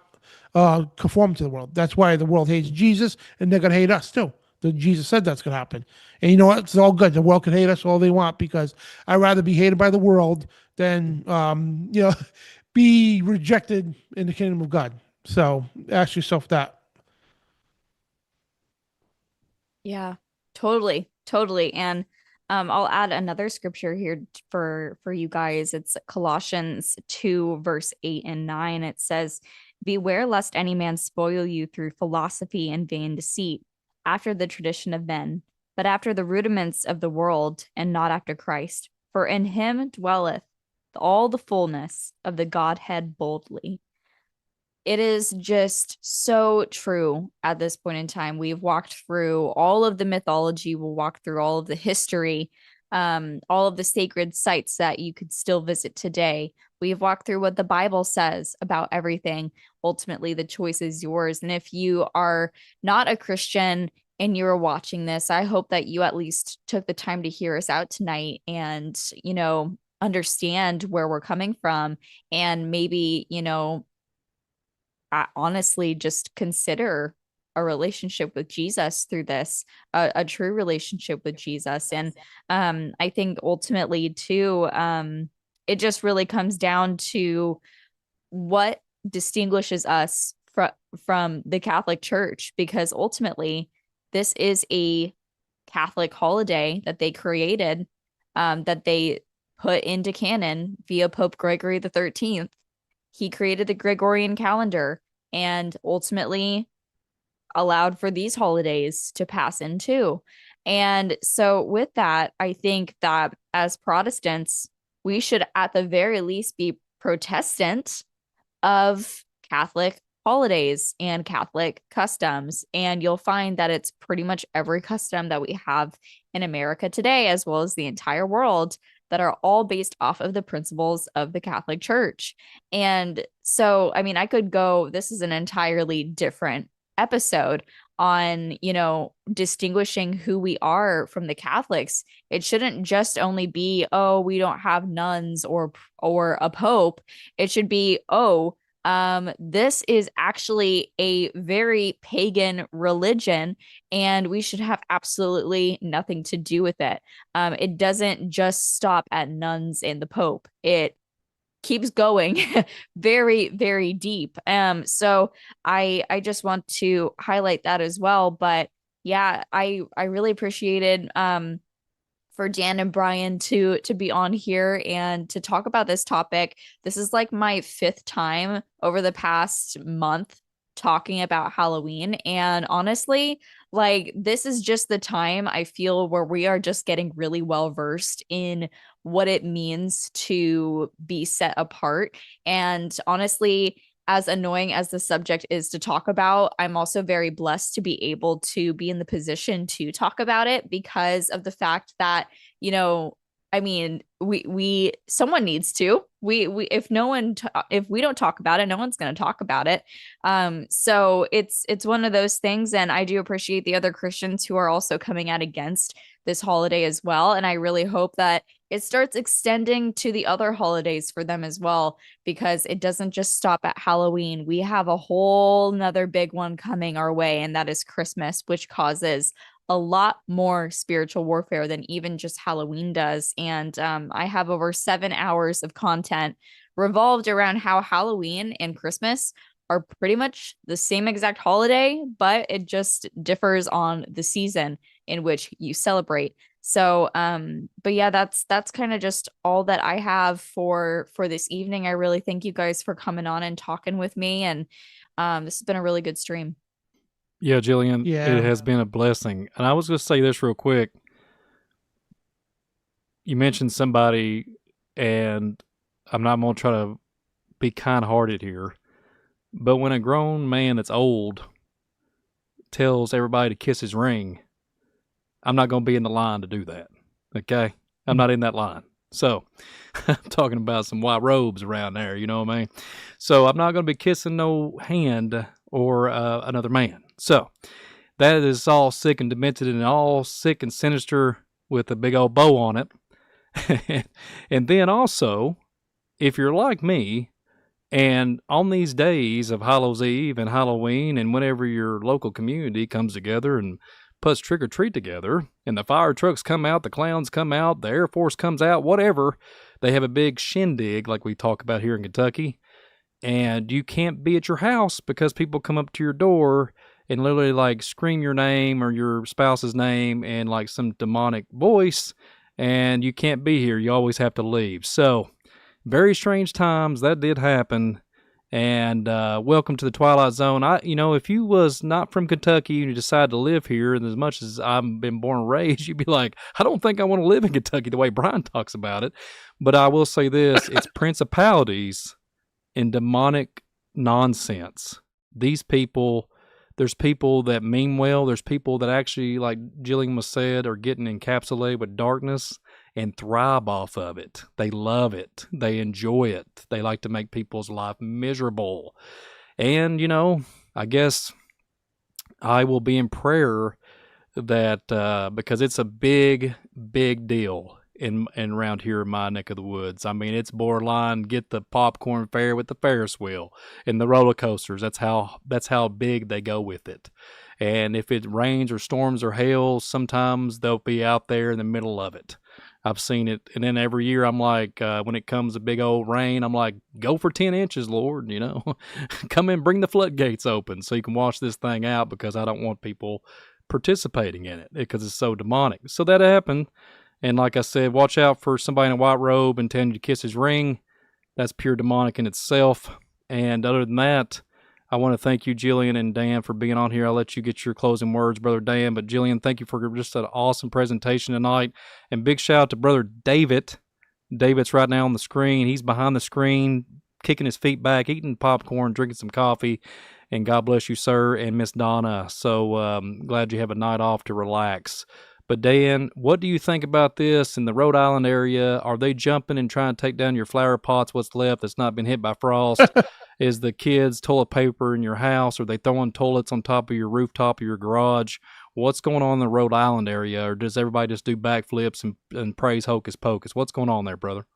conform to the world. That's why the world hates Jesus, and they're gonna hate us too. Jesus said that's gonna happen, and you know what? It's all good. The world can hate us all they want, because I'd rather be hated by the world than be rejected in the kingdom of God. So ask yourself that. Yeah, totally, totally. And I'll add another scripture here for you guys. It's Colossians 2, verse 8 and 9. It says, beware lest any man spoil you through philosophy and vain deceit, after the tradition of men, but after the rudiments of the world, and not after Christ. For in him dwelleth all the fullness of the Godhead bodily. It is just so true at this point in time. We've walked through all of the mythology. We'll walk through all of the history, all of the sacred sites that you could still visit today. We've walked through what the Bible says about everything. Ultimately, the choice is yours. And if you are not a Christian and you're watching this, I hope that you at least took the time to hear us out tonight and, understand where we're coming from, and maybe, honestly just consider a relationship with Jesus through this, a true relationship with Jesus. And I think ultimately too, it just really comes down to what distinguishes us from the Catholic Church, because ultimately this is a Catholic holiday that they created, that they put into canon via Pope Gregory the 13th. He created the Gregorian calendar and ultimately allowed for these holidays to pass in too. And so with that, I think that as Protestants, we should at the very least be Protestant of Catholic holidays and Catholic customs. And you'll find that it's pretty much every custom that we have in America today, as well as the entire world, that are all based off of the principles of the Catholic Church. And so, I mean, I could go, this is an entirely different episode on, distinguishing who we are from the Catholics. It shouldn't just only be, oh, we don't have nuns or a pope. It should be, oh, this is actually a very pagan religion, and we should have absolutely nothing to do with it. It doesn't just stop at nuns and the Pope. It keeps going very, very deep. So I just want to highlight that as well. But yeah, I really appreciated for Dan and Brian to be on here and to talk about this topic. This is like my 5th time over the past month talking about Halloween. And honestly, like, this is just the time I feel where we are just getting really well versed in what it means to be set apart. And honestly, as annoying as the subject is to talk about, I'm also very blessed to be able to be in the position to talk about it, because of the fact that, I mean, we someone needs to. We if no one if we don't talk about it, no one's going to talk about it. So it's one of those things, and I do appreciate the other Christians who are also coming out against this holiday as well. And I really hope that it starts extending to the other holidays for them as well, because it doesn't just stop at Halloween. We have a whole nother big one coming our way, and that is Christmas, which causes a lot more spiritual warfare than even just Halloween does. And I have over 7 hours of content revolved around how Halloween and Christmas are pretty much the same exact holiday, but it just differs on the season in which you celebrate. So, but yeah, that's kind of just all that I have for this evening. I really thank you guys for coming on and talking with me. And this has been a really good stream. Yeah, Jillian, Yeah. it has been a blessing. And I was going to say this real quick. You mentioned somebody, and I'm not going to try to be kind-hearted here, but when a grown man that's old tells everybody to kiss his ring, I'm not going to be in the line to do that, okay? I'm not in that line. So, I'm talking about some white robes around there, you know what I mean? So, I'm not going to be kissing no hand or another man. So, that is all sick and demented and all sick and sinister with a big old bow on it. And then also, if you're like me, and on these days of Hallows Eve and Halloween, and whenever your local community comes together and puts trick-or-treat together, and the fire trucks come out, the clowns come out, the Air Force comes out, whatever, they have a big shindig like we talk about here in Kentucky, and you can't be at your house because people come up to your door and literally like scream your name or your spouse's name in like some demonic voice, and you can't be here. You always have to leave. So, very strange times. That did happen. And welcome to the Twilight Zone. If you was not from Kentucky and you decided to live here, and as much as I've been born and raised, you'd be like, I don't think I want to live in Kentucky the way Brian talks about it. But I will say this, it's principalities and demonic nonsense. These people, there's people that mean well. There's people that actually, like Jillian said, are getting encapsulated with darkness and thrive off of it. They love it. They enjoy it. They like to make people's life miserable. And, I guess I will be in prayer that because it's a big, big deal in around here in my neck of the woods. I mean, it's borderline get the popcorn fair with the Ferris wheel and the roller coasters. That's how big they go with it. And if it rains or storms or hail, sometimes they'll be out there in the middle of it. I've seen it. And then every year I'm like, when it comes a big old rain, I'm like, go for 10 inches, Lord, come in, bring the floodgates open so you can wash this thing out, because I don't want people participating in it because it's so demonic. So that happened. And like I said, watch out for somebody in a white robe and telling you to kiss his ring. That's pure demonic in itself. And other than that, I want to thank you, Jillian and Dan, for being on here. I'll let you get your closing words, Brother Dan. But Jillian, thank you for just an awesome presentation tonight. And big shout out to Brother David. David's right now on the screen. He's behind the screen kicking his feet back, eating popcorn, drinking some coffee. And God bless you, sir, and Miss Donna. So glad you have a night off to relax. But Dan, what do you think about this in the Rhode Island area? Are they jumping and trying to take down your flower pots, what's left that's not been hit by frost? Is the kids toilet paper in your house? Are they throwing toilets on top of your rooftop of your garage? What's going on in the Rhode Island area? Or does everybody just do backflips and praise hocus pocus? What's going on there, brother?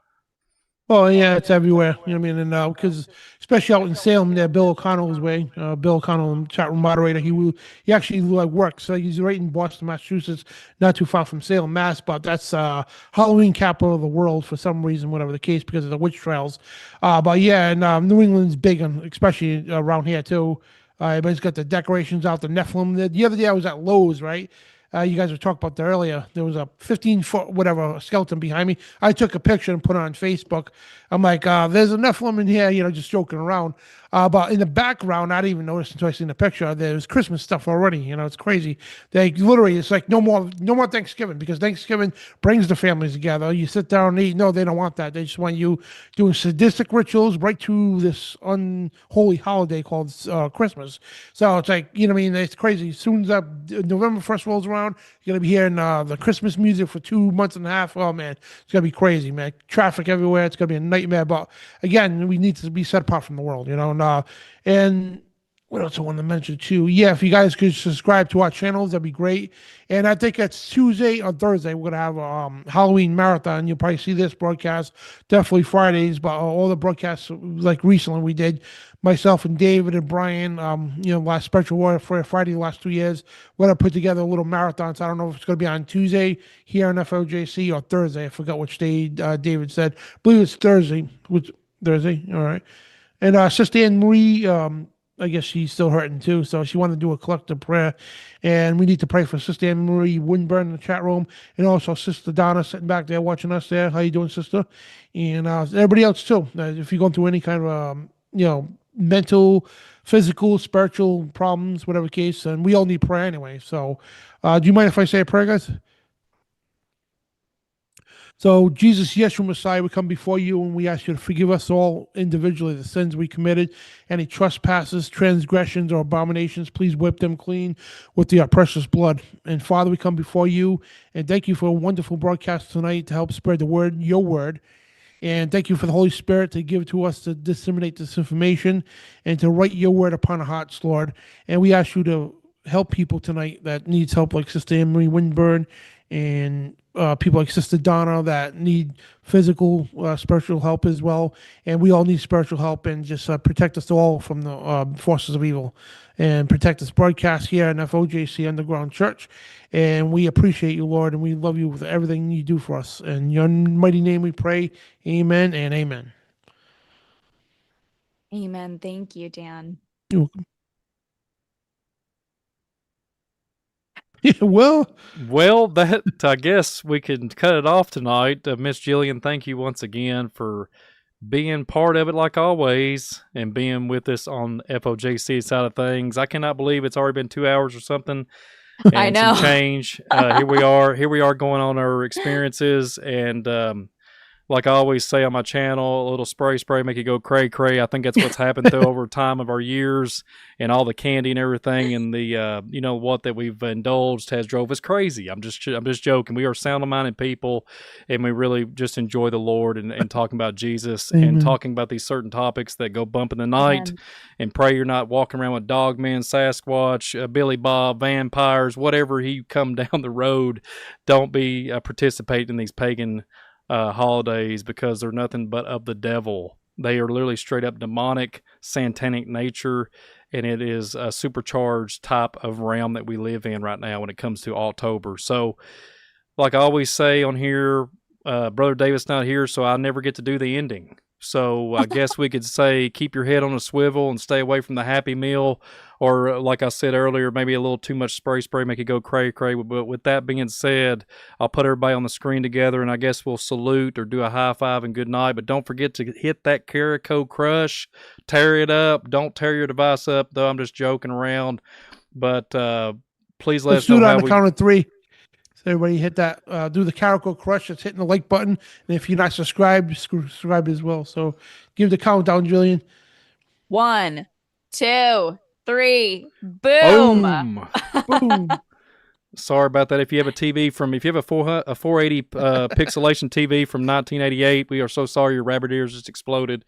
Well, yeah, it's everywhere. You know what I mean? And because especially out in Salem, there, Bill O'Connell's way. Bill O'Connell, chat room moderator, he actually like works. So he's right in Boston, Massachusetts, not too far from Salem, Mass. But that's Halloween capital of the world for some reason, whatever the case, because of the witch trials. But yeah, and New England's big, especially around here too. Everybody's got the decorations out, the Nephilim. The other day I was at Lowe's, right? You guys were talking about that earlier. There was a 15-foot whatever skeleton behind me. I took a picture and put it on Facebook. I'm like, there's a Nephilim in here, just joking around. But in the background, I didn't even notice until I seen the picture. There's Christmas stuff already. It's crazy. They literally, it's like no more Thanksgiving, because Thanksgiving brings the families together. You sit down and eat. No, they don't want that. They just want you doing sadistic rituals right to this unholy holiday called Christmas. So it's like, what I mean? It's crazy. As soon as November 1st rolls around, you're going to be hearing the Christmas music for 2 months and a half. Oh, man, it's going to be crazy, man. Traffic everywhere. It's going to be a nightmare. But again, we need to be set apart from the world, and what else I want to mention too? Yeah, if you guys could subscribe to our channels, that'd be great. And I think it's Tuesday or Thursday we're gonna have a Halloween marathon. You'll probably see this broadcast. Definitely Fridays, but all the broadcasts like recently we did, myself and David and Brian. Last Spiritual Warrior for Friday the last 2 years, we're gonna put together a little marathon. So I don't know if it's gonna be on Tuesday here on FOJC or Thursday. I forgot which day David said. I believe it's Thursday. Which Thursday? All right. And Sister Anne Marie, I guess she's still hurting too, so she wanted to do a collective prayer, and we need to pray for Sister Anne Marie Winburn in the chat room, and also Sister Donna sitting back there watching us there. How you doing, sister? And everybody else too. If you're going through any kind of mental, physical, spiritual problems, whatever case, and we all need prayer anyway. So, do you mind if I say a prayer, guys? So, Jesus, Yeshua Messiah, we come before you and we ask you to forgive us all individually the sins we committed, any trespasses, transgressions, or abominations. Please wipe them clean with your precious blood. And Father, we come before you and thank you for a wonderful broadcast tonight to help spread the word, your word. And thank you for the Holy Spirit to give to us to disseminate this information and to write your word upon our hearts, Lord. And we ask you to help people tonight that needs help, like Sister Anne Marie Winburn and people like Sister Donna that need physical, spiritual help as well. And we all need spiritual help, and just protect us all from the forces of evil, and protect this broadcast here in FOJC Underground Church. And we appreciate you, Lord, and we love you with everything you do for us. In your mighty name we pray. Amen and amen. Amen. Thank you, Dan. You're welcome. Yeah, well, that I guess we can cut it off tonight. Miss Jillian, thank you once again for being part of it, like always, and being with us on FOJC side of things. I cannot believe it's already been 2 hours or something. And I know. some change. Here we are going on our experiences, and like I always say on my channel, a little spray, make you go cray. I think that's what's happened through over time of our years, and all the candy and everything, and the what that we've indulged has drove us crazy. I'm just joking. We are sound-minded people, and we really just enjoy the Lord and talking about Jesus. Amen. And talking about these certain topics that go bump in the night. Amen. And pray you're not walking around with Dogman, Sasquatch, Billy Bob, vampires, whatever he come down the road. Don't be participating in these pagan holidays, because they're nothing but of the devil. They are literally straight up demonic, satanic nature, and it is a supercharged type of realm that we live in right now when it comes to October. So, like I always say on here, Brother Davis not here, so I never get to do the ending. So I guess we could say keep your head on a swivel and stay away from the Happy Meal, or like I said earlier, maybe a little too much spray, make it go cray. But with that being said, I'll put everybody on the screen together, and I guess we'll salute or do a high five and good night. But don't forget to hit that Carrico crush, tear it up. Don't tear your device up, though. I'm just joking around. But please let let's us know do it how on the count of three. So everybody hit that, do the Carrico crush. It's hitting the like button. And if you're not subscribed, subscribe as well. So give the countdown, Jillian. 1, 2, 3, boom. Boom. Sorry about that. If you have a 480 pixelation TV from 1988, we are so sorry your rabbit ears just exploded.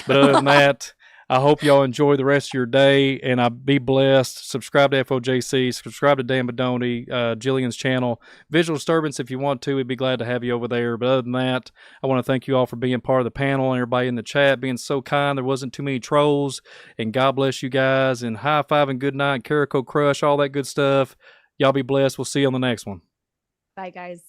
But other than that, I hope y'all enjoy the rest of your day, and be blessed. Subscribe to FOJC. Subscribe to Dan Bedoni, Jillian's channel. Visual Disturbance, if you want to, we'd be glad to have you over there. But other than that, I want to thank you all for being part of the panel and everybody in the chat being so kind. There wasn't too many trolls, and God bless you guys, and high five and good night, Carrico Crush, all that good stuff. Y'all be blessed. We'll see you on the next one. Bye, guys.